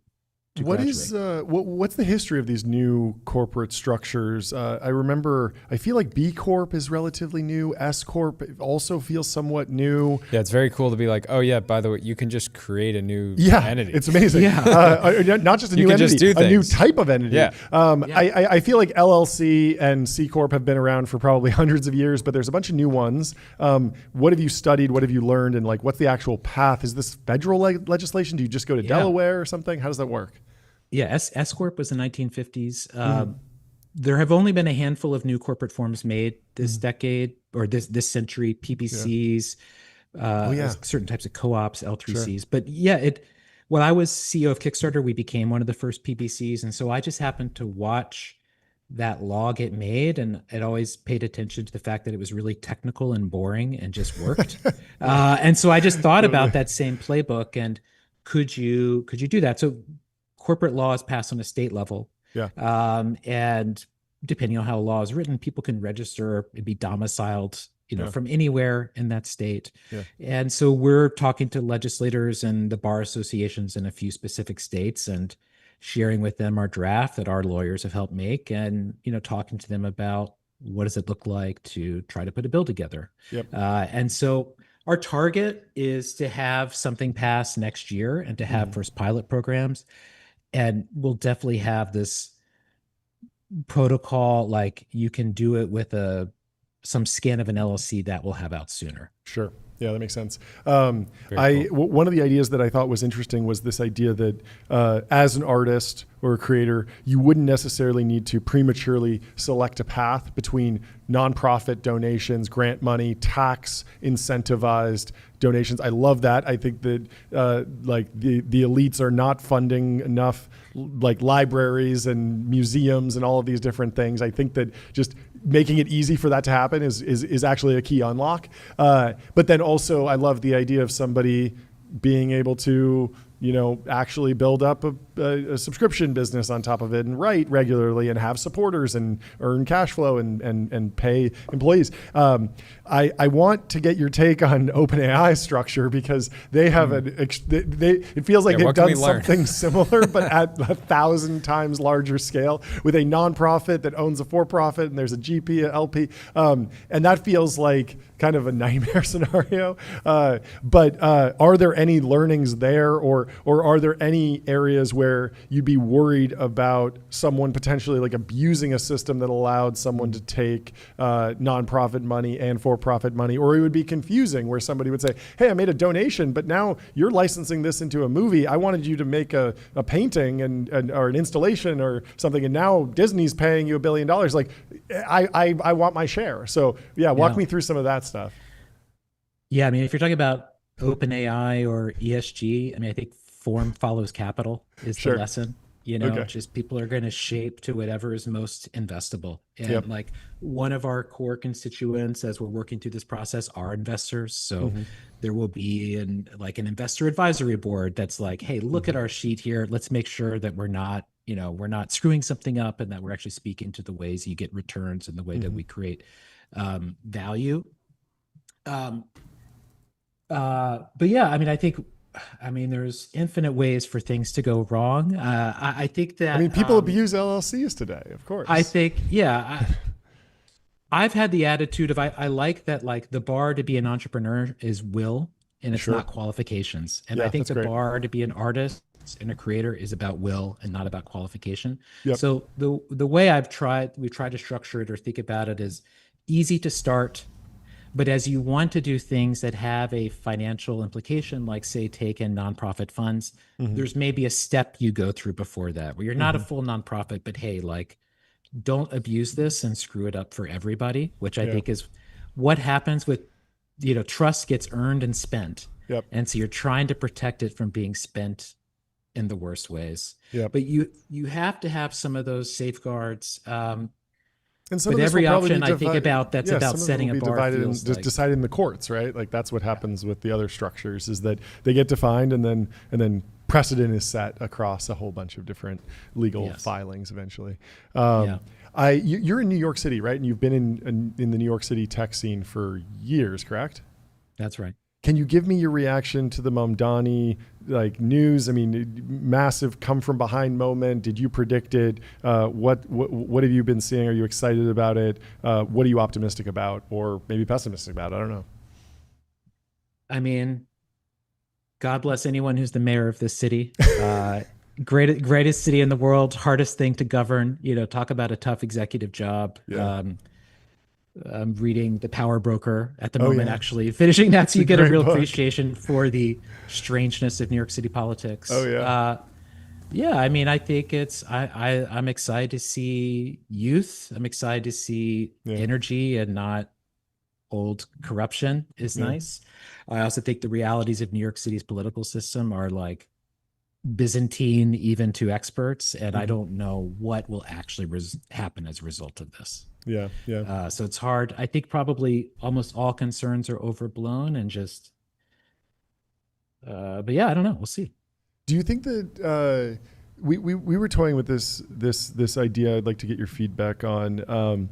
what's the history of these new corporate structures? I feel like B Corp is relatively new. S Corp also feels somewhat new. Yeah, it's very cool to be oh yeah, by the way, you can just create a new entity. It's amazing. Yeah. Not just a new entity, a new type of entity. Yeah. I feel like LLC and C Corp have been around for probably hundreds of years, but there's a bunch of new ones. What have you studied? What have you learned? And what's the actual path? Is this federal legislation? Do you just go to Delaware or something? How does that work? Yeah, S Corp was the 1950s. There have only been a handful of new corporate forms made this decade or this century. PBCs, certain types of co-ops, L3Cs. Sure. But when I was CEO of Kickstarter, we became one of the first PBCs, and so I just happened to watch that law get made, and it always paid attention to the fact that it was really technical and boring and just worked. And so I just thought about that same playbook and could you do that? So corporate law is passed on a state level. Yeah. And depending on how a law is written, people can register and be domiciled, from anywhere in that state. Yeah. And so we're talking to legislators and the bar associations in a few specific states and sharing with them our draft that our lawyers have helped make, and talking to them about what does it look like to try to put a bill together. Yep. And so our target is to have something pass next year and to have first pilot programs, and we'll definitely have this protocol, like you can do it with some scan of an LLC that we'll have out sooner. Sure. Yeah, that makes sense. One of the ideas that I thought was interesting was this idea that as an artist or a creator, you wouldn't necessarily need to prematurely select a path between nonprofit donations, grant money, tax incentivized donations. I love that. I think that like the elites are not funding enough like libraries and museums and all of these different things. I think that just making it easy for that to happen is actually a key unlock. But then also I love the idea of somebody being able to, actually build up a subscription business on top of it and write regularly and have supporters and earn cash flow and pay employees. I want to get your take on OpenAI structure, because they have it feels like they've done something similar, but at 1,000 times larger scale with a nonprofit that owns a for-profit, and there's a GP, a LP. And that feels like kind of a nightmare scenario. But are there any learnings there, or are there any areas where you'd be worried about someone potentially like abusing a system that allowed someone to take nonprofit money and for-profit money? Or it would be confusing where somebody would say, hey, I made a donation, but now you're licensing this into a movie. I wanted you to make a painting or an installation or something, and now Disney's paying you $1 billion. Like, I want my share. So walk me through some of that stuff. Yeah, I mean, if you're talking about OpenAI or ESG, I mean, I think form follows capital is the lesson. Just people are going to shape to whatever is most investable. And like one of our core constituents as we're working through this process are investors. So there will be an investor advisory board that's like, hey, look at our sheet here. Let's make sure that we're not screwing something up, and that we're actually speaking to the ways you get returns and the way that we create value. But yeah, I mean, there's infinite ways for things to go wrong. I think that people abuse LLCs today, of course. I think, I've had the attitude of I like that, like the bar to be an entrepreneur is will, and it's not qualifications. And I think the bar to be an artist and a creator is about will and not about qualification. So the way we've tried to structure it or think about it is easy to start. But as you want to do things that have a financial implication, like say take in nonprofit funds, there's maybe a step you go through before that, where you're not a full nonprofit, but hey, like don't abuse this and screw it up for everybody, which I think is what happens with, trust gets earned and spent. And so you're trying to protect it from being spent in the worst ways. But you have to have some of those safeguards. And some with of every option I think about, that's about setting a bar. Decided in the courts, right? Like that's what happens with the other structures, is that they get defined and then precedent is set across a whole bunch of different legal filings eventually. You're in New York City, right? And you've been in the New York City tech scene for years, correct? That's right. Can you give me your reaction to the Mamdani news? I mean, massive come from behind moment. Did you predict it? What have you been seeing? Are you excited about it? What are you optimistic about, or maybe pessimistic about? I don't know. I mean, God bless anyone who's the mayor of this city. Greatest city in the world, hardest thing to govern. Talk about a tough executive job. I'm reading The Power Broker at the moment, actually finishing that, so you get a real appreciation for the strangeness of New York City politics. I mean, I think I'm excited to see youth. I'm excited to see energy and not old corruption is nice. I also think the realities of New York City's political system are like Byzantine even to experts, and I don't know what will actually happen as a result of this. So it's hard. I think probably almost all concerns are overblown and just, but yeah, I don't know. We'll see. Do you think that we were toying with this idea? I'd like to get your feedback on.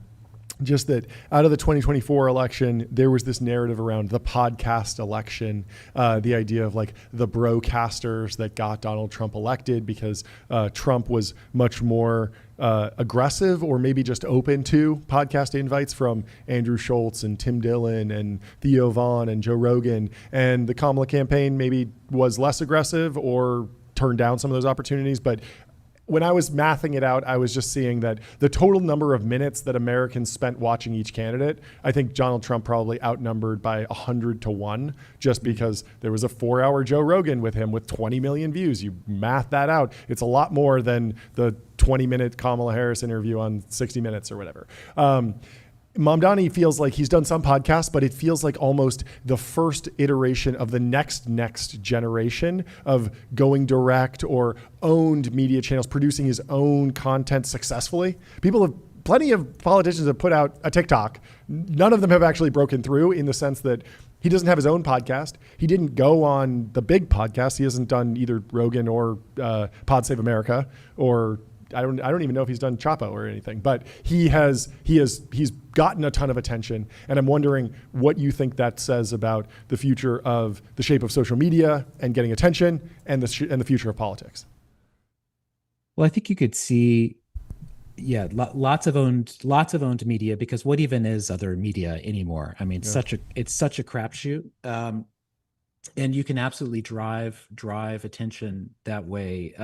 just that out of the 2024 election, there was this narrative around the podcast election, the idea of like the broadcasters that got Donald Trump elected because Trump was much more aggressive or maybe just open to podcast invites from Andrew Schultz and Tim Dillon and Theo Vaughn and Joe Rogan. And the Kamala campaign maybe was less aggressive or turned down some of those opportunities. But when I was mathing it out, I was just seeing that the total number of minutes that Americans spent watching each candidate, I think Donald Trump probably outnumbered by 100-1, just because there was a 4-hour Joe Rogan with him with 20 million views. You math that out. It's a lot more than the 20-minute Kamala Harris interview on 60 Minutes or whatever. Mamdani feels like he's done some podcasts, but it feels like almost the first iteration of the next generation of going direct or owned media channels, producing his own content successfully. Plenty of politicians have put out a TikTok. None of them have actually broken through in the sense that he doesn't have his own podcast. He didn't go on the big podcast. He hasn't done either Rogan or Pod Save America, or I don't even know if he's done Chapo or anything, but he's gotten a ton of attention. And I'm wondering what you think that says about the future of the shape of social media and getting attention and the future of politics. Well, I think you could see, lots of owned media, because what even is other media anymore? I mean, it's such a crapshoot. And you can absolutely drive attention that way.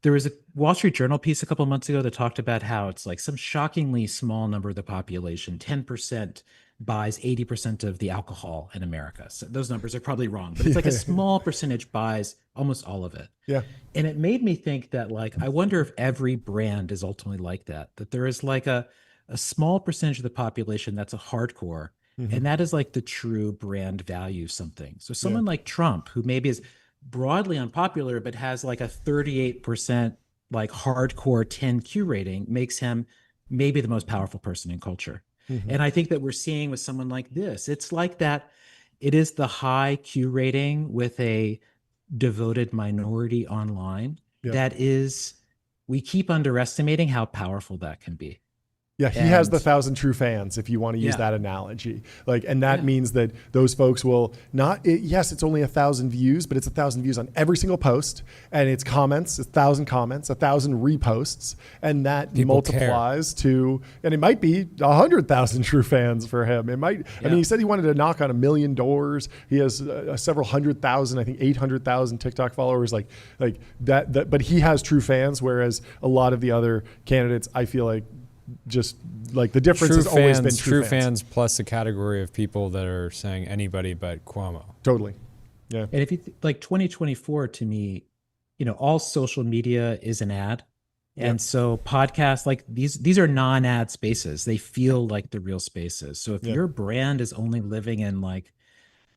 There was a Wall Street Journal piece a couple of months ago that talked about how it's like some shockingly small number of the population, 10%, buys 80% of the alcohol in America. So those numbers are probably wrong, but it's like a small percentage buys almost all of it. Yeah. And it made me think that, like, I wonder if every brand is ultimately like that there is like a small percentage of the population that's a hardcore, and that is like the true brand value something. So someone like Trump, who maybe is broadly unpopular, but has like a 38% like hardcore 10Q rating, makes him maybe the most powerful person in culture. And I think that we're seeing with someone like this, it's like that. It is the high Q rating with a devoted minority online that is, we keep underestimating how powerful that can be. Yeah, he has the 1,000 true fans, if you want to use that analogy. Like, and that means that those folks will not, yes, it's only 1,000 views, but it's 1,000 views on every single post, and it's comments, 1,000 comments, 1,000 reposts, and that people multiplies to, and it might be 100,000 true fans for him. It might, I mean, he said he wanted to knock on 1 million doors. He has several 100,000, I think 800,000 TikTok followers, like that, but he has true fans, whereas a lot of the other candidates, I feel like, just like the difference has always been true fans plus a category of people that are saying anybody but Cuomo. Totally. Yeah. And if you like 2024, to me, all social media is an ad. And so podcasts, like these are non-ad spaces. They feel like the real spaces. So if your brand is only living in like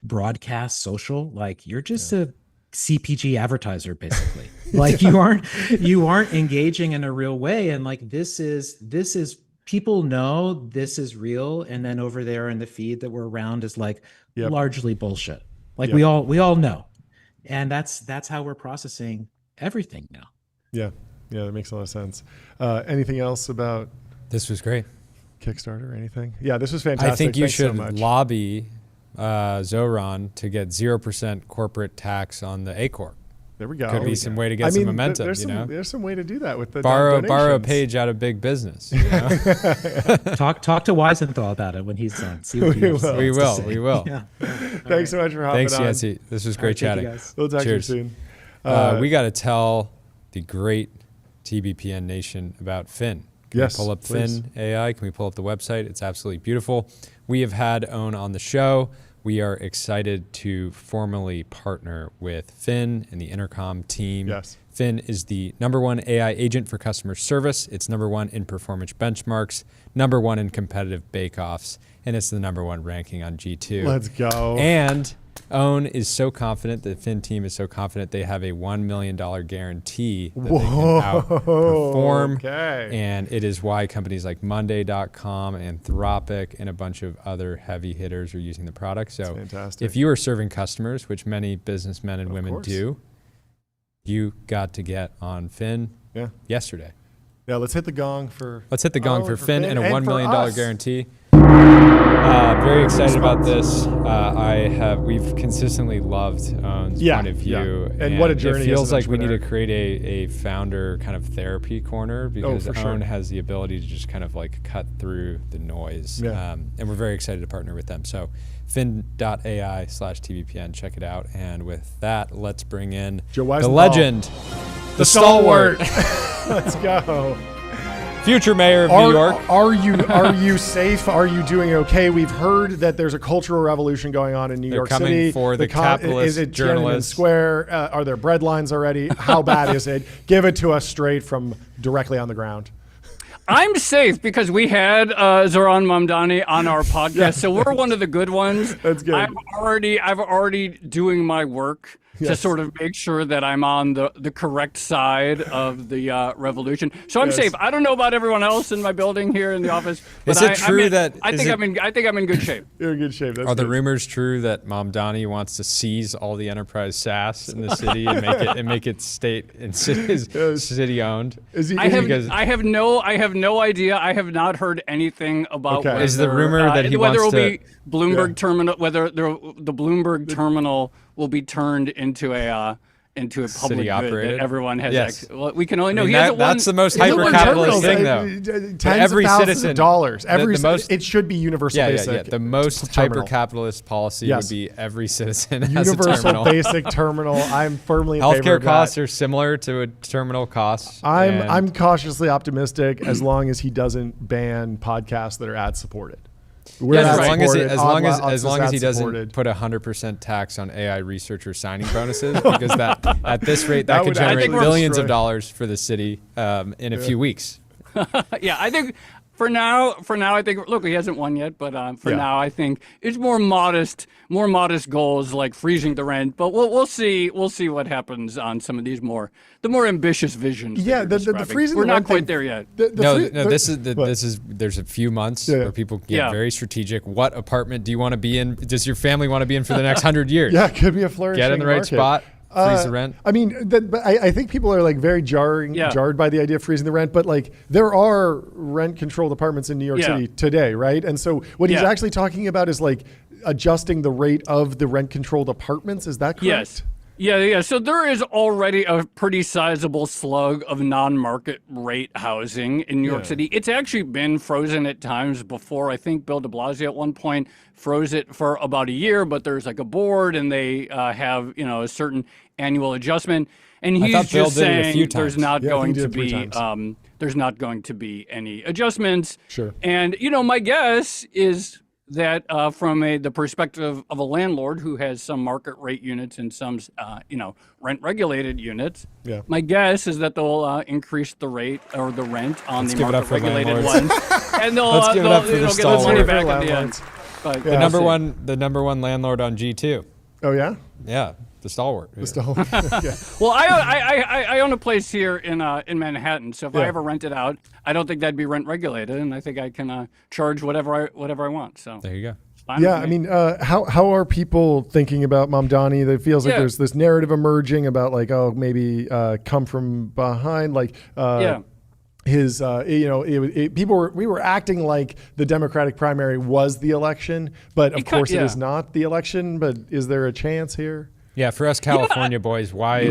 broadcast social, like you're just a CPG advertiser, basically. Like you aren't engaging in a real way. And like this is people know this is real, and then over there in the feed that we're around is like largely bullshit. Like we all know. And that's how we're processing everything now. Yeah, that makes a lot of sense. Anything else about this? Was great. Kickstarter or anything? Yeah, this was fantastic. I think you Thanks should so much. lobby Zoran to get 0% corporate tax on the A Corp. There we go. Could be some way to get some momentum. There's some way to do that with the borrow a page out of big business. Talk to Weisenthal about it when he's done. See what we will. Yeah. Thanks so much for hopping on. Thanks, Yancey. This was great chatting. We'll talk Cheers. to you soon. We got to tell the great TBPN Nation about Finn. Can we pull up Finn AI? Can we pull up the website? It's absolutely beautiful. We have had Own on the show. We are excited to formally partner with Finn and the Intercom team. Yes. Finn is the #1 AI agent for customer service. It's #1 in performance benchmarks, #1 in competitive bake-offs, and it's the #1 ranking on G2. Let's go. And Own is so confident, the Finn team is so confident, they have a $1 million guarantee that they can outperform. Okay. And it is why companies like Monday.com, Anthropic, and a bunch of other heavy hitters are using the product. So if you are serving customers, which many businessmen and women do, you got to get on Finn yesterday. Yeah, let's hit the gong for. Let's hit the gong for Finn and a $1 for million us. guarantee. Very excited about this. We've consistently loved Own's point of view. And what a journey. It feels as an like we need to entrepreneur. create a founder kind of therapy corner because for sure. Own has the ability to just kind of like cut through the noise. Yeah. And we're very excited to partner with them. So fin.ai/TBPN, check it out. And with that, let's bring in Joe the Weisenthal. legend, the stalwart, Let's go. future mayor of New York. Are you safe? Are you doing okay? We've heard that there's a cultural revolution going on in New York coming City. for the capitalist is it Tiananmen journalists. Square? Are there bread lines already? How bad is it? Give it to us straight from directly on the ground. I'm safe because we had Zoran Mamdani on our podcast, so we're one of the good ones. That's good. I'm already doing my work to sort of make sure that I'm on the correct side of the revolution. So I'm safe. I don't know about everyone else in my building here in the office. But Is it true that I think I'm in good shape. You're in good shape. That's Are the good. rumors true that Mamdani wants to seize all the enterprise SaaS in the city and make it state and city owned? Is he, I have no idea. I have not heard anything about Okay. whether, Is the rumor that he whether wants it will be to- Bloomberg terminal, whether the Bloomberg terminal will be turned into a public City good operated? that everyone has. Yes. Well, we can only know. I mean, He hasn't that's won- the most he hasn't won hyper-capitalist terminals. thing, though. Tens every of thousands citizen- of dollars. Every the most- it should be universal basic. The most terminal. hyper-capitalist policy Yes. would be every citizen has a Universal terminal. basic terminal. I'm firmly in favor Healthcare of costs that. are similar to a terminal costs. I'm cautiously optimistic as long as he doesn't ban podcasts that are ad supported. We're as ad long as supported, as long as he doesn't ad-supported. put 100% tax on AI researcher signing bonuses, because that at this rate that could would generate actually billions destroy- of dollars for the city in a few weeks. Yeah, I think for now, I think look, he hasn't won yet, but for Yeah. now, I think it's more modest goals like freezing the rent. But we'll see what happens on some of these the more ambitious visions. that Yeah, you're the describing. freezing We're the not rent quite thing- there yet. There's a few months Yeah. where people get Yeah. very strategic. What apartment do you want to be in? Does your family want to be in for the next 100 years? Yeah, it could be a flourishing Get in the right market. spot, freeze the rent. I mean, but I think people are like very jarred by the idea of freezing the rent. But like, there are rent-controlled apartments in New York City today, right? And so, what he's actually talking about is like adjusting the rate of the rent-controlled apartments. Is that correct? Yes. Yeah. So there is already a pretty sizable slug of non-market rate housing in New York City. It's actually been frozen at times before. I think Bill de Blasio at one point froze it for about a year, but there's like a board and they have, a certain annual adjustment. And he's thought Bill just did it a saying few there's times. not Yeah, I think going he did to it 3 be times. there's not going to be any adjustments. Sure. And my guess is that from the perspective of a landlord who has some market rate units and some rent regulated units, Yeah. my guess is that they'll increase the rate or the rent on Let's the give it up market for regulated landlords. ones, and they'll Let's give it up for the get the money stalwart. back For at the end. landlords. But Yeah. The number one landlord on G2. Oh yeah. Yeah, the stalwart. Still. Yeah. Well, I own a place here in Manhattan, so if I Yeah. ever rent it out, I don't think that'd be rent regulated, and I think I can charge whatever I want. So There you go. it's fine Yeah, with I me. mean, how are people thinking about Mamdani? That feels like Yeah. there's this narrative emerging about like, oh, maybe come from behind, like his, we were acting like the Democratic primary was the election, but of course it is not the election. But is there a chance here? Yeah, for us California boys, why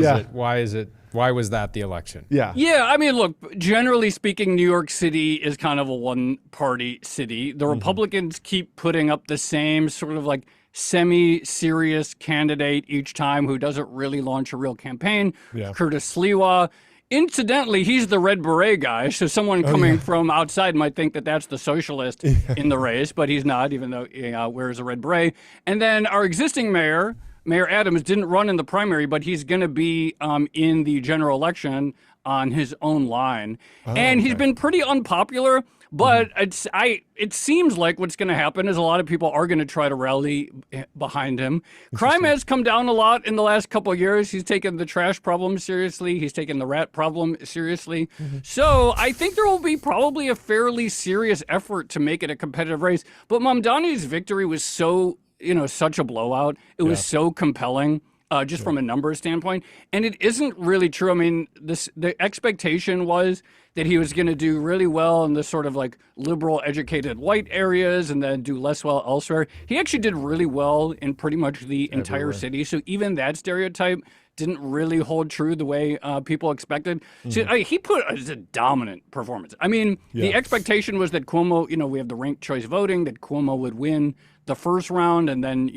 was that the election? Yeah. Yeah, I mean, look, generally speaking, New York City is kind of a one-party city. The Republicans keep putting up the same sort of like semi-serious candidate each time who doesn't really launch a real campaign. Yeah. Curtis Sliwa. Incidentally, he's the red beret guy, so someone coming from outside might think that that's the socialist in the race, but he's not, even though he wears a red beret. And then our existing mayor, Mayor Adams, didn't run in the primary, but he's going to be in the general election on his own line. And he's been pretty unpopular, but it seems like what's going to happen is a lot of people are going to try to rally behind him. Crime has come down a lot in the last couple of years. He's taken the trash problem seriously. He's taken the rat problem seriously. So I think there will be probably a fairly serious effort to make it a competitive race. But Mamdani's victory was so, such a blowout. It was so compelling. just from a numbers standpoint. And it isn't really true. I mean, the expectation was that he was going to do really well in the sort of like liberal educated white areas and then do less well elsewhere. He actually did really well in pretty much the entire city. So even that stereotype didn't really hold true the way people expected. So he put a dominant performance. I mean, the expectation was that Cuomo, we have the ranked choice voting, that Cuomo would win the first round and then,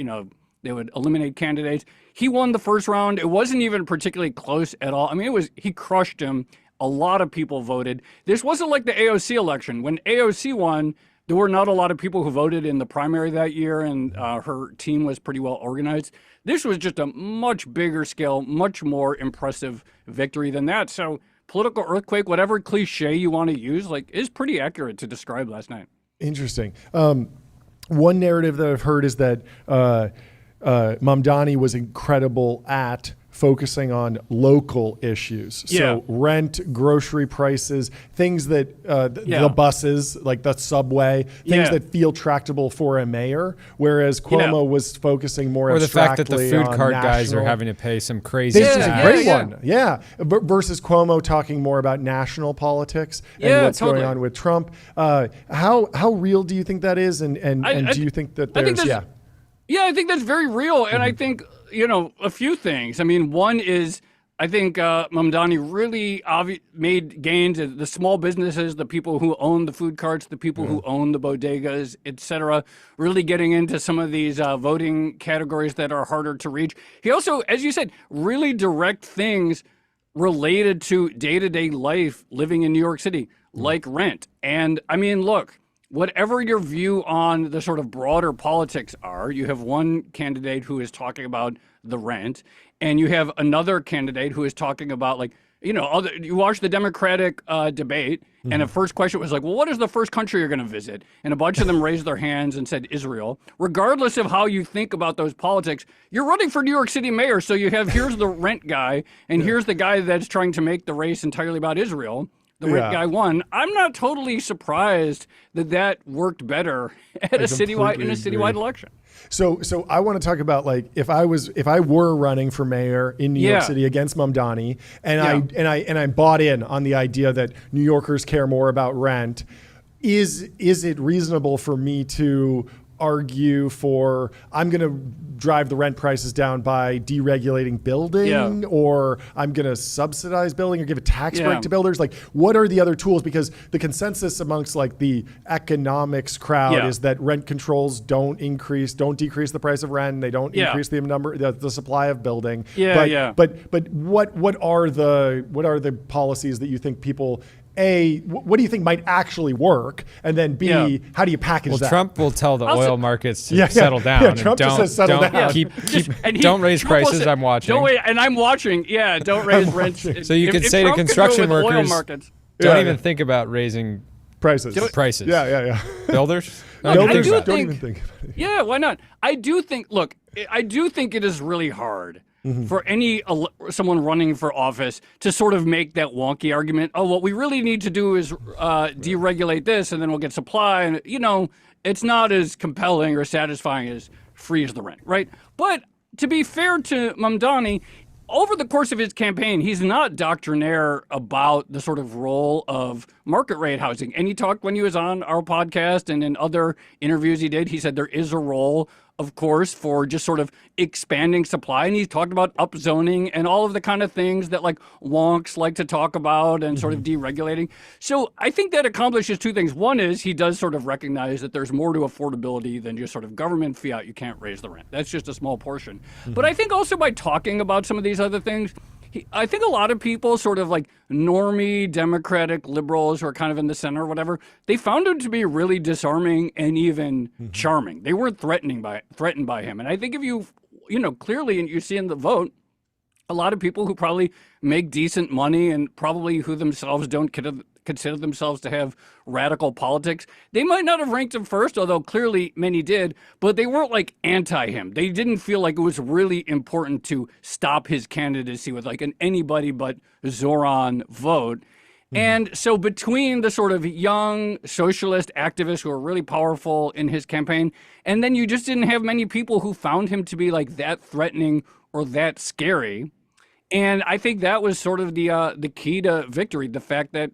they would eliminate candidates. He won the first round. It wasn't even particularly close at all. I mean, he crushed him. A lot of people voted. This wasn't like the AOC election. When AOC won, there were not a lot of people who voted in the primary that year, and her team was pretty well organized. This was just a much bigger scale, much more impressive victory than that. So political earthquake, whatever cliche you want to use, is pretty accurate to describe last night. Interesting. One narrative that I've heard is that Mamdani was incredible at focusing on local issues. So rent, grocery prices, things that the buses, like the subway, things that feel tractable for a mayor, whereas Cuomo was focusing more or the fact that the food cart guys are having to pay some crazy This is a great one. Versus Cuomo talking more about national politics and what's going on with Trump. How real do you think that is? And do you think that there's... I think that's very real. And I think, a few things. I mean, one is I think Mamdani really made gains in the small businesses, the people who own the food carts, the people who own the bodegas, et cetera, really getting into some of these voting categories that are harder to reach. He also, as you said, really direct things related to day-to-day life living in New York City, like rent. And I mean, look, whatever your view on the sort of broader politics are, you have one candidate who is talking about the rent, and you have another candidate who is talking about you watch the Democratic debate, and the first question was like, well, what is the first country you're going to visit? And a bunch of them raised their hands and said Israel. Regardless of how you think about those politics, you're running for New York City mayor, so you have here's the rent guy, and here's the guy that's trying to make the race entirely about Israel. The rent guy won. I'm not totally surprised that worked better at a citywide election. So I want to talk about if I were running for mayor in New York City against Mamdani, and I bought in on the idea that New Yorkers care more about rent. Is it reasonable for me to argue for I'm going to drive the rent prices down by deregulating building, or I'm going to subsidize building or give a tax break to builders? What are the other tools? Because the consensus amongst the economics crowd is that rent controls don't decrease the price of rent. They don't increase the supply of building. But what are the policies that you think people what do you think might actually work? And then B, how do you package that? Trump will tell the oil markets to settle down. Yeah, Trump just says settle down. Don't raise prices. I'm watching. And I'm watching. Yeah, don't raise rents. So you could say to construction workers, don't even think about raising prices. Yeah. Builders? Don't even think about it. Yeah, why not? I do think it is really hard for someone running for office to sort of make that wonky argument. Oh, what we really need to do is deregulate this, and then we'll get supply. And it's not as compelling or satisfying as freeze the rent, right? But to be fair to Mamdani, over the course of his campaign, he's not doctrinaire about the sort of role of market rate housing. And he talked when he was on our podcast and in other interviews he did, he said there is a role, of course, for just sort of expanding supply. And he talked about upzoning and all of the kind of things that wonks like to talk about and sort of deregulating. So I think that accomplishes two things. One is he does sort of recognize that there's more to affordability than just sort of government fiat. You can't raise the rent. That's just a small portion. But I think also by talking about some of these other things, I think a lot of people sort of normie Democratic liberals who are kind of in the center or whatever, they found him to be really disarming and even charming. They weren't threatened by him. And I think if you clearly, and you see in the vote, a lot of people who probably make decent money and probably who themselves don't consider themselves to have radical politics, they might not have ranked him first, although clearly many did, but they weren't anti him. They didn't feel like it was really important to stop his candidacy with an anybody but Zoran vote. And so between the sort of young socialist activists who are really powerful in his campaign, and then you just didn't have many people who found him to be like that threatening or that scary. And I think that was sort of the key to victory, the fact that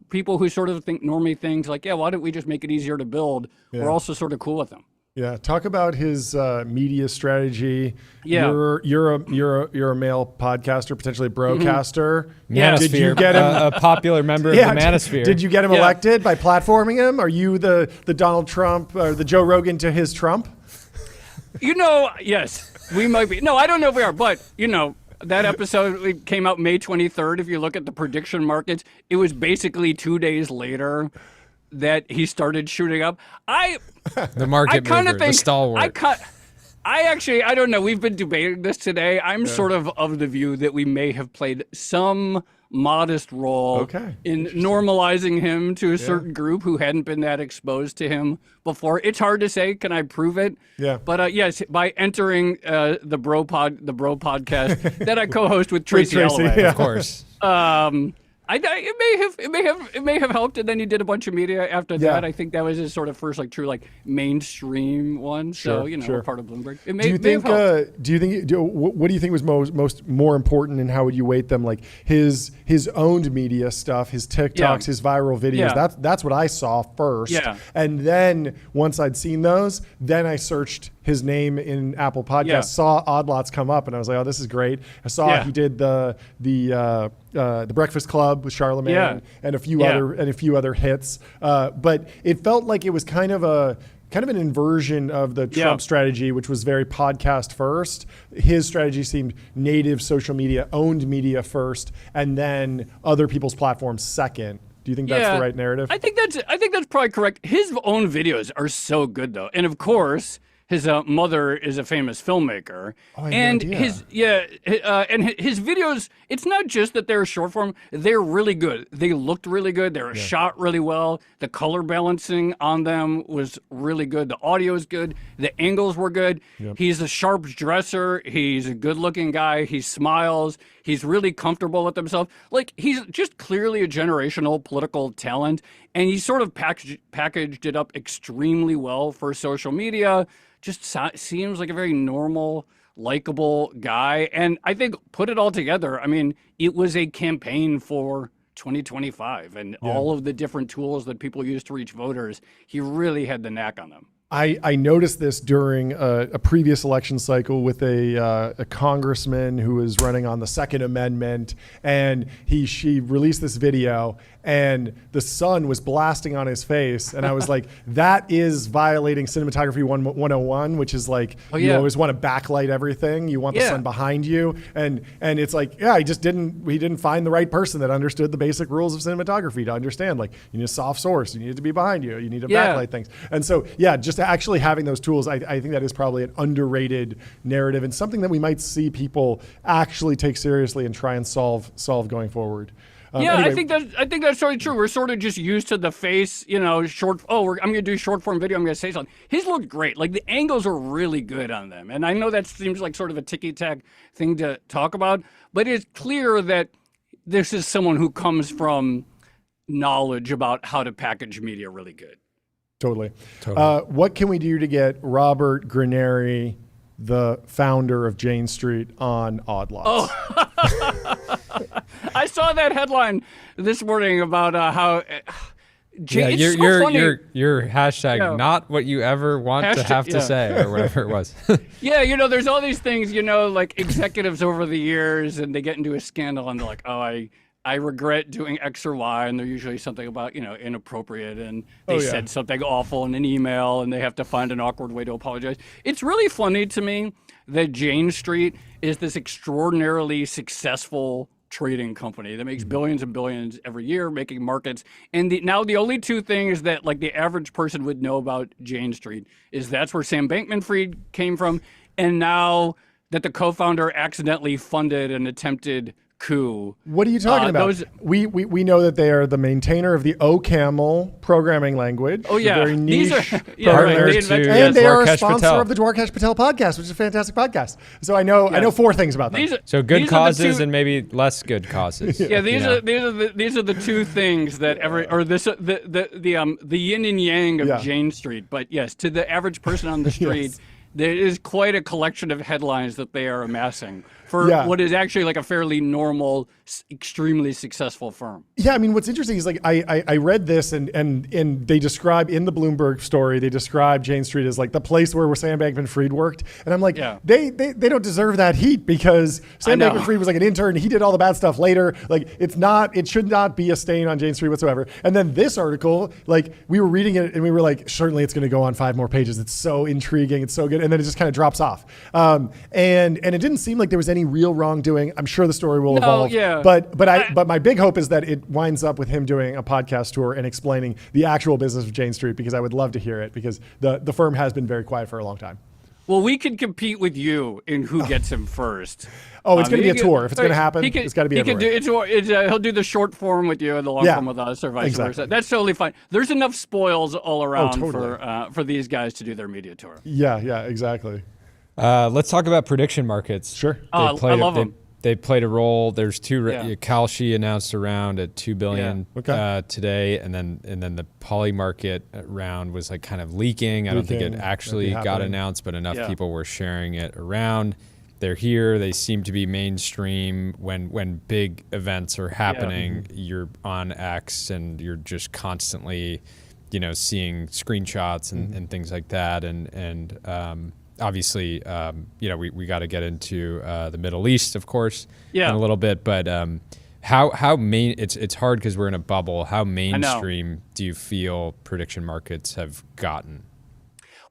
people who sort of think normie things like, yeah, why don't we just make it easier to build? We're also sort of cool with them. Yeah, talk about his media strategy. Yeah. You're a male podcaster, potentially a broadcaster. Yeah. Did you get him a popular member of the manosphere? Did you get him elected by platforming him? Are you the Donald Trump or the Joe Rogan to his Trump? Yes, we might be. No, I don't know if we are, but that episode came out May 23rd. If you look at the prediction markets, it was basically 2 days later that he started shooting up. The market mover, the stalwart. I don't know. We've been debating this today. I'm sort of the view that we may have played some modest role in normalizing him to a certain group who hadn't been that exposed to him before. It's hard to say. Can I prove it? Yeah. But yes, by entering the Bro podcast that I co-host with Tracy Alloway, of course. It may have helped, and then he did a bunch of media after that. I think that was his sort of first true mainstream one. So we're part of Bloomberg. It may have helped. What do you think was more important, and how would you weight them? Like his owned media stuff, his TikToks, his viral videos. Yeah. That's what I saw first. Yeah. And then once I'd seen those, then I searched his name in Apple Podcasts, saw Odd Lots come up, and I was like, oh, this is great. I saw he did the Breakfast Club with Charlemagne and a few other hits. But it felt like it was kind of an inversion of the Trump strategy, which was very podcast first. His strategy seemed native social media, owned media first, and then other people's platforms second. Do you think that's the right narrative? I think that's probably correct. His own videos are so good though, and of course, his mother is a famous filmmaker, and his videos. It's not just that they're short form; they're really good. They looked really good. They were shot really well. The color balancing on them was really good. The audio is good. The angles were good. He's a sharp dresser. He's a good-looking guy. He smiles. He's really comfortable with himself. Like he's just clearly a generational political talent, and he sort of packaged it up extremely well for social media. Just seems like a very normal, likable guy. And I think put it all together, I mean, it was a campaign for 2025 and all of the different tools that people use to reach voters. He really had the knack on them. I noticed this during a previous election cycle with a congressman who was running on the Second Amendment, and she released this video, and the sun was blasting on his face, and I was like, that is violating cinematography 101, which is like you always want to backlight everything. You want the sun behind you, and it's like he didn't find the right person that understood the basic rules of cinematography to understand. Like you need a soft source, you need it to be behind you, you need to backlight things, and so just actually having those tools, I think that is probably an underrated narrative and something that we might see people actually take seriously and try and solve going forward. Anyway. I think that's totally true. We're sort of just used to the face, short. I'm going to do short form video. I'm going to say something. His looked great. Like the angles are really good on them, and I know that seems like sort of a ticky tack thing to talk about, but it's clear that this is someone who comes from knowledge about how to package media really good. Totally. What can we do to get Robert Graneri, the founder of Jane Street, on Odd Lots? Oh. I saw that headline this morning about how your hashtag not what you ever want to have to say or whatever it was. There's all these things, like executives over the years, and they get into a scandal and they're like, oh, I regret doing X or Y, and they're usually something about, inappropriate, and they said something awful in an email, and they have to find an awkward way to apologize. It's really funny to me that Jane Street is this extraordinarily successful trading company that makes billions and billions every year, making markets. And now the only two things that the average person would know about Jane Street is that's where Sam Bankman-Fried came from, and now that the co-founder accidentally funded an attempted coup. What are you talking about? We know that they are the maintainer of the OCaml programming language. Oh yeah, very niche partners and they are a Dwarkesh sponsor Patel. of the Dwarkesh Patel podcast, which is a fantastic podcast. So I know 4 things about them. So good these causes and maybe less good causes. Yeah, these are the 2 things that the yin and yang of Jane Street. But yes, to the average person on the street, there is quite a collection of headlines that they are amassing for what is actually like a fairly normal, extremely successful firm. Yeah, I mean, what's interesting is like I read this and they describe in the Bloomberg story, they describe Jane Street as like the place where Sam Bankman-Fried worked, and I'm like, they don't deserve that heat because Sam Bankman-Fried was like an intern. He did all the bad stuff later. Like it should not be a stain on Jane Street whatsoever. And then this article, like we were reading it and we were like, certainly it's going to go on 5 more pages. It's so intriguing. It's so good. And then it just kind of drops off. And it didn't seem like there was any real wrongdoing. I'm sure the story will evolve. Yeah. But my big hope is that it winds up with him doing a podcast tour and explaining the actual business of Jane Street, because I would love to hear it, because the firm has been very quiet for a long time. Well, we can compete with you in who gets him first. Oh, it's going to be a tour. If it's going to happen, it's got to be everywhere. He'll do the short form with you and the long form with us, or vice versa. That's totally fine. There's enough spoils all around for these guys to do their media tour. Yeah, exactly. Let's talk about prediction markets. Sure. I love them. They played a role. There's 2. Kalshi announced a round at $2 billion today, and then the Poly market round was like kind of leaking. I don't think it actually got announced, but enough people were sharing it around. They're here. They seem to be mainstream. When big events are happening, you're on X and you're just constantly, seeing screenshots and things like that. And obviously, we got to get into the Middle East, of course, in a little bit. But how main? It's hard because we're in a bubble. How mainstream do you feel prediction markets have gotten?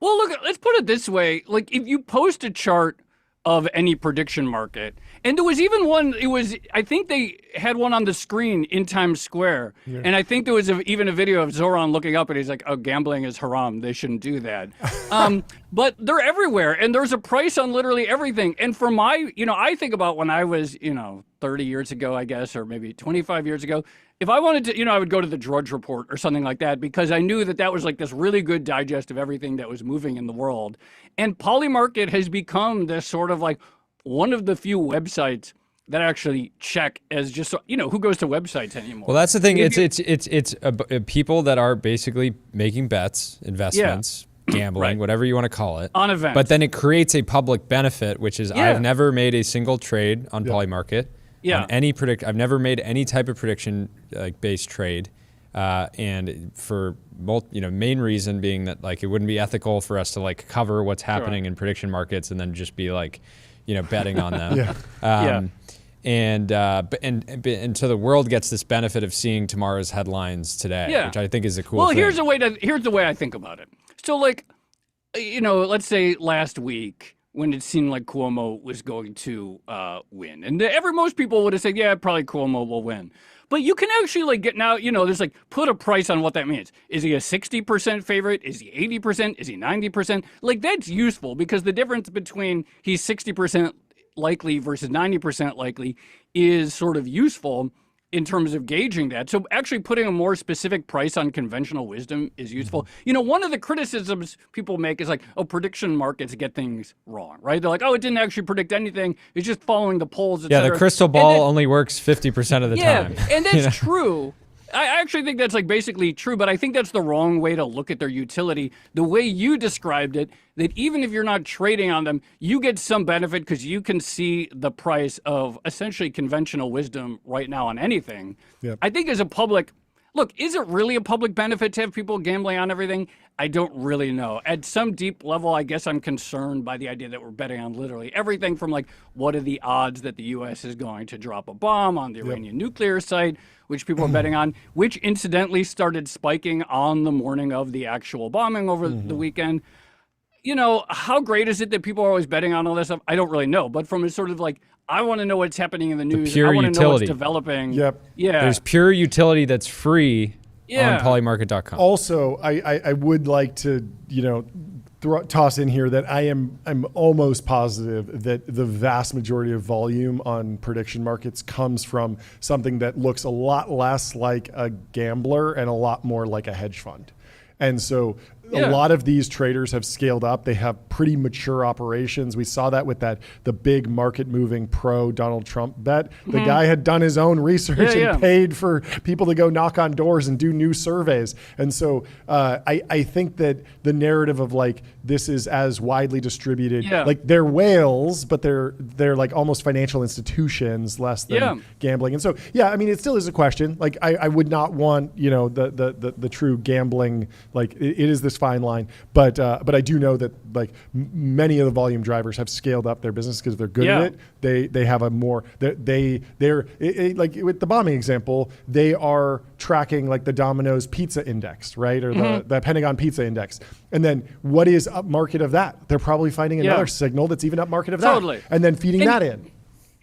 Well, look, let's put it this way: like if you post a chart of any prediction market, and there was even one. I think they had one on the screen in Times Square, and I think there was even a video of Zoran looking up, and he's like, "Oh, gambling is haram. They shouldn't do that." But they're everywhere, and there's a price on literally everything. And for my, I think about when I was, 30 years ago, I guess, or maybe 25 years ago. If I wanted to, I would go to the Drudge Report or something like that, because I knew that was like this really good digest of everything that was moving in the world. And Polymarket has become this sort of like one of the few websites that actually check as just, who goes to websites anymore? Well, that's the thing. It's people that are basically making bets, investments, gambling, whatever you want to call it. On events. But then it creates a public benefit, which is I've never made a single trade on Polymarket. I've never made any type of prediction based trade, and for main reason being that like it wouldn't be ethical for us to like cover what's happening in prediction markets and then just be like, betting on them. And so the world gets this benefit of seeing tomorrow's headlines today, which I think is a cool thing. Well, here's the way I think about it. So like, let's say last week, when it seemed like Cuomo was going to win. And most people would have said, yeah, probably Cuomo will win. But you can actually like get now, there's like put a price on what that means. Is he a 60% favorite? Is he 80%? Is he 90%? Like that's useful, because the difference between he's 60% likely versus 90% likely is sort of useful in terms of gauging that. So actually putting a more specific price on conventional wisdom is useful. One of the criticisms people make is like, oh, prediction markets get things wrong, right? They're like, oh, it didn't actually predict anything. It's just following the polls, et cetera. The crystal ball only works 50% of the time. And that's true. I actually think that's like basically true, but I think that's the wrong way to look at their utility. The way you described it, that even if you're not trading on them, you get some benefit because you can see the price of essentially conventional wisdom right now on anything. I think as a public, look, is it really a public benefit to have people gambling on everything? I don't really know. At some deep level, I guess I'm concerned by the idea that we're betting on literally everything from like, what are the odds that the U.S. is going to drop a bomb on the Iranian nuclear site, which people are betting on, which incidentally started spiking on the morning of the actual bombing over the weekend. How great is it that people are always betting on all this stuff? I don't really know. But from a sort of like, I want to know what's happening in the news. I want to know what's developing. Yeah. There's pure utility that's free on polymarket.com. Also, I would like to, toss in here that I'm almost positive that the vast majority of volume on prediction markets comes from something that looks a lot less like a gambler and a lot more like a hedge fund. And so a lot of these traders have scaled up. They have pretty mature operations. We saw that with the big market moving pro Donald Trump bet. The guy had done his own research and paid for people to go knock on doors and do new surveys. And so I think that the narrative of like, this is as widely distributed, like they're whales, but they're like almost financial institutions less than gambling. And so, I mean, it still is a question. Like I would not want, the true gambling, like it is this fine line, but I do know that like many of the volume drivers have scaled up their business because they're good at it. They have a more they're like with the bombing example, they are tracking like the Domino's pizza index, right, or the Pentagon pizza index, and then what is up market of that? They're probably finding another signal that's even up market of that, and then feeding that in.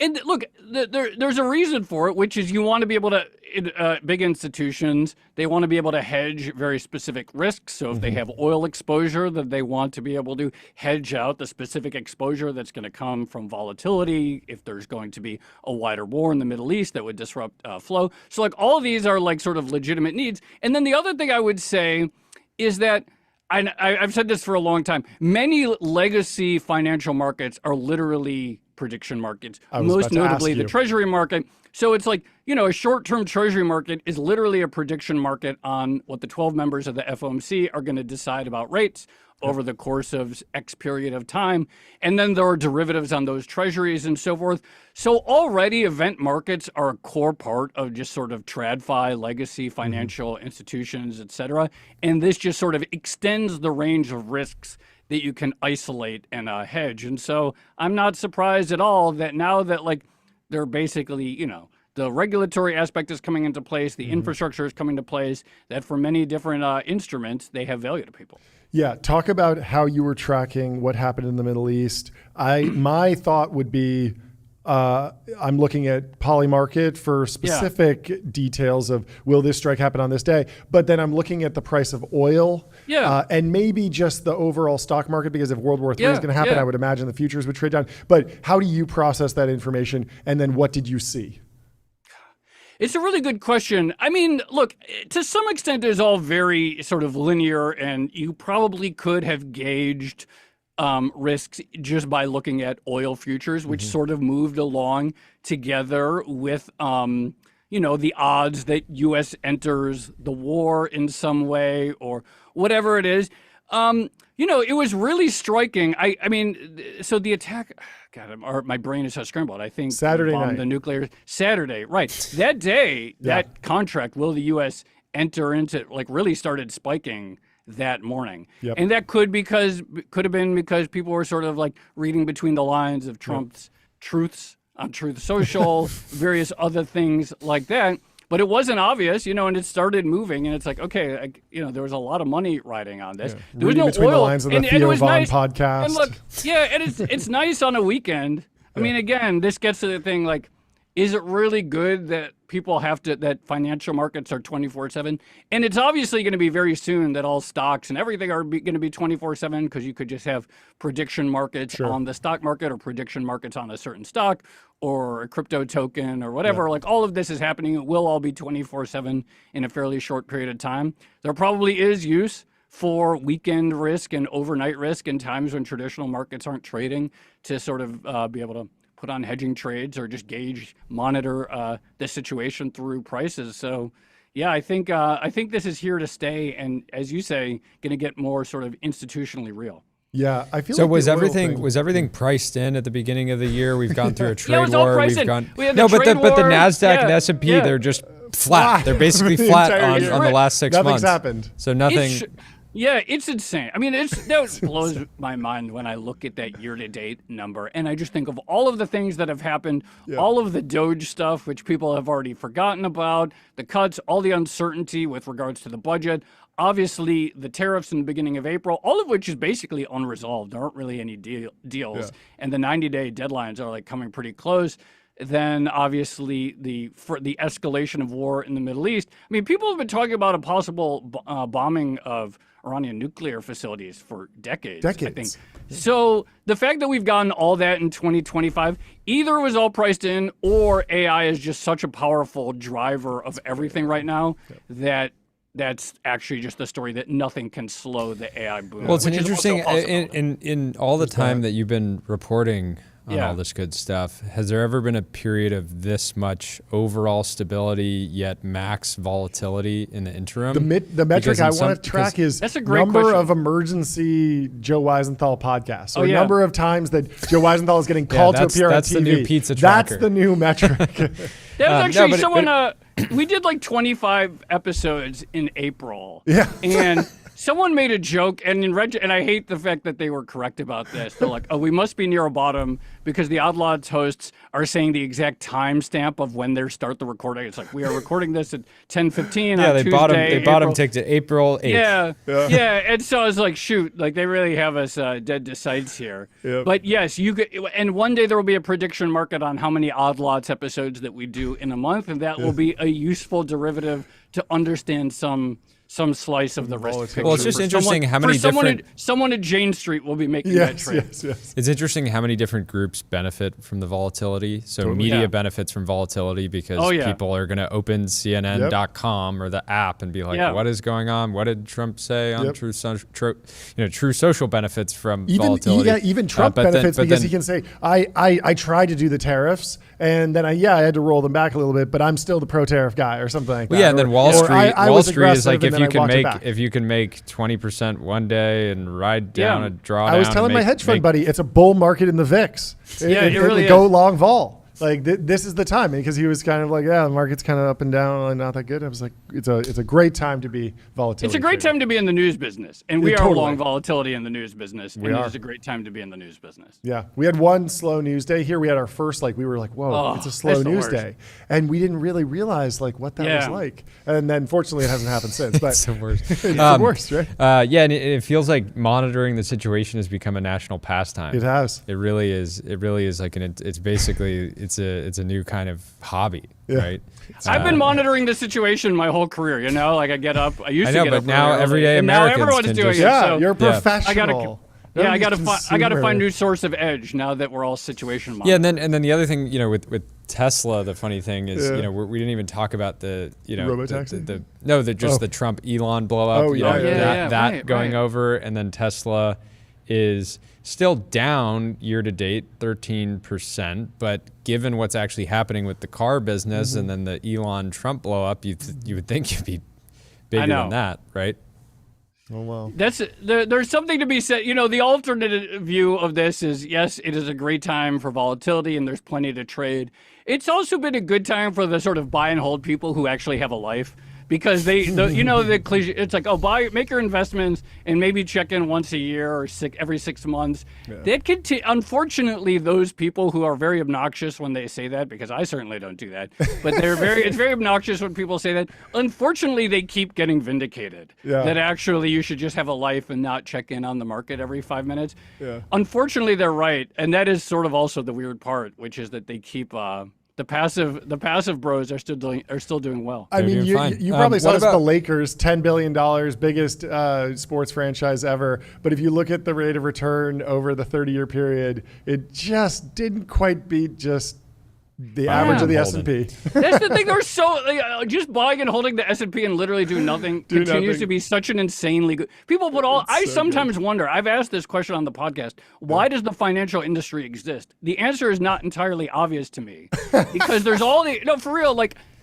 And look, there's a reason for it, which is you want to be able to, big institutions, they want to be able to hedge very specific risks. So if they have oil exposure, that they want to be able to hedge out the specific exposure that's going to come from volatility. If there's going to be a wider war in the Middle East that would disrupt flow. So like all of these are like sort of legitimate needs. And then the other thing I would say is that I've said this for a long time. Many legacy financial markets are literally prediction markets, most notably the treasury market. So it's like, a short-term treasury market is literally a prediction market on what the 12 members of the FOMC are going to decide about rates over the course of X period of time. And then there are derivatives on those treasuries and so forth. So already event markets are a core part of just sort of TradFi, legacy financial institutions, et cetera. And this just sort of extends the range of risks that you can isolate and hedge. And so I'm not surprised at all that now that like they're basically, the regulatory aspect is coming into place, the infrastructure is coming into place, that for many different instruments, they have value to people. Yeah, talk about how you were tracking what happened in the Middle East. My thought would be, I'm looking at Polymarket for specific details of will this strike happen on this day, but then I'm looking at the price of oil and maybe just the overall stock market, because if World War III is going to happen, I would imagine the futures would trade down. But how do you process that information, and then what did you see? It's a really good question. I mean, look, to some extent, it's all very sort of linear, and you probably could have gauged risks just by looking at oil futures, which sort of moved along together with, the odds that U.S. enters the war in some way or whatever it is. It was really striking. I mean, so the attack, God, my brain is so scrambled. I think Saturday night. The nuclear Saturday, right? That day, that contract, will the U.S. enter into, like, really started spiking that morning. And that could have been because people were sort of like reading between the lines of Trump's truths on Truth Social, various other things like that. But it wasn't obvious, and it started moving, and it's like, okay, there was a lot of money riding on this. There was no between oil. The lines of the Theo Von podcast. And look, and it's nice on a weekend. I mean, again, this gets to the thing, like, is it really good that people that financial markets are 24/7? And it's obviously going to be very soon that all stocks and everything are going to be 24/7, because you could just have prediction markets on the stock market, or prediction markets on a certain stock or a crypto token or whatever. Like, all of this is happening. It will all be 24/7 in a fairly short period of time. There probably is use for weekend risk and overnight risk in times when traditional markets aren't trading, to sort of be able to put on hedging trades or just monitor the situation through prices. So, I think this is here to stay, and as you say, going to get more sort of institutionally real. Yeah, I feel so. Like Was everything priced in at the beginning of the year? We've gone through a trade war. We had but the Nasdaq and S&P, they're just flat. They're basically flat on the last 6 months. Nothing's happened. So nothing. It's insane. I mean, that blows my mind when I look at that year-to-date number, and I just think of all of the things that have happened, all of the Doge stuff, which people have already forgotten about, the cuts, all the uncertainty with regards to the budget, obviously the tariffs in the beginning of April, all of which is basically unresolved. There aren't really any deals, and the 90-day deadlines are like coming pretty close. Then obviously the escalation of war in the Middle East. I mean, people have been talking about a possible bombing of Iranian nuclear facilities for decades. Decades. I think. So the fact that we've gotten all that in 2025, either it was all priced in, or AI is just such a powerful driver of everything right now that that's actually just the story that nothing can slow the AI boom. Well, it's an which is also interesting in all the time that you've been reporting on all this good stuff. Has there ever been a period of this much overall stability yet max volatility in the interim? The metric I want to track is that's a great number question. of emergency Joe Weisenthal podcasts. So number of times that Joe Weisenthal is getting called to appear on TV. That's the new pizza tracker. That's the new metric. That was actually someone. We did like 25 episodes in April. Yeah. And someone made a joke, and I hate the fact that they were correct about this. They're like, "Oh, we must be near a bottom because the Odd Lots hosts are saying the exact timestamp of when they start the recording." It's like, we are recording this at 10:15 on Tuesday. They bottom ticked at April 8th. Yeah. And so I was like, shoot, like they really have us dead to sights here. Yep. But yes, and one day there will be a prediction market on how many Odd Lots episodes that we do in a month, and that will be a useful derivative to understand some slice of the risk picture. Well, it's just interesting how many someone at Jane Street will be making that trade. Yes. It's interesting how many different groups benefit from the volatility. So media benefits from volatility because people are going to open CNN.com or the app and be like, "What is going on? What did Trump say on True Social benefits from volatility?" Even Trump benefits because he can say, "I tried to do the tariffs and then I had to roll them back a little bit, but I'm still the pro-tariff guy," or something like that. Yeah, and then Wall Street is like, if you can make 20% one day and ride down a drawdown. I was telling my hedge fund buddy, it's a bull market in the VIX. It really go long vol. Like this is the time, because he was kind of like, the market's kind of up and down and not that good. I was like, it's a great time to be volatility. It's a great time to be in the news business, and we are long volatility in the news business. It is a great time to be in the news business. Yeah, we had one slow news day here. We had our first we were like, whoa, it's a slow news day, and we didn't really realize what that was like. And then fortunately, it hasn't happened since. But it's the worst. It's the worst, right? And it feels like monitoring the situation has become a national pastime. It has. It really is. It really is it's basically. It's a new kind of hobby, right? I've been monitoring the situation my whole career. I get up. I used to get up. But now everyday Americans now everyone's doing it. Yeah, you're a professional. I got to find new source of edge now that we're all situation monitoring. Yeah, and then the other thing, with Tesla, the funny thing is, we didn't even talk about the robotaxi. The Trump Elon blow up. Going over, and then Tesla is still down year to date 13%, but given what's actually happening with the car business and then the Elon Trump blow up, you would think you'd be bigger than that, right? Oh well. There's something to be said. The alternate view of this is, yes, it is a great time for volatility and there's plenty to trade. It's also been a good time for the sort of buy and hold people who actually have a life. Because the cliche, it's like, make your investments and maybe check in once a year or every 6 months. Yeah. Unfortunately, those people who are very obnoxious when they say that, because I certainly don't do that, but it's very obnoxious when people say that. Unfortunately, they keep getting vindicated that actually you should just have a life and not check in on the market every 5 minutes. Yeah. Unfortunately, they're right, and that is sort of also the weird part, which is that they keep. The passive bros are still doing well. I mean, you probably saw this. The Lakers, $10 billion, biggest sports franchise ever. But if you look at the rate of return over the 30-year period, it just didn't quite beat just the average of the S&P. That's the thing. They're so just buying and holding the S&P and literally doing nothing continues to be such an insanely good. People put all. I sometimes wonder. I've asked this question on the podcast. Why does the financial industry exist? The answer is not entirely obvious to me, because there's for real.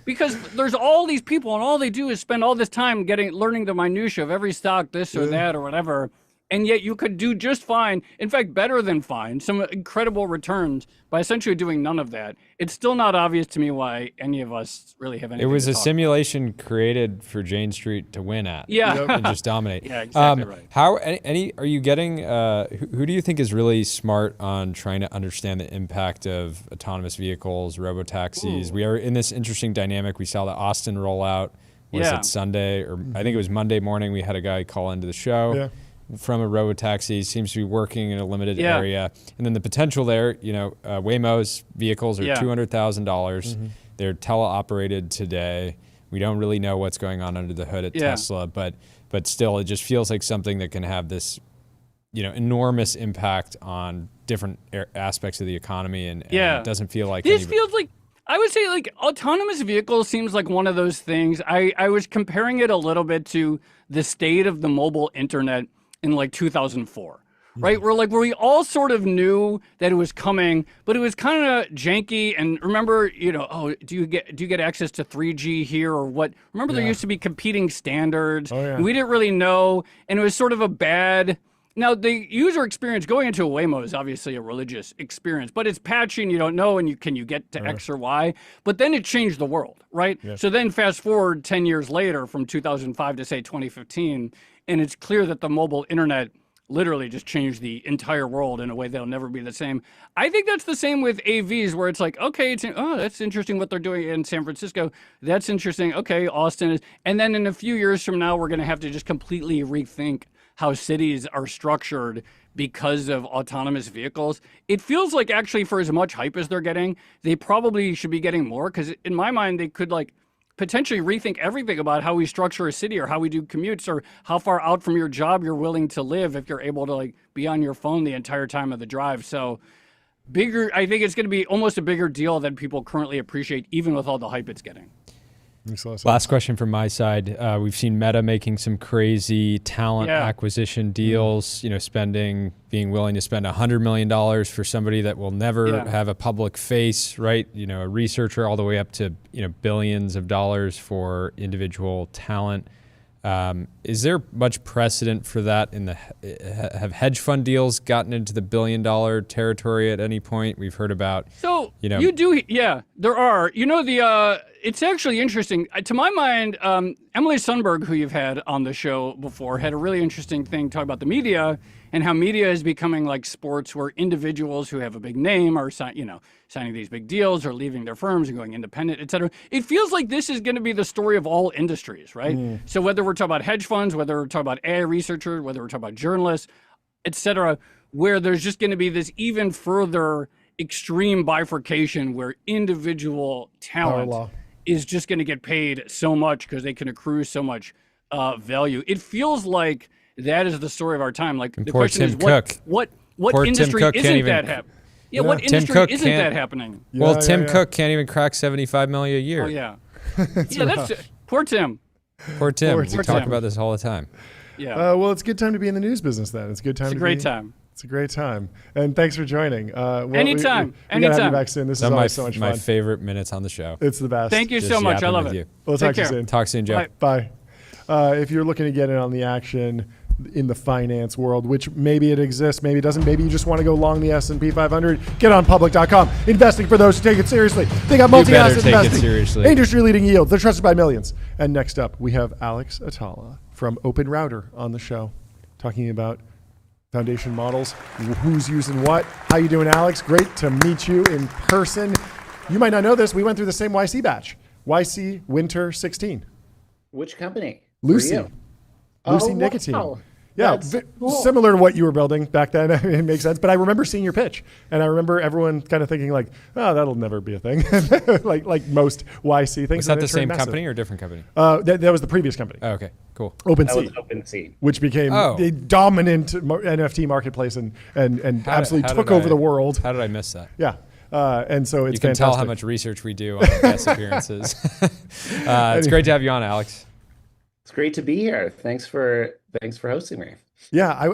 Because there's all these people and all they do is spend all this time learning the minutia of every stock, this or that or whatever. And yet you could do just fine, in fact, better than fine, some incredible returns by essentially doing none of that. It's still not obvious to me why any of us really have anything. It was to a talk simulation created for Jane Street to win at. And just dominate. Yeah, exactly right. How are you getting, who do you think is really smart on trying to understand the impact of autonomous vehicles, robotaxis? We are in this interesting dynamic. We saw the Austin rollout. Was it Sunday? Or I think it was Monday morning. We had a guy call into the show. From a robotaxi, seems to be working in a limited area. And then the potential there, Waymo's vehicles are $200,000. They're teleoperated today. We don't really know what's going on under the hood at Tesla, but but still, it just feels like something that can have this, enormous impact on different aspects of the economy, and it doesn't feel like this feels like. I would say like autonomous vehicles seems like one of those things. I was comparing it a little bit to the state of the mobile internet in like 2004, right? Where we all sort of knew that it was coming, but it was kind of janky. And remember, do you get access to 3G here or what? Remember there used to be competing standards. And we didn't really know, and it was sort of a bad. Now, the user experience going into a Waymo is obviously a religious experience, but it's patchy and you don't know, and can you get to X or Y? But then it changed the world, right? Yeah. So then fast forward 10 years later from 2005 to, say, 2015, and it's clear that the mobile internet literally just changed the entire world in a way that'll never be the same. I think that's the same with AVs, where it's like, okay, that's interesting what they're doing in San Francisco. That's interesting. Okay, Austin is. And then in a few years from now, we're going to have to just completely rethink how cities are structured because of autonomous vehicles. It feels like actually for as much hype as they're getting, they probably should be getting more, because in my mind, they could potentially rethink everything about how we structure a city or how we do commutes or how far out from your job you're willing to live if you're able to be on your phone the entire time of the drive. So I think it's going to be almost a bigger deal than people currently appreciate, even with all the hype it's getting. Last question from my side. We've seen Meta making some crazy talent acquisition deals, being willing to spend $100 million for somebody that will never have a public face, right? A researcher, all the way up to, billions of dollars for individual talent. Is there much precedent for that have hedge fund deals gotten into the $1 billion territory at any point? We've heard about, you do. Yeah, there are, it's actually interesting. To my mind, Emily Sundberg, who you've had on the show before, had a really interesting thing talking about the media and how media is becoming like sports, where individuals who have a big name are signing these big deals or leaving their firms and going independent, et cetera. It feels like this is going to be the story of all industries, right? So whether we're talking about hedge funds, whether we're talking about AI researchers, whether we're talking about journalists, et cetera, where there's just going to be this even further extreme bifurcation where individual talent is just going to get paid so much because they can accrue so much value. It feels like that is the story of our time. Like the question is, what industry isn't that happening? Yeah, what industry isn't that happening? Well, Tim Cook can't even crack $75 million a year. Oh yeah, that's poor Tim. Poor Tim. We talk about this all the time. Yeah. Well, it's a good time to be in the news business then. It's a good time. It's a great time. It's a great time. And thanks for joining. Anytime. We gotta have you back soon. This is always so much fun. My favorite minutes on the show. It's the best. Thank you so much. I love it. We'll talk to you soon. Talk soon, Joe. Bye. If you're looking to get in on the action in the finance world, which maybe it exists, maybe it doesn't, maybe you just want to go long the S&P 500, get on public.com. Investing for those who take it seriously. They got multi-asset investing, industry-leading yields. They're trusted by millions. And next up, we have Alex Atallah from OpenRouter on the show, talking about foundation models, who's using what. How you doing, Alex? Great to meet you in person. You might not know this. We went through the same YC batch. YC Winter 16. Which company? Lucy. Lucy Nicotine. Wow. Yeah, cool. Similar to what you were building back then. It makes sense. But I remember seeing your pitch, and I remember everyone kind of thinking like, "Oh, that'll never be a thing," like most YC things. Was that the same company or a different company? That was the previous company. Oh, okay, cool. OpenSea, which became a dominant NFT marketplace and absolutely took over the world. How did I miss that? Yeah. And so it's you can fantastic. Tell how much research we do on guest appearances. It's great to have you on, Alex. It's great to be here. Thanks for hosting me. Yeah,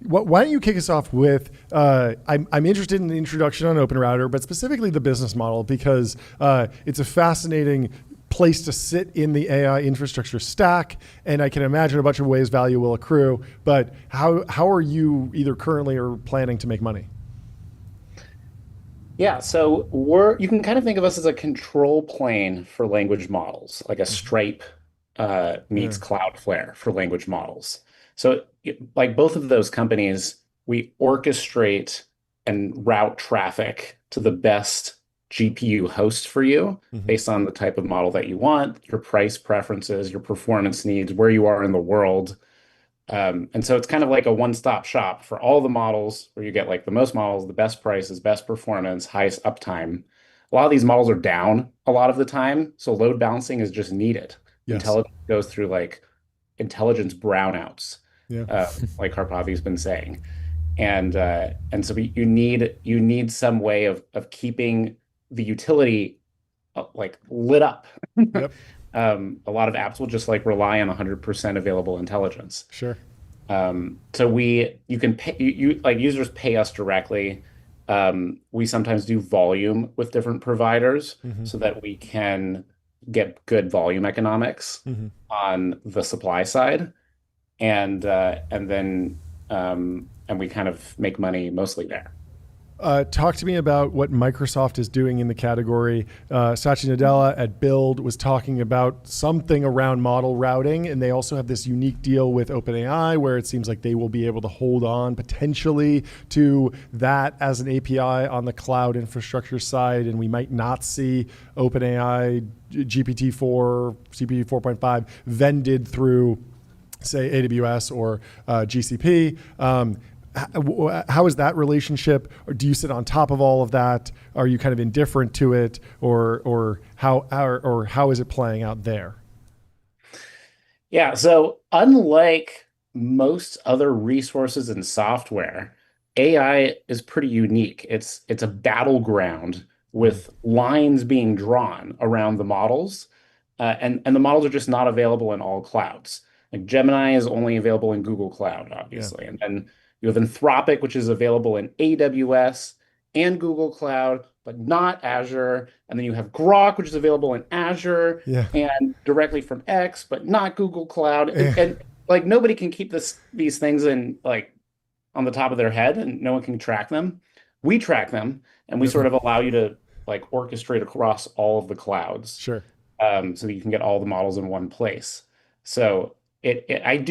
why don't you kick us off with? I'm interested in the introduction on OpenRouter, but specifically the business model, because it's a fascinating place to sit in the AI infrastructure stack, and I can imagine a bunch of ways value will accrue. But how are you either currently or planning to make money? Yeah, so you can kind of think of us as a control plane for language models, like a Stripe meets Cloudflare for language models. So like both of those companies, we orchestrate and route traffic to the best GPU host for you based on the type of model that you want, your price preferences, your performance needs, where you are in the world. And so it's kind of like a one-stop shop for all the models, where you get like the most models, the best prices, best performance, highest uptime. A lot of these models are down a lot of the time, so load balancing is just needed. Yes. Intelligence goes through like intelligence brownouts, Yeah. like Harpathi's been saying. And so you need some way of keeping the utility like lit up. Yep. A lot of apps will just like rely on 100% available intelligence. Sure. So you can pay like users pay us directly. We sometimes do volume with different providers so that we can get good volume economics on the supply side, and then we kind of make money mostly there. Talk to me about what Microsoft is doing in the category. Satya Nadella at Build was talking about something around model routing, and they also have this unique deal with OpenAI where it seems like they will be able to hold on potentially to that as an API on the cloud infrastructure side, and we might not see OpenAI GPT-4, GPT 4.5 vended through, say, AWS or GCP. How is that relationship? Or do you sit on top of all of that? Are you kind of indifferent to it, or how is it playing out there? Yeah, so unlike most other resources in software, AI is pretty unique. It's a battleground with lines being drawn around the models, and the models are just not available in all clouds. Like Gemini is only available in Google Cloud, obviously, and then you have Anthropic, which is available in AWS and Google Cloud, but not Azure. And then you have Grok, which is available in Azure and directly from X, but not Google Cloud. And like nobody can keep these things in like on the top of their head, and no one can track them. We track them, and we sort of allow you to like orchestrate across all of the clouds. Sure. So that you can get all the models in one place. So I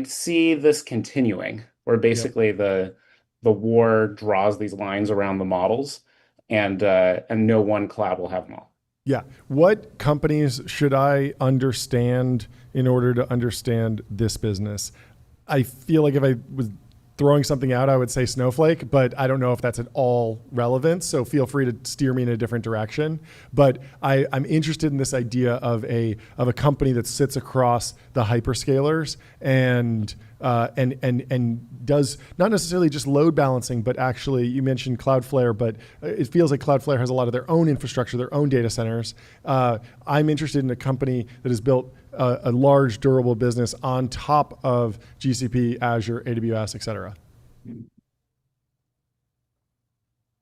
see this continuing, where basically the war draws these lines around the models, and no one cloud will have them all. Yeah. What companies should I understand in order to understand this business? I feel like if I was throwing something out, I would say Snowflake, but I don't know if that's at all relevant. So feel free to steer me in a different direction. But I'm interested in this idea of a company that sits across the hyperscalers and does not necessarily just load balancing, but actually you mentioned Cloudflare, but it feels like Cloudflare has a lot of their own infrastructure, their own data centers. I'm interested in a company that has built a large, durable business on top of GCP, Azure, AWS, et cetera.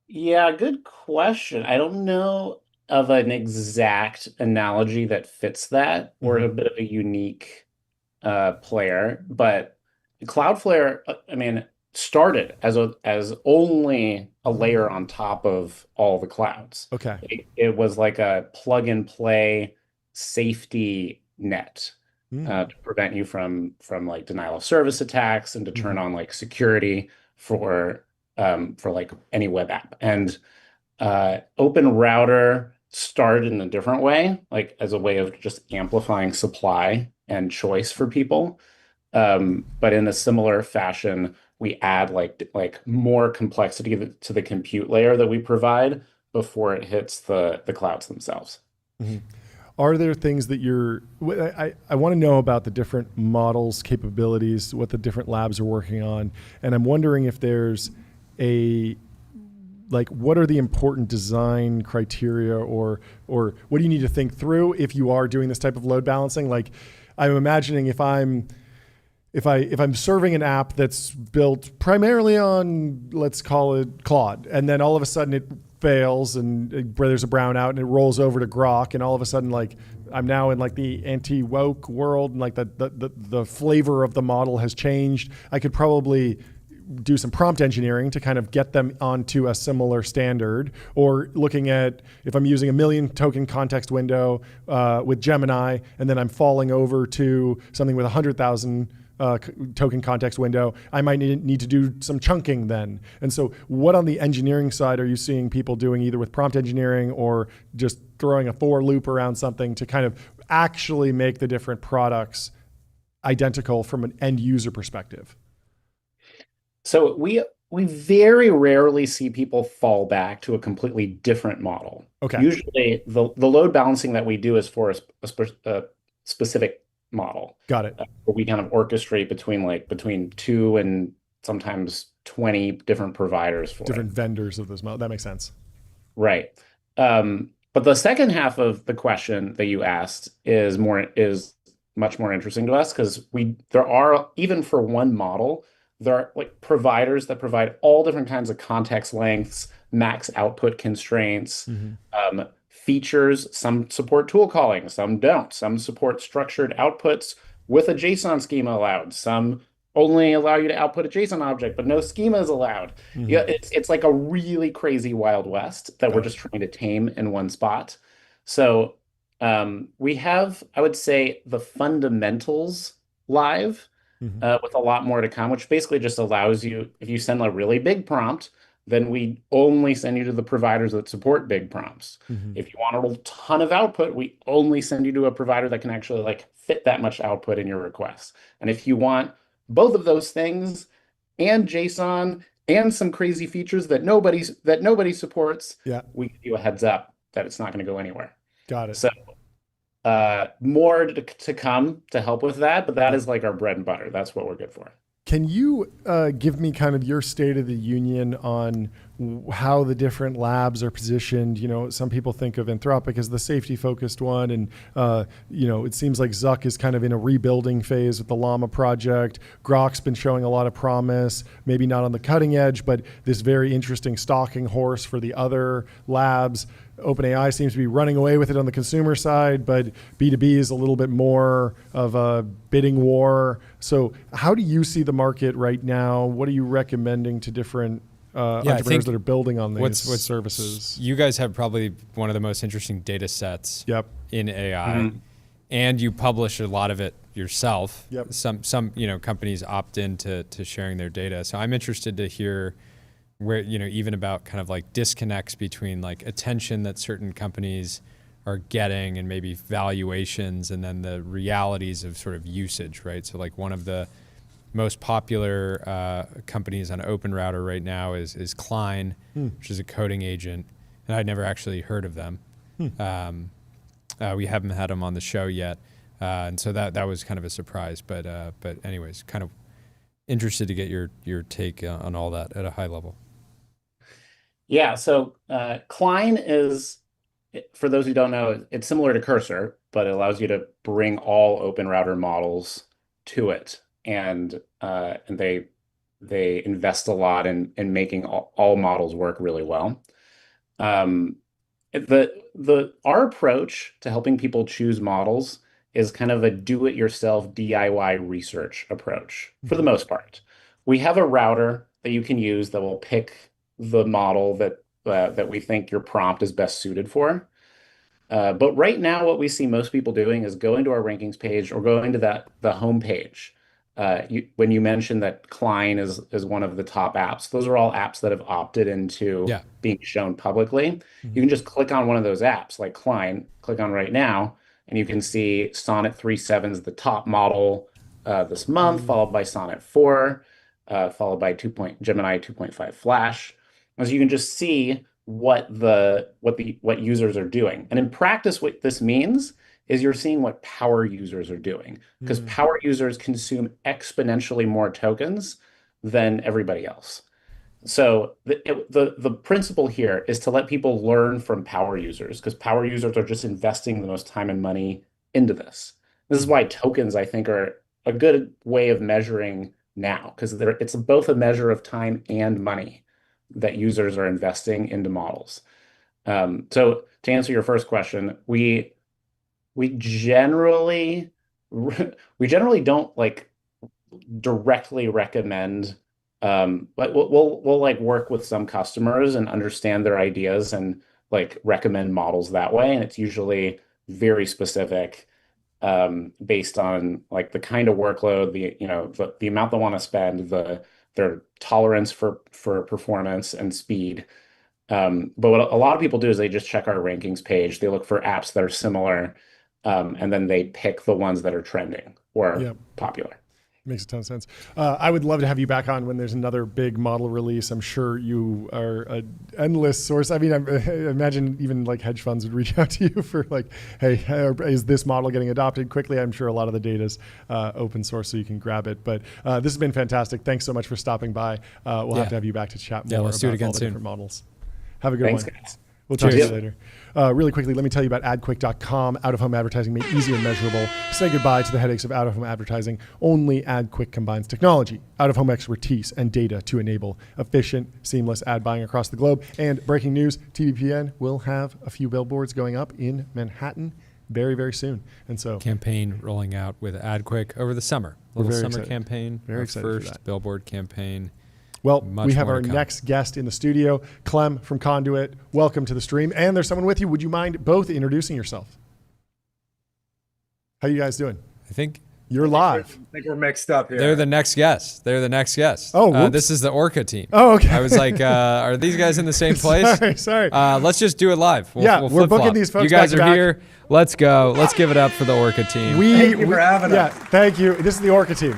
Yeah, good question. I don't know of an exact analogy that fits that, or a bit of a unique player, but Cloudflare, I mean, started as only a layer on top of all the clouds. Okay. It was like a plug and play safety net to prevent you from like denial of service attacks, and to turn on like security for like any web app. And OpenRouter started in a different way, like as a way of just amplifying supply and choice for people. But in a similar fashion, we add like more complexity to the compute layer that we provide before it hits the clouds themselves. Are there things that I want to know about the different models, capabilities, what the different labs are working on. And I'm wondering if there's what are the important design criteria, or what do you need to think through if you are doing this type of load balancing? Like I'm imagining if I'm serving an app that's built primarily on, let's call it Claude, and then all of a sudden it fails and where there's a brownout and it rolls over to Grok, and all of a sudden like I'm now in like the anti-woke world, and like the flavor of the model has changed. I could probably do some prompt engineering to kind of get them onto a similar standard, or looking at if I'm using a 1 million token context window with Gemini, and then I'm falling over to something with 100,000 token context window, I might need to do some chunking then. And so what on the engineering side are you seeing people doing, either with prompt engineering or just throwing a for loop around something to kind of actually make the different products identical from an end user perspective? So we very rarely see people fall back to a completely different model. Okay. Usually the load balancing that we do is for a specific model. Got it. Where we kind of orchestrate between 2 and sometimes 20 different providers for different it. vendors of this model. That makes sense. Right. But the second half of the question that you asked is much more interesting to us, because there are, even for one model, there are like providers that provide all different kinds of context lengths, max output constraints, features. Some support tool calling, some don't. Some support structured outputs with a JSON schema allowed. Some only allow you to output a JSON object, but no schema is allowed. Yeah, it's like a really crazy Wild West that we're just trying to tame in one spot. So we have, I would say, the fundamentals live, with a lot more to come, which basically just allows you, if you send a really big prompt, then we only send you to the providers that support big prompts. If you want a ton of output, we only send you to a provider that can actually like fit that much output in your request. And if you want both of those things and JSON and some crazy features that nobody supports, we give you a heads up that it's not going to go anywhere. Got it. So more to come to help with that, but that is like our bread and butter. That's what we're good for. Can you give me kind of your state of the union on how the different labs are positioned? You know, some people think of Anthropic as the safety-focused one, and you know, it seems like Zuck is kind of in a rebuilding phase with the Llama project. Grok's been showing a lot of promise, maybe not on the cutting edge, but this very interesting stalking horse for the other labs. OpenAI seems to be running away with it on the consumer side, but B2B is a little bit more of a bidding war. So how do you see the market right now? What are you recommending to different entrepreneurs that are building on these services? You guys have probably one of the most interesting data sets in AI, and you publish a lot of it yourself. Some companies opt into sharing their data. So I'm interested to hear where, even about kind of like disconnects between like attention that certain companies are getting and maybe valuations, and then the realities of sort of usage, right? So like one of the most popular companies on OpenRouter right now is Klein, which is a coding agent, and I'd never actually heard of them. We haven't had them on the show yet, and so that was kind of a surprise. But anyways, kind of interested to get your take on all that at a high level. Yeah, so Klein is, for those who don't know, it's similar to Cursor, but it allows you to bring all OpenRouter models to it, and they invest a lot in making all models work really well. Our approach to helping people choose models is kind of a do-it-yourself DIY research approach for the most part. We have a router that you can use that will pick the model that we think your prompt is best suited for. But right now, what we see most people doing is going to our rankings page or going to the home page. When you mentioned that Klein is one of the top apps, those are all apps that have opted into being shown publicly. You can just click on one of those apps, like Klein, click on right now, and you can see Sonnet 3.7 is the top model this month, followed by Sonnet 4, followed by Gemini 2.5 Flash. So you can just see what users are doing. And in practice, what this means is you're seeing what power users are doing, because power users consume exponentially more tokens than everybody else. So the principle here is to let people learn from power users, because power users are just investing the most time and money into this. This is why tokens, I think, are a good way of measuring now, because it's both a measure of time and money that users are investing into models. So to answer your first question, we generally don't like directly recommend, but we'll like work with some customers and understand their ideas and like recommend models that way, and it's usually very specific, based on like the kind of workload, the amount they want to spend, their tolerance for performance and speed. But what a lot of people do is they just check our rankings page. They look for apps that are similar, and then they pick the ones that are trending or popular. Makes a ton of sense. I would love to have you back on when there's another big model release. I'm sure you are an endless source. I mean, I imagine even like hedge funds would reach out to you for like, hey, is this model getting adopted quickly? I'm sure a lot of the data is open source, so you can grab it. But this has been fantastic. Thanks so much for stopping by. We'll have to have you back to chat more let's do it about again all the soon. different models. Have a good one. Guys. We'll talk to you later. Really quickly, let me tell you about adquick.com. Out-of-home advertising made easy and measurable. Say goodbye to the headaches of out-of-home advertising. Only AdQuick combines technology, out-of-home expertise, and data to enable efficient, seamless ad buying across the globe. And breaking news, TBPN will have a few billboards going up in Manhattan very, very soon. And so campaign rolling out with AdQuick over the summer. Little summer excited. campaign. Very excited for first that. billboard campaign. Well, Much we have more our to come. next guest in the studio, Clem from Conduit. Welcome to the stream. And there's someone with you. Would you mind both introducing yourself? How you guys doing? I think You're live. I think we're mixed up here. they're the next guest. Oh, whoops. this is the Orca team. Oh, okay. I was like, are these guys in the same place? Sorry. Let's just do it live. We'll we're flip-flop. booking these folks You guys back-to-back. are here. Let's go. Let's give it up for the Orca team. Thank you for having Yeah, us. thank you. This is the Orca team.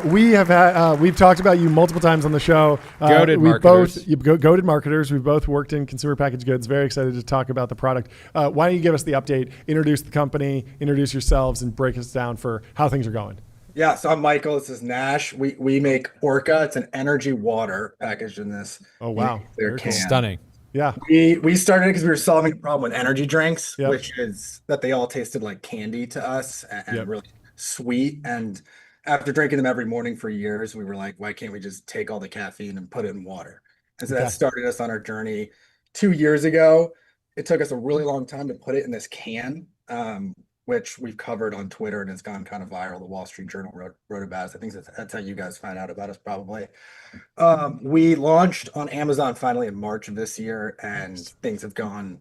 We've talked about you multiple times on the show. Goated we've marketers. Goated marketers. We've both worked in consumer packaged goods. Very excited to talk about the product. Why don't you give us the update, introduce the company, introduce yourselves, and break us down for how things are going. Yeah, so I'm Michael. This is Nash. We make Orca. It's an energy water packaged in this. Oh, wow. Clear Very cool. can. Stunning. Yeah. We started it because we were solving a problem with energy drinks, Yep. which is that they all tasted like candy to us and Yep. really sweet. And after drinking them every morning for years, we were like, why can't we just take all the caffeine and put it in water? And so Okay. that started us on our journey 2 years ago. It took us a really long time to put it in this can, which we've covered on Twitter and it's gone kind of viral. The Wall Street Journal wrote about us. I think that's how you guys find out about us probably. We launched on Amazon finally in March of this year, and things have gone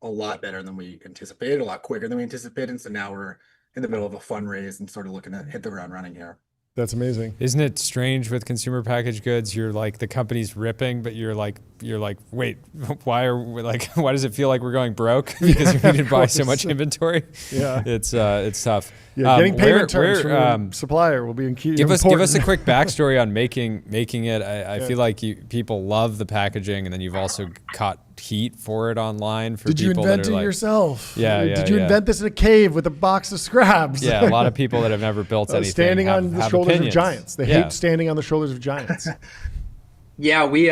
a lot better than we anticipated, a lot quicker than we anticipated. And so now we're in the middle of a fundraise and sort of looking to hit the ground running here. That's amazing. Isn't it strange with consumer packaged goods? You're like, the company's ripping, but you're like, wait, why does it feel like we're going broke because we need to buy so much inventory? Yeah. It's tough. Yeah, getting payment terms from your supplier will be key. Give us a quick backstory on making it. I feel like people love the packaging, and then you've also caught heat for it online for Did you people invent that are it like, yourself? Yeah, Did you invent this in a cave with a box of scraps? Yeah, a lot of people that have never built anything standing on the shoulders opinions. of giants. They hate standing on the shoulders of giants. Yeah, we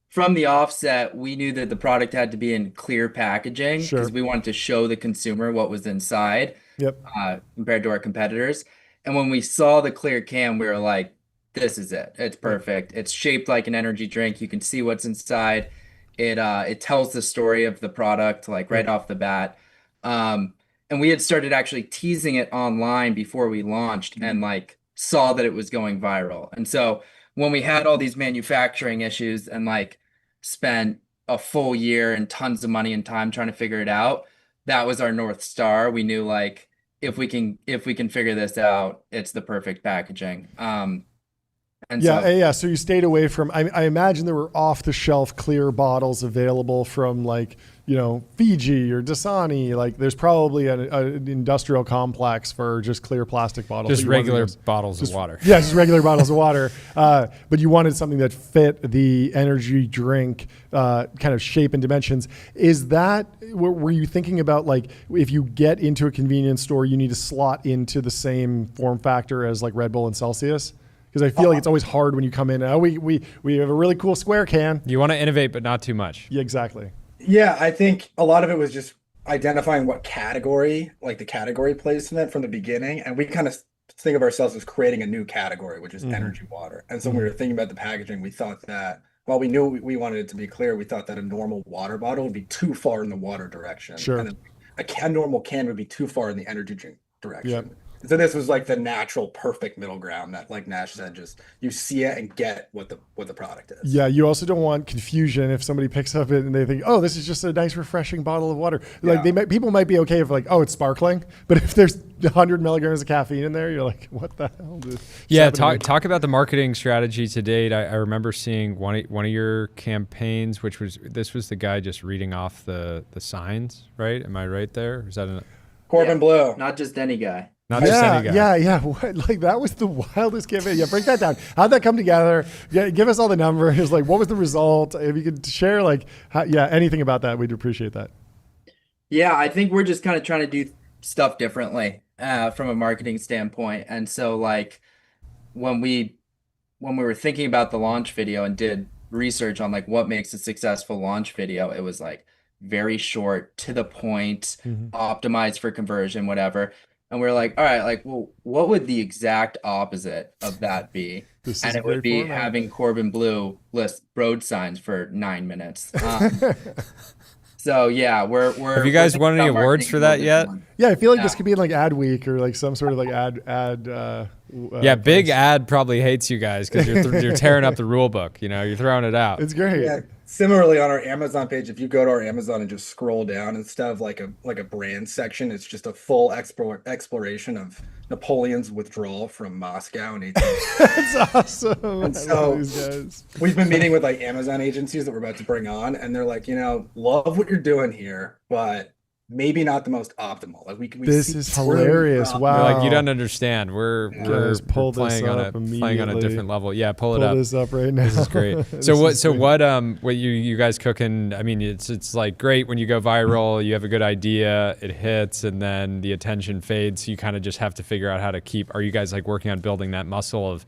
from the offset, we knew that the product had to be in clear packaging because we wanted to show the consumer what was inside. Yep. Compared to our competitors. And when we saw the clear can, we were like, this is it. It's perfect. It's shaped like an energy drink. You can see what's inside. It tells the story of the product like right off the bat. And we had started actually teasing it online before we launched and like saw that it was going viral. And so when we had all these manufacturing issues and like spent a full year and tons of money and time trying to figure it out, that was our North Star. We knew like if we can figure this out, it's the perfect packaging. So you stayed away from. I imagine there were off the shelf clear bottles available from like Fiji or Dasani. Like there's probably an industrial complex for just clear plastic bottles. Just regular bottles of water. Yeah, just regular bottles of water. But you wanted something that fit the energy drink kind of shape and dimensions. Is that, were you thinking about like if you get into a convenience store, you need to slot into the same form factor as like Red Bull and Celsius? Because I feel like it's always hard when you come in. We have a really cool square can. You want to innovate, but not too much. Yeah, exactly. Yeah, I think a lot of it was just identifying what category, like the category placement from the beginning. And we kind of think of ourselves as creating a new category, which is energy water. And so when we were thinking about the packaging, we thought that, while we knew we wanted it to be clear, we thought that a normal water bottle would be too far in the water direction. Sure. And then a normal can would be too far in the energy drink direction. Yep. So this was like the natural, perfect middle ground that, like Nash said, just you see it and get what the product is. Yeah, you also don't want confusion if somebody picks up it and they think, oh, this is just a nice, refreshing bottle of water. Like people might be okay if like, oh, it's sparkling, but if there's 100 milligrams of caffeine in there, you're like, what the hell? Talk about the marketing strategy to date. I remember seeing one of your campaigns, which was the guy just reading off the signs, right? Am I right there? Is that Corbin Blue? Not just any guy. Not just any guy. Yeah. What, like that was the wildest campaign. Yeah, break that down. How'd that come together? Yeah, give us all the numbers. Like, what was the result? If you could share, like, anything about that, we'd appreciate that. Yeah, I think we're just kind of trying to do stuff differently from a marketing standpoint. And so, like, when we were thinking about the launch video and did research on like what makes a successful launch video, it was like very short, to the point, optimized for conversion, whatever. And we're like, all right, like, well, what would the exact opposite of that be? And it would be having Corbin Bleu list road signs for 9 minutes. So yeah, we're. Have you guys won any awards for that yet? Yeah, I feel like this could be in like Ad Week or like some sort of like ad. Yeah, Big Ad probably hates you guys because you're tearing up the rule book. You know, you're throwing it out. It's great. Yeah. Similarly, on our Amazon page, if you go to our Amazon and just scroll down, instead of like a brand section, it's just a full exploration of Napoleon's withdrawal from Moscow in 18. That's awesome. And so we've been meeting with like Amazon agencies that we're about to bring on, and they're like, love what you're doing here, but maybe not the most optimal. Like we this is hilarious. Wow. You're like, you don't understand. We're playing on a different level. Yeah, pull it up. Pull this up right now. This is great. So what you guys cooking? I mean, it's like great when you go viral, you have a good idea, it hits, and then the attention fades. So you kind of just have to figure out how to keep. Are you guys like working on building that muscle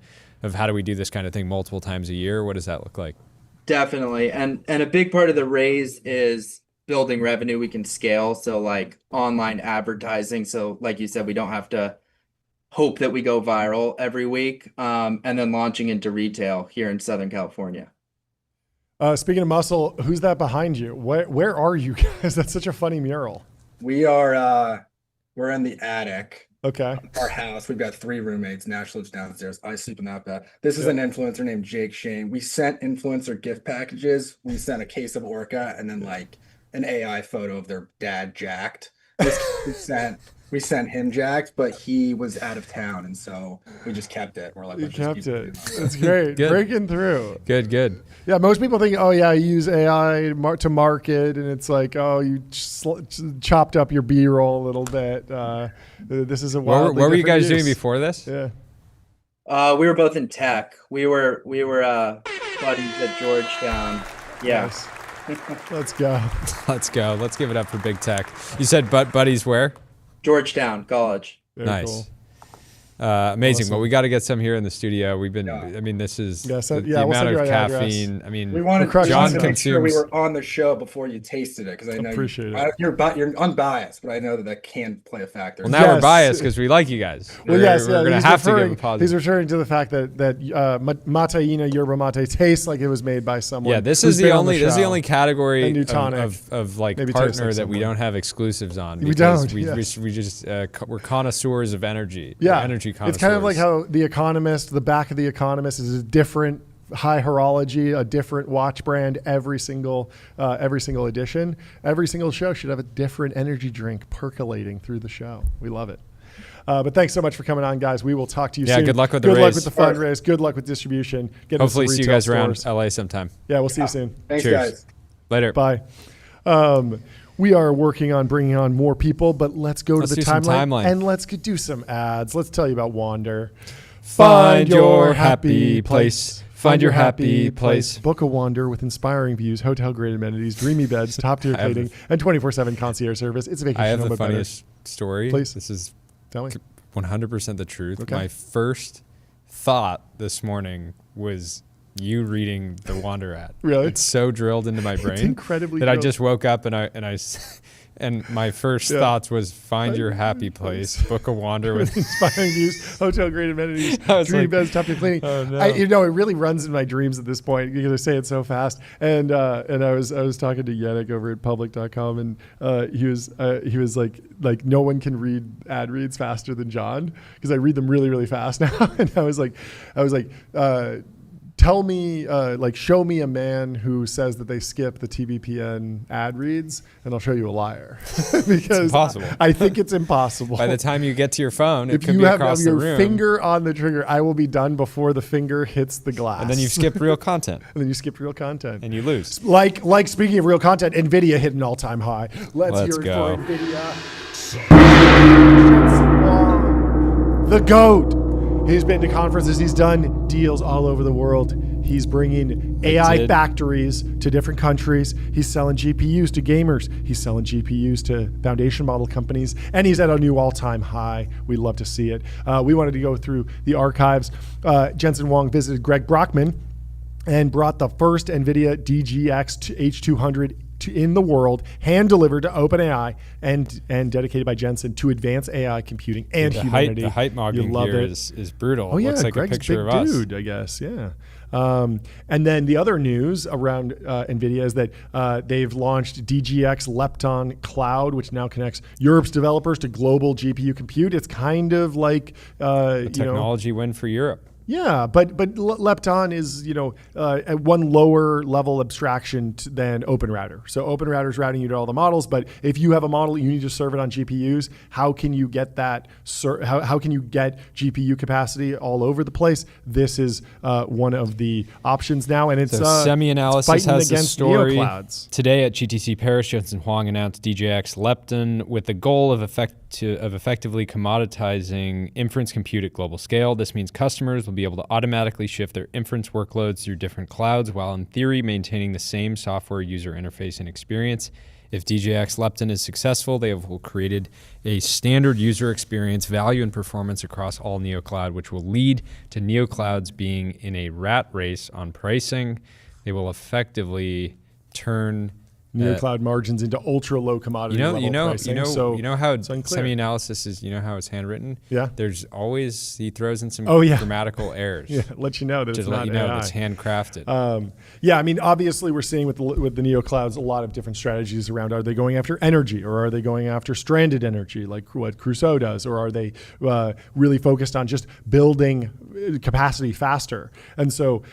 of how do we do this kind of thing multiple times a year? What does that look like? Definitely. And a big part of the raise is building revenue we can scale. So like online advertising. So like you said, we don't have to hope that we go viral every week. And then launching into retail here in Southern California. Speaking of muscle, who's that behind you? Where are you guys? That's such a funny mural. We are, we're in the attic. Okay. Our house. We've got 3 roommates. Nash lives downstairs. I sleep in that bed. This is an influencer named Jake Shane. We sent influencer gift packages. We sent a case of Orca and then like an AI photo of their dad jacked. We sent him jacked, but he was out of town, and so we just kept it. We're like, we kept it. That's great. Breaking through. Good. Yeah, most people think, oh yeah, you use AI to market, and it's like, oh, you chopped up your B-roll a little bit. This is a wild. What were you guys doing before this? Yeah. We were both in tech. We were buddies at Georgetown. Yeah. Nice. Let's go. Let's give it up for big tech. You said buddies where? Georgetown College. Very nice. Cool. Amazing. Awesome. Well, we got to get some here in the studio. We've been, I mean, this is the amount of caffeine. I mean, we wanted John to make sure we consumes. were on the show before you tasted it, because I know you're unbiased, but I know that can play a factor. Well, now we're biased because we like you guys. Well, we're going to have to give a positive. He's referring to the fact that Mateina yerba mate tastes like it was made by someone. Yeah, this is the only category of like maybe partner that we don't have exclusive on. We don't. We're connoisseurs of energy. Yeah. Energy connoisseurs. It's kind of like how The Economist, the back of The Economist is a different high horology, a different watch brand every single edition. Every single show should have a different energy drink percolating through the show. We love it. But thanks so much for coming on, guys. We will talk to you soon. Yeah, good luck with the raise. Good luck with the fundraise. Good luck with distribution. Hopefully see you guys around LA sometime. Yeah, we'll see you soon. Thanks, Cheers. guys. Later. Bye. We are working on bringing on more people, but let's go to the timeline and let's do some ads. Let's tell you about Wander. Find your happy place. Find your happy place. Book a Wander with inspiring views, hotel-grade amenities, dreamy beds, top-tier catering, and 24/7 concierge service. It's a vacation. I have the funniest story. Please. This is tell me. 100% the truth. Okay. My first thought this morning was you reading the Wander ad. Really? It's so drilled into my brain. It's incredibly that drilled. I just woke up and my first thoughts was find your happy place, book a Wander with inspiring views, hotel grade amenities, dreamy beds, top tier cleaning. Oh, no. It really runs in my dreams at this point because I say it so fast. And I was talking to Yannick over at public.com, and he was like no one can read ad reads faster than John, because I read them really, really fast now. And I was like tell me, show me a man who says that they skip the TBPN ad reads, and I'll show you a liar. Because it's impossible. I think it's impossible. By the time you get to your phone, it if could you be have across your the room. finger on the trigger, I will be done before the finger hits the glass. And then you skip real content. And And you lose. Like speaking of real content, NVIDIA hit an all-time high. Let's hear it go. for NVIDIA. the GOAT. He's been to conferences. He's done deals all over the world. He's bringing AI factories to different countries. He's selling GPUs to gamers. He's selling GPUs to foundation model companies. And he's at a new all-time high. We'd love to see it. We wanted to go through the archives. Jensen Huang visited Greg Brockman and brought the first NVIDIA DGX H200 in the world, hand-delivered to OpenAI and dedicated by Jensen to advance AI computing and humanity. The height mogging here is brutal. Oh yeah, looks like Greg's a picture big of us. dude, I guess. Yeah. And then the other news around NVIDIA is that they've launched DGX Lepton Cloud, which now connects Europe's developers to global GPU compute. It's kind of like a technology win for Europe. Yeah, but Lepton is at one lower level abstraction than OpenRouter. So OpenRouter is routing you to all the models, but if you have a model you need to serve it on GPUs, how can you get that? How can you get GPU capacity all over the place? This is one of the options now, and it's Semi-Analysis has the story neoclouds. Today at GTC Paris. Jensen Huang announced DJX Lepton with the goal of effectively commoditizing inference compute at global scale. This means customers will be able to automatically shift their inference workloads through different clouds while in theory maintaining the same software user interface and experience. If DJX Lepton is successful, they have created a standard user experience, value, and performance across all NeoCloud, which will lead to NeoClouds being in a rat race on pricing. They will effectively turn NeoCloud margins into ultra low commodity level pricing. You know how semi-analysis is. You know how it's handwritten. Yeah. There's always he throws in some grammatical errors. Yeah, let you know that it's not AI. That's handcrafted. I mean, obviously, we're seeing with the NeoClouds a lot of different strategies around. Are they going after energy, or are they going after stranded energy, like what Crusoe does, or are they really focused on just building capacity faster? And so,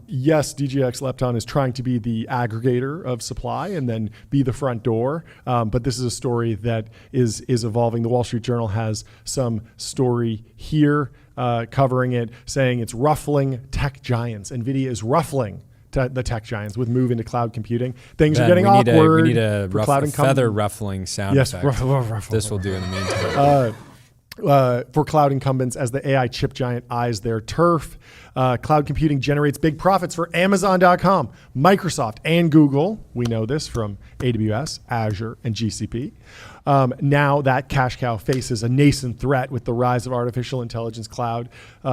yes, DGX Lepton is trying to be the aggregator of supply and then be the front door. But this is a story that is evolving. The Wall Street Journal has some story here covering it, saying it's ruffling tech giants. NVIDIA is ruffling the tech giants with move into cloud computing. Things are getting awkward. We need a feather ruffling sound effect. Ruffle. This will do in the meantime. For cloud incumbents as the AI chip giant eyes their turf. Cloud computing generates big profits for Amazon.com, Microsoft, and Google. We know this from AWS, Azure, and GCP. Now that cash cow faces a nascent threat with the rise of artificial intelligence cloud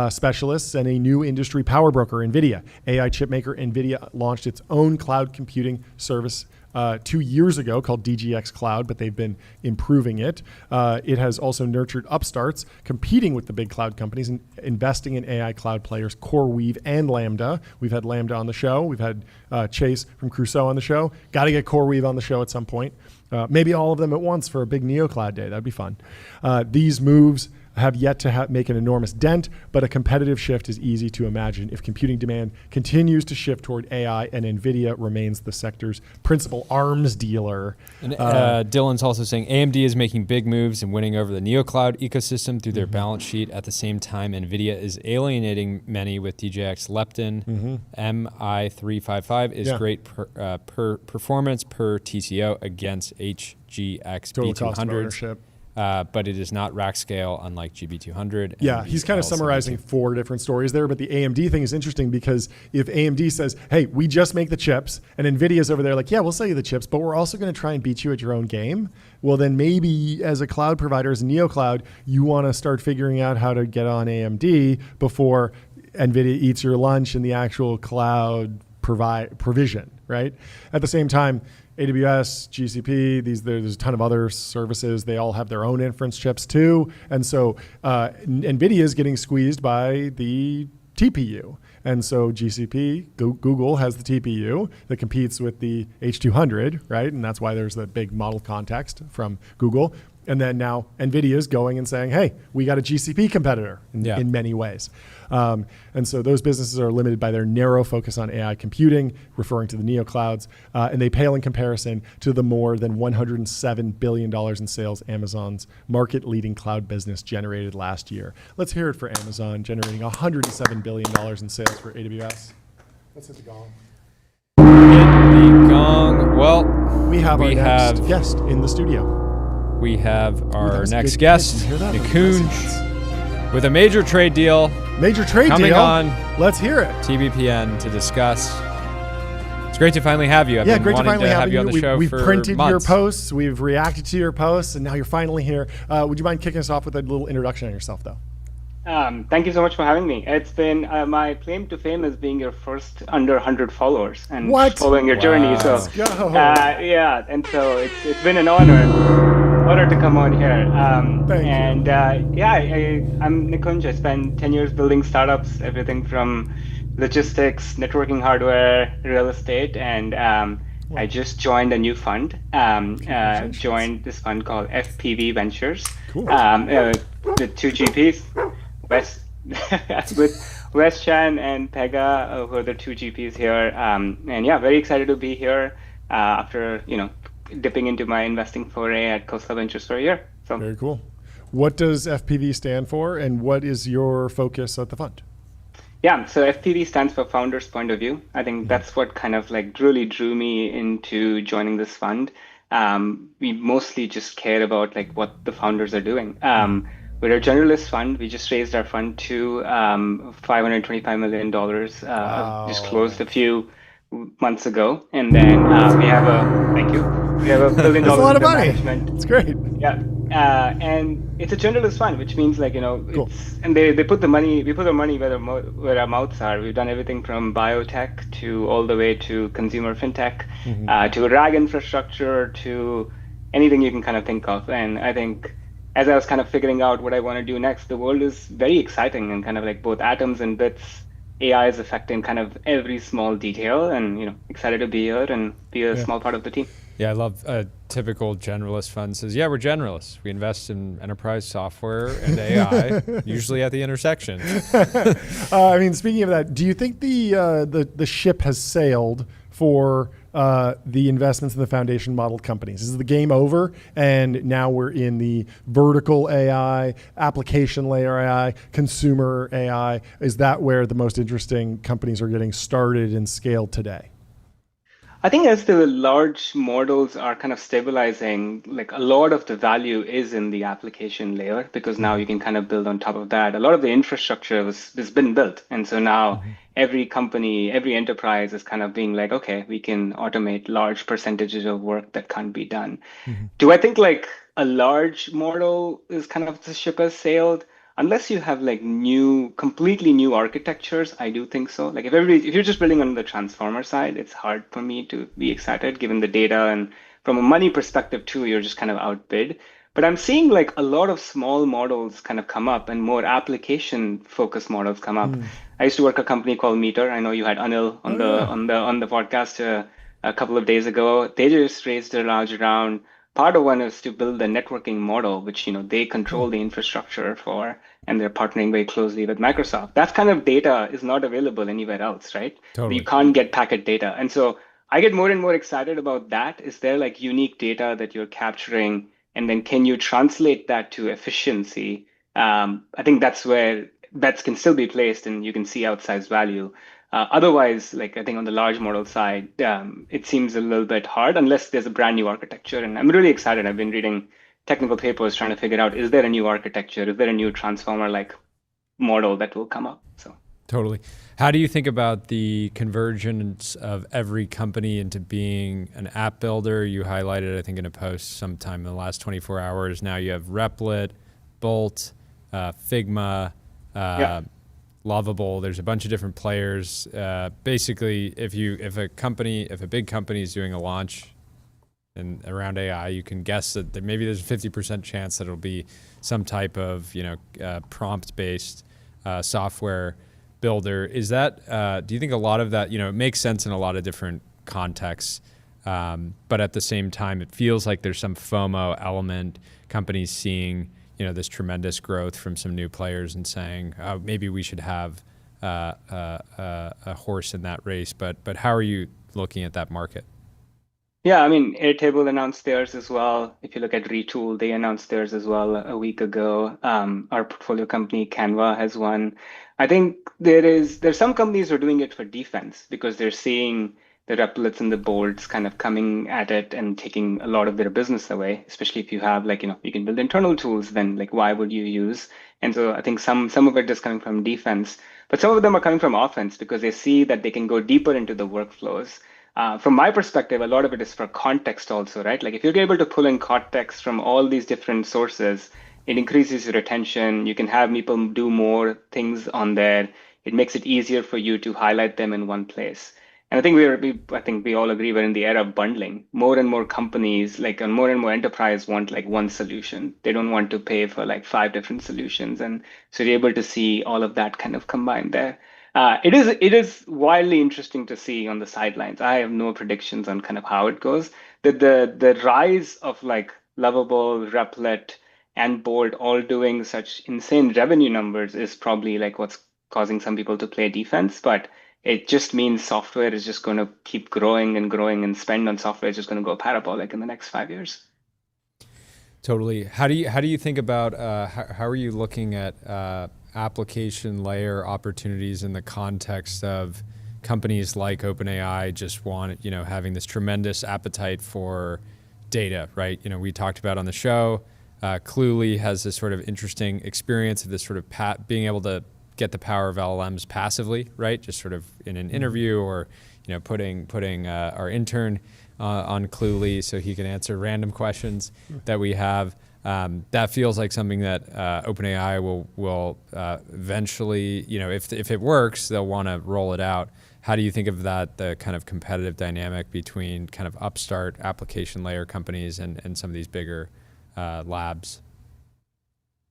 specialists and a new industry power broker, NVIDIA. AI chip maker NVIDIA launched its own cloud computing service 2 years ago called DGX Cloud, but they've been improving it. It has also nurtured upstarts competing with the big cloud companies and investing in AI cloud players, CoreWeave and Lambda. We've had Lambda on the show. We've had Chase from Crusoe on the show. Got to get CoreWeave on the show at some point. Maybe all of them at once for a big NeoCloud day. That'd be fun. These moves have yet to make an enormous dent, but a competitive shift is easy to imagine if computing demand continues to shift toward AI and NVIDIA remains the sector's principal arms dealer. And Dylan's also saying AMD is making big moves and winning over the NeoCloud ecosystem through their balance sheet. At the same time, NVIDIA is alienating many with DJX Lepton. MI355 is great performance per TCO against HGX Total cost of B200. ownership. But it is not rack scale, unlike GB200. Yeah, he's kind of summarizing 4 different stories there, but the AMD thing is interesting because if AMD says, hey, we just make the chips, and NVIDIA's over there like, yeah, we'll sell you the chips, but we're also going to try and beat you at your own game, well, then maybe as a cloud provider, as a NeoCloud, you want to start figuring out how to get on AMD before NVIDIA eats your lunch in the actual cloud provision, right? At the same time, AWS, GCP, there's a ton of other services. They all have their own inference chips too. And so NVIDIA is getting squeezed by the TPU. And so GCP, Google has the TPU that competes with the H200, right? And that's why there's the big model context from Google. And then now NVIDIA is going and saying, hey, we got a GCP competitor in many ways. And so those businesses are limited by their narrow focus on AI computing, referring to the NeoClouds, and they pale in comparison to the more than $107 billion in sales Amazon's market-leading cloud business generated last year. Let's hear it for Amazon, generating $107 billion in sales for AWS. Let's hit the gong. Hit the gong. Well, we have our next guest in the studio. We have our next guest, Nikunj. with a major trade deal. Major trade coming deal. on. Let's hear it. TBPN to discuss. It's great to finally have you. I've been great to wanting finally have you on the show We've for printed months. your posts, we've reacted to your posts, and now you're finally here. Would you mind kicking us off with a little introduction on yourself, though? Thank you so much for having me. It's been my claim to fame as being your first under 100 followers and following your journey. So, Let's go. yeah, and so it's been an honor to come on here. Thank you. I'm Nikunj. I spent 10 years building startups, everything from logistics, networking hardware, real estate, and I just joined a new fund. Joined this fund called FPV Ventures. Cool. With two GPs, with Wes Chan and Pega, who are the two GPs here. And yeah, very excited to be here after dipping into my investing foray at Coastal Ventures for a year. So very cool. What does FPV stand for, and what is your focus at the fund? Yeah, so FPV stands for Founders Point of View. I think that's what kind of like really drew me into joining this fund. We mostly just care about like what the founders are doing. We're a generalist fund. We just raised our fund to $525 million. Just closed a few months ago, and then we have $1 billion That's a lot of money. Management. It's great. Yeah, and it's a generalist fund, which means like Cool. and they put the money. We put our money where our mouths are. We've done everything from biotech to all the way to consumer fintech, to RAG infrastructure, to anything you can kind of think of. And I think as I was kind of figuring out what I want to do next, the world is very exciting and kind of like both atoms and bits. AI is affecting kind of every small detail, and excited to be here and be a small part of the team. Yeah, I love a typical generalist fund says, yeah, we're generalists. We invest in enterprise software and AI, usually at the intersection. I mean, speaking of that, do you think the ship has sailed for the investments in the foundation model companies? Is the game over, and now we're in the vertical AI, application layer AI, consumer AI? Is that where the most interesting companies are getting started and scaled today? I think as the large models are kind of stabilizing, like a lot of the value is in the application layer, because now you can kind of build on top of that. A lot of the infrastructure has been built. And so now every company, every enterprise is kind of being like, okay, we can automate large percentages of work that can't be done. Do I think like a large model is kind of the ship has sailed? Unless you have like completely new architectures, I do think so. Like if you're just building on the transformer side, it's hard for me to be excited given the data, and from a money perspective too, you're just kind of outbid. But I'm seeing like a lot of small models kind of come up and more application focused models come up. I used to work at a company called Meter. I know you had Anil on the podcast a couple of days ago. They just raised a large round. Part of one is to build a networking model, which they control the infrastructure for, and they're partnering very closely with Microsoft. That kind of data is not available anywhere else, right? Totally. You can't get packet data. And so I get more and more excited about that. Is there like unique data that you're capturing, and then can you translate that to efficiency? I think that's where bets can still be placed and you can see outsized value. Otherwise, like I think on the large model side, it seems a little bit hard unless there's a brand new architecture. And I'm really excited. I've been reading technical papers trying to figure out, is there a new architecture? Is there a new transformer-like model that will come up? So totally. How do you think about the convergence of every company into being an app builder? You highlighted, I think, in a post sometime in the last 24 hours. Now you have Replit, Bolt, Figma, Lovable. There's a bunch of different players. Basically, if a big company is doing a launch and around AI, you can guess that maybe there's a 50% chance that it'll be some type of prompt-based software builder. Is that do you think a lot of that it makes sense in a lot of different contexts, but at the same time it feels like there's some FOMO element, companies seeing this tremendous growth from some new players and saying, oh, maybe we should have a horse in that race. But how are you looking at that market? Yeah, I mean, Airtable announced theirs as well. If you look at Retool, they announced theirs as well a week ago. Our portfolio company, Canva, has one. I think there's some companies who are doing it for defense because they're seeing the Replets and the Bolts kind of coming at it and taking a lot of their business away, especially if you have you can build internal tools, then why would you use? And so I think some of it is coming from defense, but some of them are coming from offense because they see that they can go deeper into the workflows. From my perspective, a lot of it is for context also, right? Like if you're able to pull in context from all these different sources, it increases your attention. You can have people do more things on there. It makes it easier for you to highlight them in one place. And I think we all agree we're in the era of bundling. More and more companies, and more and more enterprise want one solution. They don't want to pay for 5 different solutions. And so you're able to see all of that kind of combined there. It is wildly interesting to see on the sidelines. I have no predictions on kind of how it goes. The rise of Lovable, Replit, and Bolt all doing such insane revenue numbers is probably what's causing some people to play defense. But it just means software is just going to keep growing and growing, and spend on software is just going to go parabolic in the next 5 years. Totally. How do you think about how are you looking at application layer opportunities in the context of companies like OpenAI just having this tremendous appetite for data, right? We talked about on the show, Cluely has this sort of interesting experience of this sort of being able to get the power of LLMs passively, right? Just sort of in an interview, or putting our intern on Cluely so he can answer random questions that we have. That feels like something that OpenAI will eventually, if it works, they'll want to roll it out. How do you think of that, the kind of competitive dynamic between kind of upstart application layer companies and some of these bigger labs?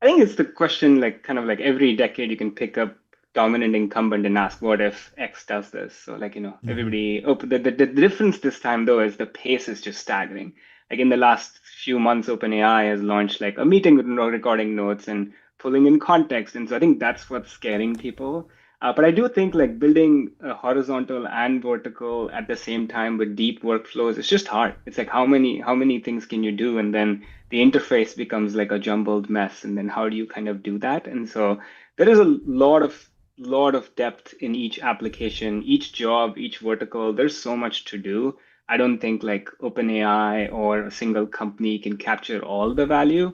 I think it's the question, every decade you can pick up dominant incumbent and ask, what if X does this? So everybody, the difference this time though is the pace is just staggering. In the last few months, OpenAI has launched a meeting with recording notes and pulling in context. And so I think that's what's scaring people. But I do think building a horizontal and vertical at the same time with deep workflows, it's just hard. It's how many things can you do? And then the interface becomes a jumbled mess. And then how do you kind of do that? And so there is a lot of depth in each application, each job, each vertical. There's so much to do. I don't think OpenAI or a single company can capture all the value.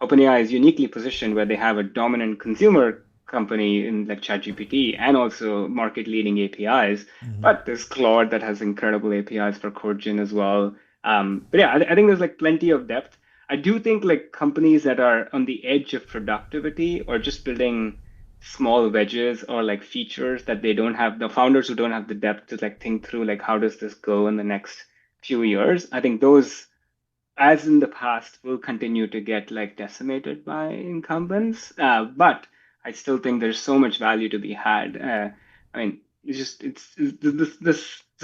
OpenAI is uniquely positioned where they have a dominant consumer company in ChatGPT and also market-leading APIs. But there's Claude that has incredible APIs for CodeGen as well. But yeah, I think there's plenty of depth. I do think companies that are on the edge of productivity or just building small wedges or features that they don't have, the founders who don't have the depth to think through how does this go in the next few years, I think those, as in the past, will continue to get decimated by incumbents. But I still think there's so much value to be had. The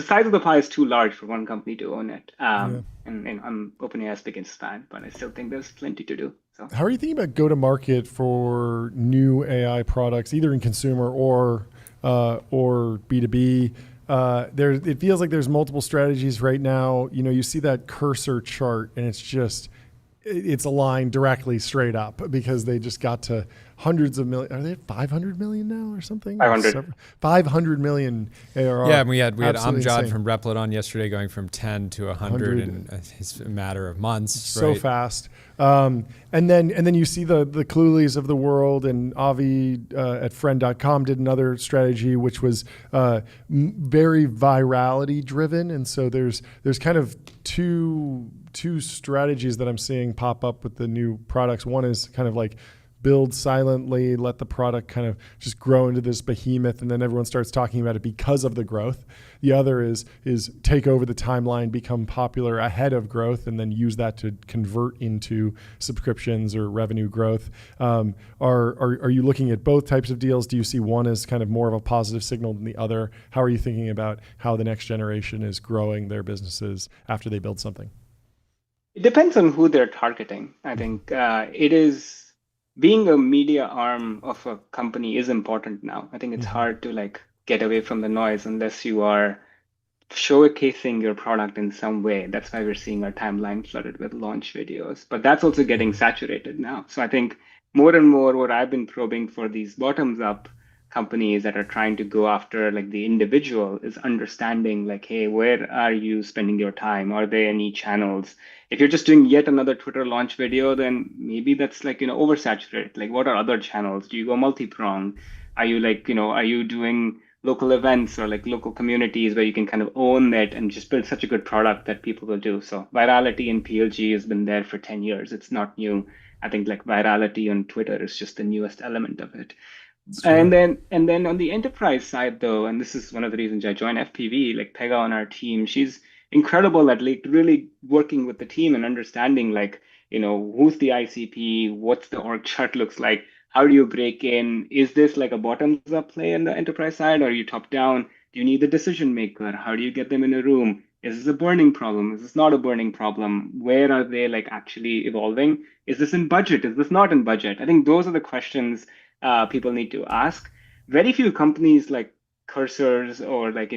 size of the pie is too large for one company to own it. And I'm OpenAI's biggest fan, but I still think there's plenty to do. So. How are you thinking about go-to-market for new AI products, either in consumer or B2B? It feels like there's multiple strategies right now. You see that cursor chart, and it's aligned directly straight up because they just got to hundreds of million. Are they at 500 million now or something? 500 million ARR. Yeah, and we had Amjad from Replit on yesterday going from 10 to 100 in a matter of months. So right? fast. And then you see the Cluleys of the world, and Avi at friend.com did another strategy which was very virality driven. And so there's kind of two strategies that I'm seeing pop up with the new products. One is kind of build silently, let the product kind of just grow into this behemoth, and then everyone starts talking about it because of the growth. The other is take over the timeline, become popular ahead of growth, and then use that to convert into subscriptions or revenue growth. Are you looking at both types of deals? Do you see one as kind of more of a positive signal than the other? How are you thinking about how the next generation is growing their businesses after they build something? It depends on who they're targeting. I think it is being a media arm of a company is important now. I think it's hard to get away from the noise unless you are showcasing your product in some way. That's why we're seeing our timeline flooded with launch videos. But that's also getting saturated now. So I think more and more what I've been probing for these bottoms up companies that are trying to go after like the individual is understanding like, hey, where are you spending your time? Are there any channels? If you're just doing yet another Twitter launch video, then maybe that's like, oversaturated. Like, what are other channels? Do you go multi-pronged? Are you like, are you doing local events or like local communities where you can kind of own that and just build such a good product that people will do? So virality in PLG has been there for 10 years. It's not new. I think like virality on Twitter is just the newest element of it. And then on the enterprise side though, and this is one of the reasons I joined FPV, like Pega on our team, she's incredible at like really working with the team and understanding like, who's the ICP, what's the org chart looks like, how do you break in? Is this like a bottoms up play on the enterprise side, or are you top down? Do you need the decision maker? How do you get them in a room? Is this a burning problem? Is this not a burning problem? Where are they like actually evolving? Is this in budget? Is this not in budget? I think those are the questions people need to ask. Very few companies like Cursors or like,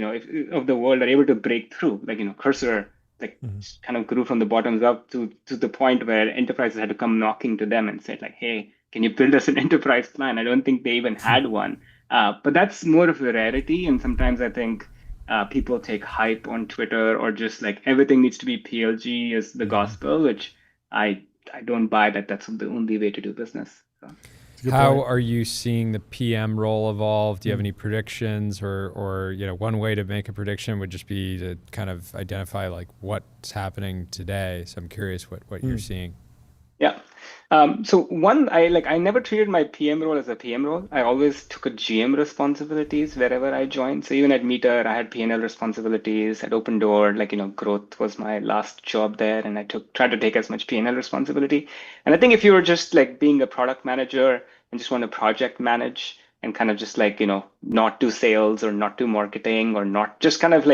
of the world are able to break through. Like, Cursor like kind of grew from the bottoms up to the point where enterprises had to come knocking to them and said like, hey, can you build us an enterprise plan? I don't think they even had one. But that's more of a rarity. And sometimes I think people take hype on Twitter or just like everything needs to be PLG is the gospel, which I don't buy that that's the only way to do business. So. How are you seeing the PM role evolve? Do you have any predictions or one way to make a prediction would just be to kind of identify like what's happening today. So I'm curious what you're seeing. Yeah. So one, I never treated my PM role as a PM role. I always took a GM responsibilities wherever I joined. So even at Meter, I had P&L responsibilities. At Open Door, growth was my last job there, and I tried to take as much P&L responsibility. And I think if you were just like being a product manager and just want to project manage and kind of just not do sales or not do marketing or not just kind of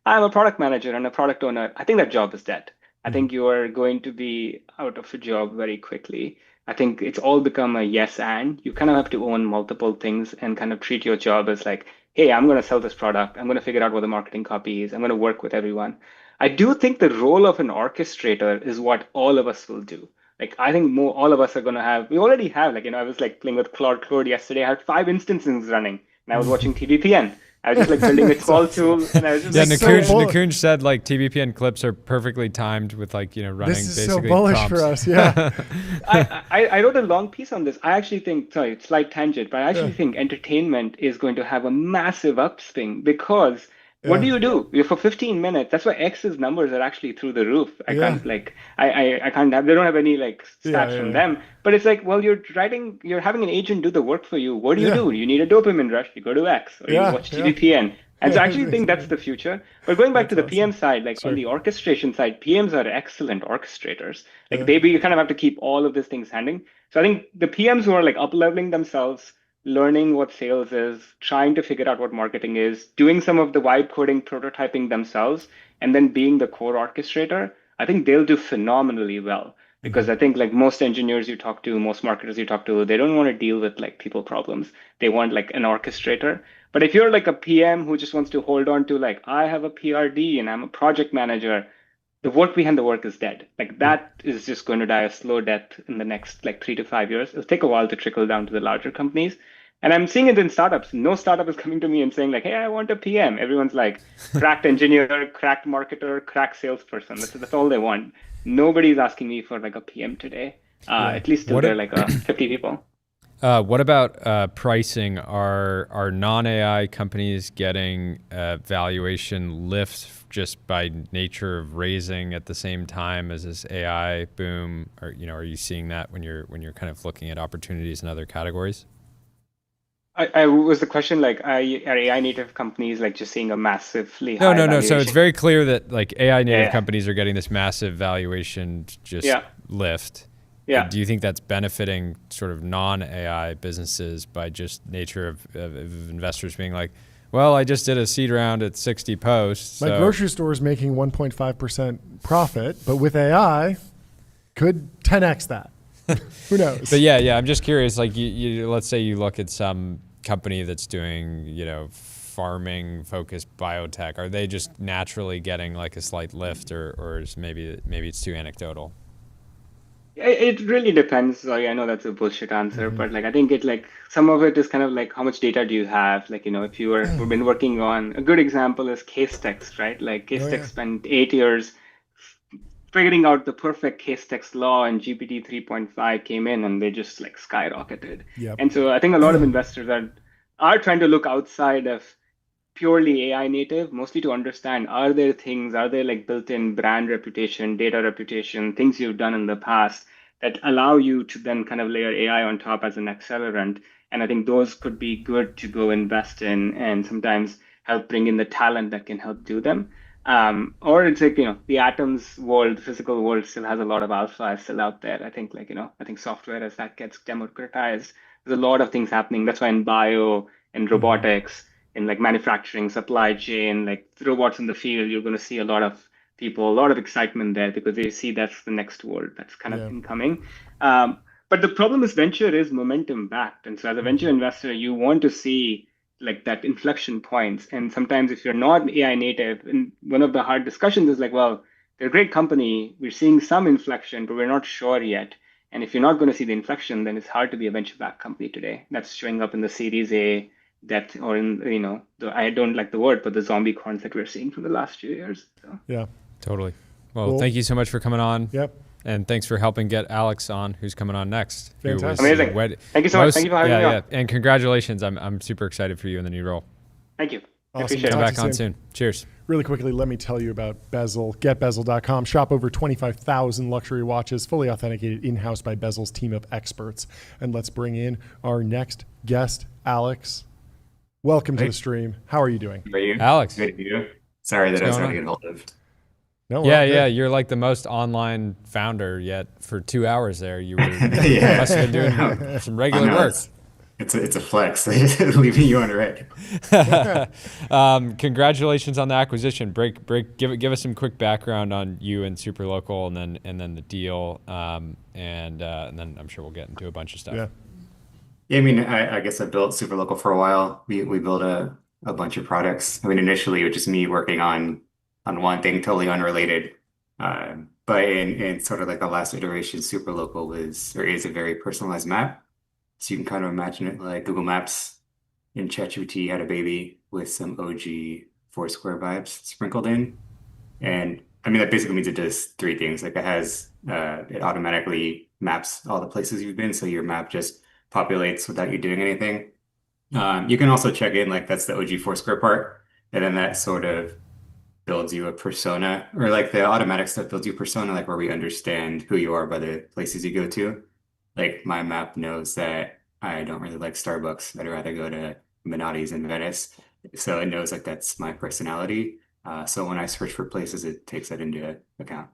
I'm a product manager and a product owner, I think that job is dead. I think you are going to be out of a job very quickly. I think it's all become a yes and. You kind of have to own multiple things and kind of treat your job as like, hey, I'm going to sell this product. I'm going to figure out what the marketing copy is. I'm going to work with everyone. I do think the role of an orchestrator is what all of us will do. Like, I think all of us are going to have, we already have, I was playing with Claude yesterday. I had 5 instances running and I was watching TBPN. I was just building a small tool, and I was just Nikunj said TBPN clips are perfectly timed with running. This is basically so bullish prompts. for us, yeah. I wrote a long piece on this. I actually think, sorry, slight tangent, but I actually think entertainment is going to have a massive upswing because what do you do? For 15 minutes, that's why X's numbers are actually through the roof. I can't I can't have, they don't have any stats from them. But it's you're having an agent do the work for you. What do you do? You need a dopamine rush, you go to X or you watch TBPN. And so I actually think that's the future. But going back to the PM side, on the orchestration side, PMs are excellent orchestrators. You kind of have to keep all of these things handling. So I think the PMs who are up-leveling themselves, learning what sales is, trying to figure out what marketing is, doing some of the vibe coding, prototyping themselves, and then being the core orchestrator, I think they'll do phenomenally well. Because I think most engineers you talk to, most marketers you talk to, they don't want to deal with people problems. They want an orchestrator. But if you're a PM who just wants to hold on to I have a PRD and I'm a project manager, the work behind the work is dead. That is just going to die a slow death in the next 3 to 5 years. It'll take a while to trickle down to the larger companies. And I'm seeing it in startups. No startup is coming to me and saying hey, I want a PM. Everyone's cracked engineer, cracked marketer, cracked salesperson. That's all they want. Nobody's asking me for a PM today. At least till they're 50 people. What about pricing? Are non-AI companies getting valuation lift just by nature of raising at the same time as this AI boom? Or are you seeing that when you're kind of looking at opportunities in other categories? I was the question are AI native companies just seeing a massively high No. So it's very clear that AI native companies are getting this massive valuation lift. Yeah. Do you think that's benefiting sort of non-AI businesses by just nature of investors being well, I just did a seed round at 60 posts. My grocery store is making 1.5% profit, but with AI, could 10x that. Who knows? But yeah, I'm just curious. You let's say you look at some company that's doing farming focused biotech. Are they just naturally getting a slight lift, or is maybe it's too anecdotal? It really depends. Sorry, I know that's a bullshit answer, but like I think it like some of it is kind of like how much data do you have? Like, if we've been working on a good example is case text, right? Like case text spent 8 years figuring out the perfect case text law, and GPT 3.5 came in and they just like skyrocketed. Yep. And so I think a lot of investors are trying to look outside of purely AI native, mostly to understand, are there like built-in brand reputation, data reputation, things you've done in the past that allow you to then kind of layer AI on top as an accelerant? And I think those could be good to go invest in and sometimes help bring in the talent that can help do them. Or it's like, the atoms world, the physical world still has a lot of alpha still out there. I think I think software as that gets democratized, there's a lot of things happening. That's why in bio and robotics, in like manufacturing, supply chain, like robots in the field, you're going to see a lot of people, a lot of excitement there because they see that's the next world that's kind of incoming. But the problem is venture is momentum backed. And so as a venture investor, you want to see like that inflection points. And sometimes if you're not AI native, and one of the hard discussions is like, well, they're a great company. We're seeing some inflection, but we're not sure yet. And if you're not going to see the inflection, then it's hard to be a venture backed company today. That's showing up in the Series A depth, or in I don't like the word, but the zombie corns that we're seeing for the last few years. So. Yeah, totally. Well, thank you so much for coming on. Yep. And thanks for helping get Alex on, who's coming on next. Fantastic. Amazing. Thank you so much. Thank you for having me on. And congratulations. I'm super excited for you in the new role. Thank you. Awesome. Appreciate it. Come back on soon. Cheers. Really quickly, let me tell you about Bezel. GetBezel.com. Shop over 25,000 luxury watches, fully authenticated in-house by Bezel's team of experts. And let's bring in our next guest, Alex. Welcome to the stream. How are you doing? How are you? Alex. Good to you. Sorry that I was trying to get hold of. No, yeah. You're like the most online founder yet. For 2 hours there, you were must have been doing some regular work. It's a flex, leaving you on red. Congratulations on the acquisition. Give us some quick background on you and Superlocal, and then the deal, and then I'm sure we'll get into a bunch of stuff. Yeah, I mean, I guess I built Superlocal for a while. We built a bunch of products. I mean, initially it was just me working on one thing totally unrelated. But in sort of like the last iteration, Superlocal is a very personalized map. So you can kind of imagine it like Google Maps in ChatGPT had a baby with some OG Foursquare vibes sprinkled in. And I mean, that basically means it does three things. Like it automatically maps all the places you've been. So your map just populates without you doing anything. You can also check in, like that's the OG Foursquare part. And then that sort of builds you a persona, or like the automatic stuff builds you a persona, like where we understand who you are by the places you go to. Like my map knows that I don't really like Starbucks. I'd rather go to Minotti's in Venice. So it knows like that's my personality. So when I search for places, it takes that into account.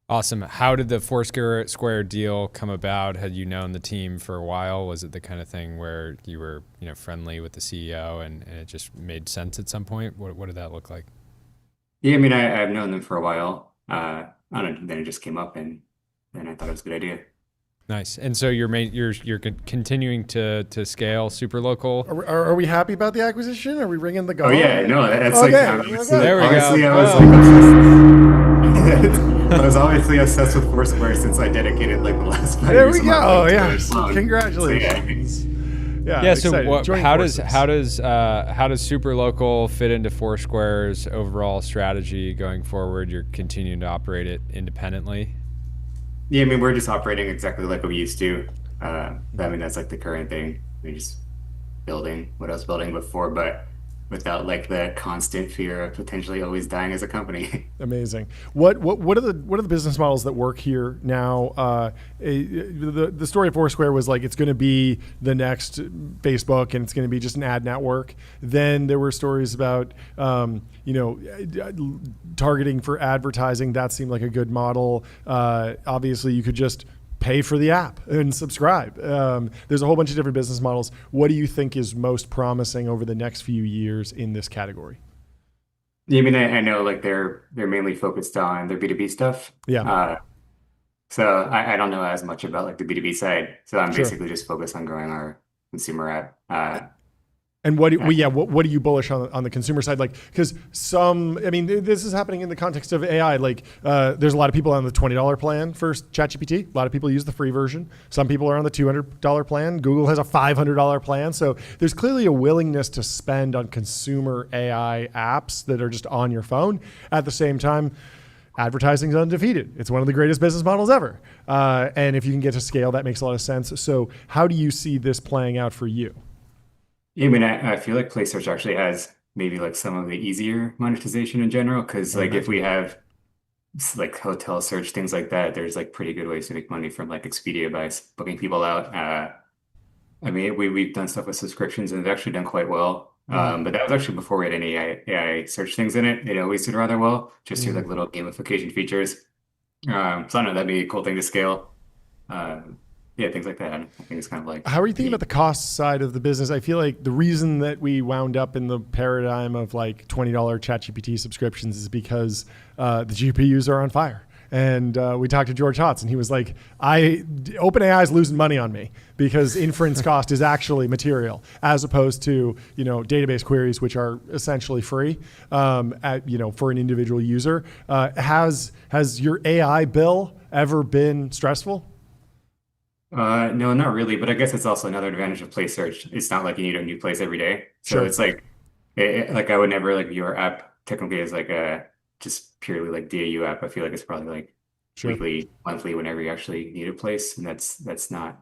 Awesome. How did the Foursquare deal come about? Had you known the team for a while? Was it the kind of thing where you were, friendly with the CEO and it just made sense at some point? What did that look like? Yeah, I mean, I've known them for a while. I don't know, then it just came up and then I thought it was a good idea. Nice. And so you're continuing to scale Superlocal. Are we happy about the acquisition? Are we ringing the gong? Oh yeah, no, that's okay. There we go. I was obviously obsessed with Foursquare since I dedicated like the last 5 there years. We go. Oh yeah, congratulations. Yeah. So how does Superlocal fit into Foursquare's overall strategy going forward? You're continuing to operate it independently. Yeah, I mean, we're just operating exactly like we used to. I mean, that's like the current thing. We're just building what I was building before, but without like the constant fear of potentially always dying as a company. Amazing. What are the business models that work here now? The story of Foursquare was like it's going to be the next Facebook and it's going to be just an ad network. Then there were stories about targeting for advertising. That seemed like a good model. Obviously, you could just pay for the app and subscribe. There's a whole bunch of different business models. What do you think is most promising over the next few years in this category? Yeah, I mean, I know like they're mainly focused on their B2B stuff. Yeah. So I don't know as much about like the B2B side. So I'm Sure. basically just focused on growing our consumer app. And what are you bullish on the consumer side? Like, because this is happening in the context of AI. Like, there's a lot of people on the $20 plan for ChatGPT. A lot of people use the free version. Some people are on the $200 plan. Google has a $500 plan. So there's clearly a willingness to spend on consumer AI apps that are just on your phone. At the same time, advertising is undefeated. It's one of the greatest business models ever. And if you can get to scale, that makes a lot of sense. So how do you see this playing out for you? Yeah, I mean, I feel like Play Search actually has maybe like some of the easier monetization in general, because like if we have like hotel search, things like that, there's like pretty good ways to make money from like Expedia by booking people out. I mean, we've done stuff with subscriptions and it's actually done quite well. But that was actually before we had any AI search things in it. It always did rather well, just through like little gamification features. So I don't know, that'd be a cool thing to scale. Yeah, things like that. I think it's kind of like. How are you thinking about the cost side of the business? I feel like the reason that we wound up in the paradigm of like $20 ChatGPT subscriptions is because the GPUs are on fire. And we talked to George Hotz, and he was like, OpenAI is losing money on me because inference cost is actually material, as opposed to database queries, which are essentially free for an individual user. Has your AI bill ever been stressful? No, not really. But I guess it's also another advantage of Play Search. It's not like you need a new place every day. So Sure. it's like, like I would never like view our app technically as like a just purely like DAU app. I feel like it's probably like Sure. weekly, monthly, whenever you actually need a place, and that's not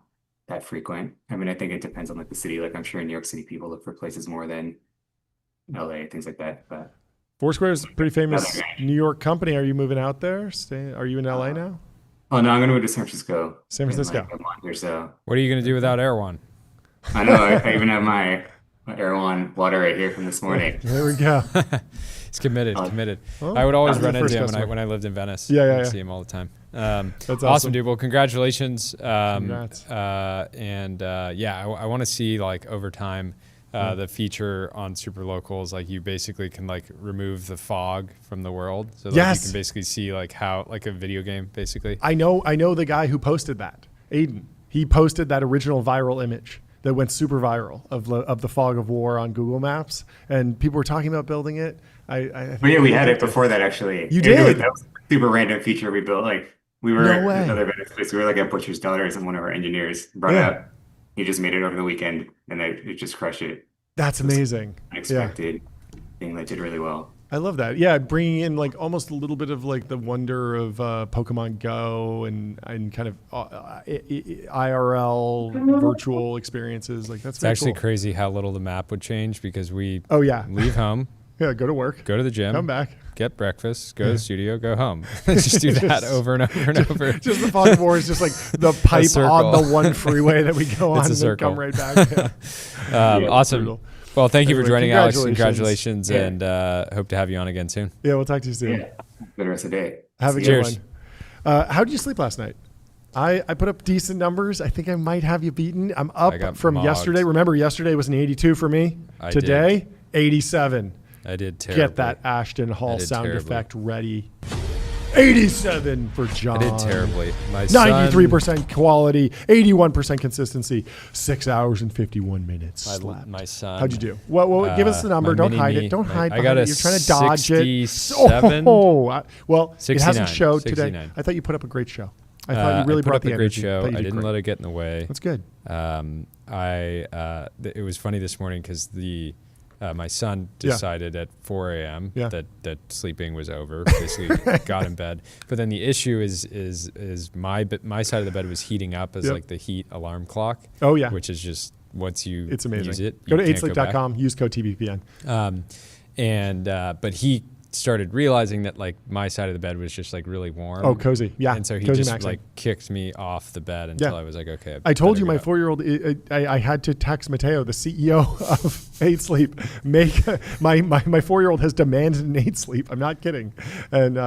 that frequent. I mean, I think it depends on like the city. Like I'm sure in New York City, people look for places more than LA, things like that. But Foursquare is a pretty famous New York company. Are you moving out there? Are you in LA now? oh no, I'm gonna move to San Francisco. San Francisco. In like a month or so. What are you going to do without Erwan? I know. I even have my Erewhon water right here from this morning. There we go. He's committed. Well, I would always that's run the into first him customer. when I lived in Venice. Yeah. I'd see him all the time. That's awesome, dude. Well, congratulations. Congrats. I want to see like over time the feature on Superlocals, like you basically can like remove the fog from the world, so like, Yes. you can basically see like how like a video game basically. I know the guy who posted that, Aiden. He posted that original viral image that went super viral of the fog of war on Google Maps, and people were talking about building it. But yeah, we had it before that actually. You did? That was a super random feature we built. Like we were No way. at another Venice place. We were like at Butcher's Daughters, and one of our engineers brought it up. He just made it over the weekend, and it just crushed it. That's amazing. Unexpected thing that did really well. I love that. Yeah, bringing in like almost a little bit of like the wonder of Pokemon Go and kind of IRL virtual experiences. Like that's It's actually cool. crazy how little the map would change because we leave home, go to work, go to the gym, come back, get breakfast, go to the studio, go home. Just do that over and over and over. Just the fog of war is just like the pipe on the one freeway that we go on and then come right back. Awesome. Brutal. Well, thank you for joining, Alex. Congratulations, Yeah. and hope to have you on again soon. Yeah, we'll talk to you soon. Yeah. Good rest of the day. Have a good Cheers. one. How did you sleep last night? I put up decent numbers. I think I might have you beaten. I'm I up got from mogged. yesterday. Remember, yesterday was an 82 for me. Today, 87. I did terribly. Get that Ashton Hall sound terribly. effect ready. 87 for John. I did terribly. My 93% quality, 81% consistency, 6 hours and 51 minutes. Slapped. My son. How'd you do? Well, give us the number. my Don't mini hide me, it. Don't my- hide I behind got it. a You're trying to dodge it. 67. Well, it 69, hasn't showed today. 69. I thought you put up a great show. I thought you really put brought up the a great energy. show. Thought you I did didn't great. let it get in the way. That's good. It was funny this morning because my son decided at 4 a.m. that sleeping was over. Basically, got in bed. But then the issue is my side of the bed was heating up as like the heat alarm clock. Oh yeah, which is just once you it's amazing. use it, Go to you can't go back. 8sleep.com. Use code TBPN. But he started realizing that like my side of the bed was just like really warm. Oh, cozy. Yeah. And so he Cozy just maxing. like kicked me off the bed until I was like, okay. I told you better my go. 4-year-old, I had to text Mateo, the CEO of 8 Sleep, make my 4-year-old has demanded an 8 Sleep. I'm not kidding. And,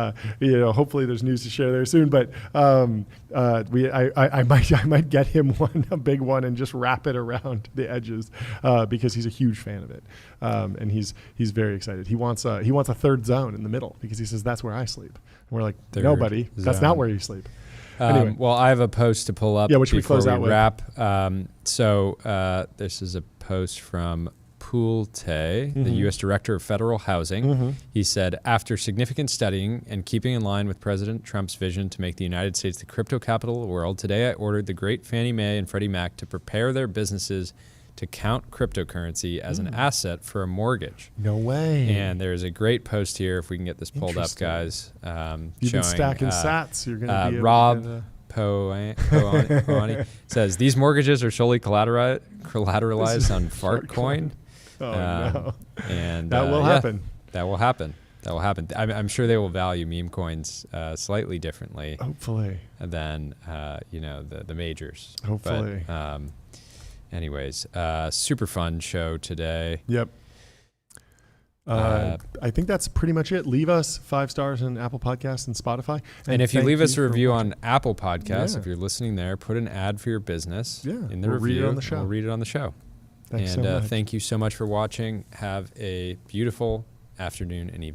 hopefully there's news to share there soon, but I might get him a big one and just wrap it around the edges because he's a huge fan of it. And he's very excited. He wants a third zone in the middle because he says that's where I sleep. And we're like, no, buddy, that's not where you sleep. Anyway. Well, I have a post to pull up which we before close out with. wrap. So this is a post from Kulte, the U.S. Director of Federal Housing. He said, after significant studying and keeping in line with President Trump's vision to make the United States the crypto capital of the world, today I ordered the great Fannie Mae and Freddie Mac to prepare their businesses to count cryptocurrency as an asset for a mortgage. No way. And there's a great post here, if we can get this pulled up, guys. You've been showing, stacking sats. You're going to be able Rob to Poani says, these mortgages are solely collateralized on Fartcoin. Oh, no. And that will happen. That will happen. That will happen. I'm sure they will value meme coins slightly differently. Hopefully. Than, the majors. Hopefully. But, anyways, super fun show today. Yep. I think that's pretty much it. Leave us 5 stars on Apple Podcasts and Spotify. And if you leave us a review on Apple Podcasts, if you're listening there, put an ad for your business in the review. Read it on the show. We'll read it on the show. Thanks and so much. Thank you so much for watching. Have a beautiful afternoon and evening.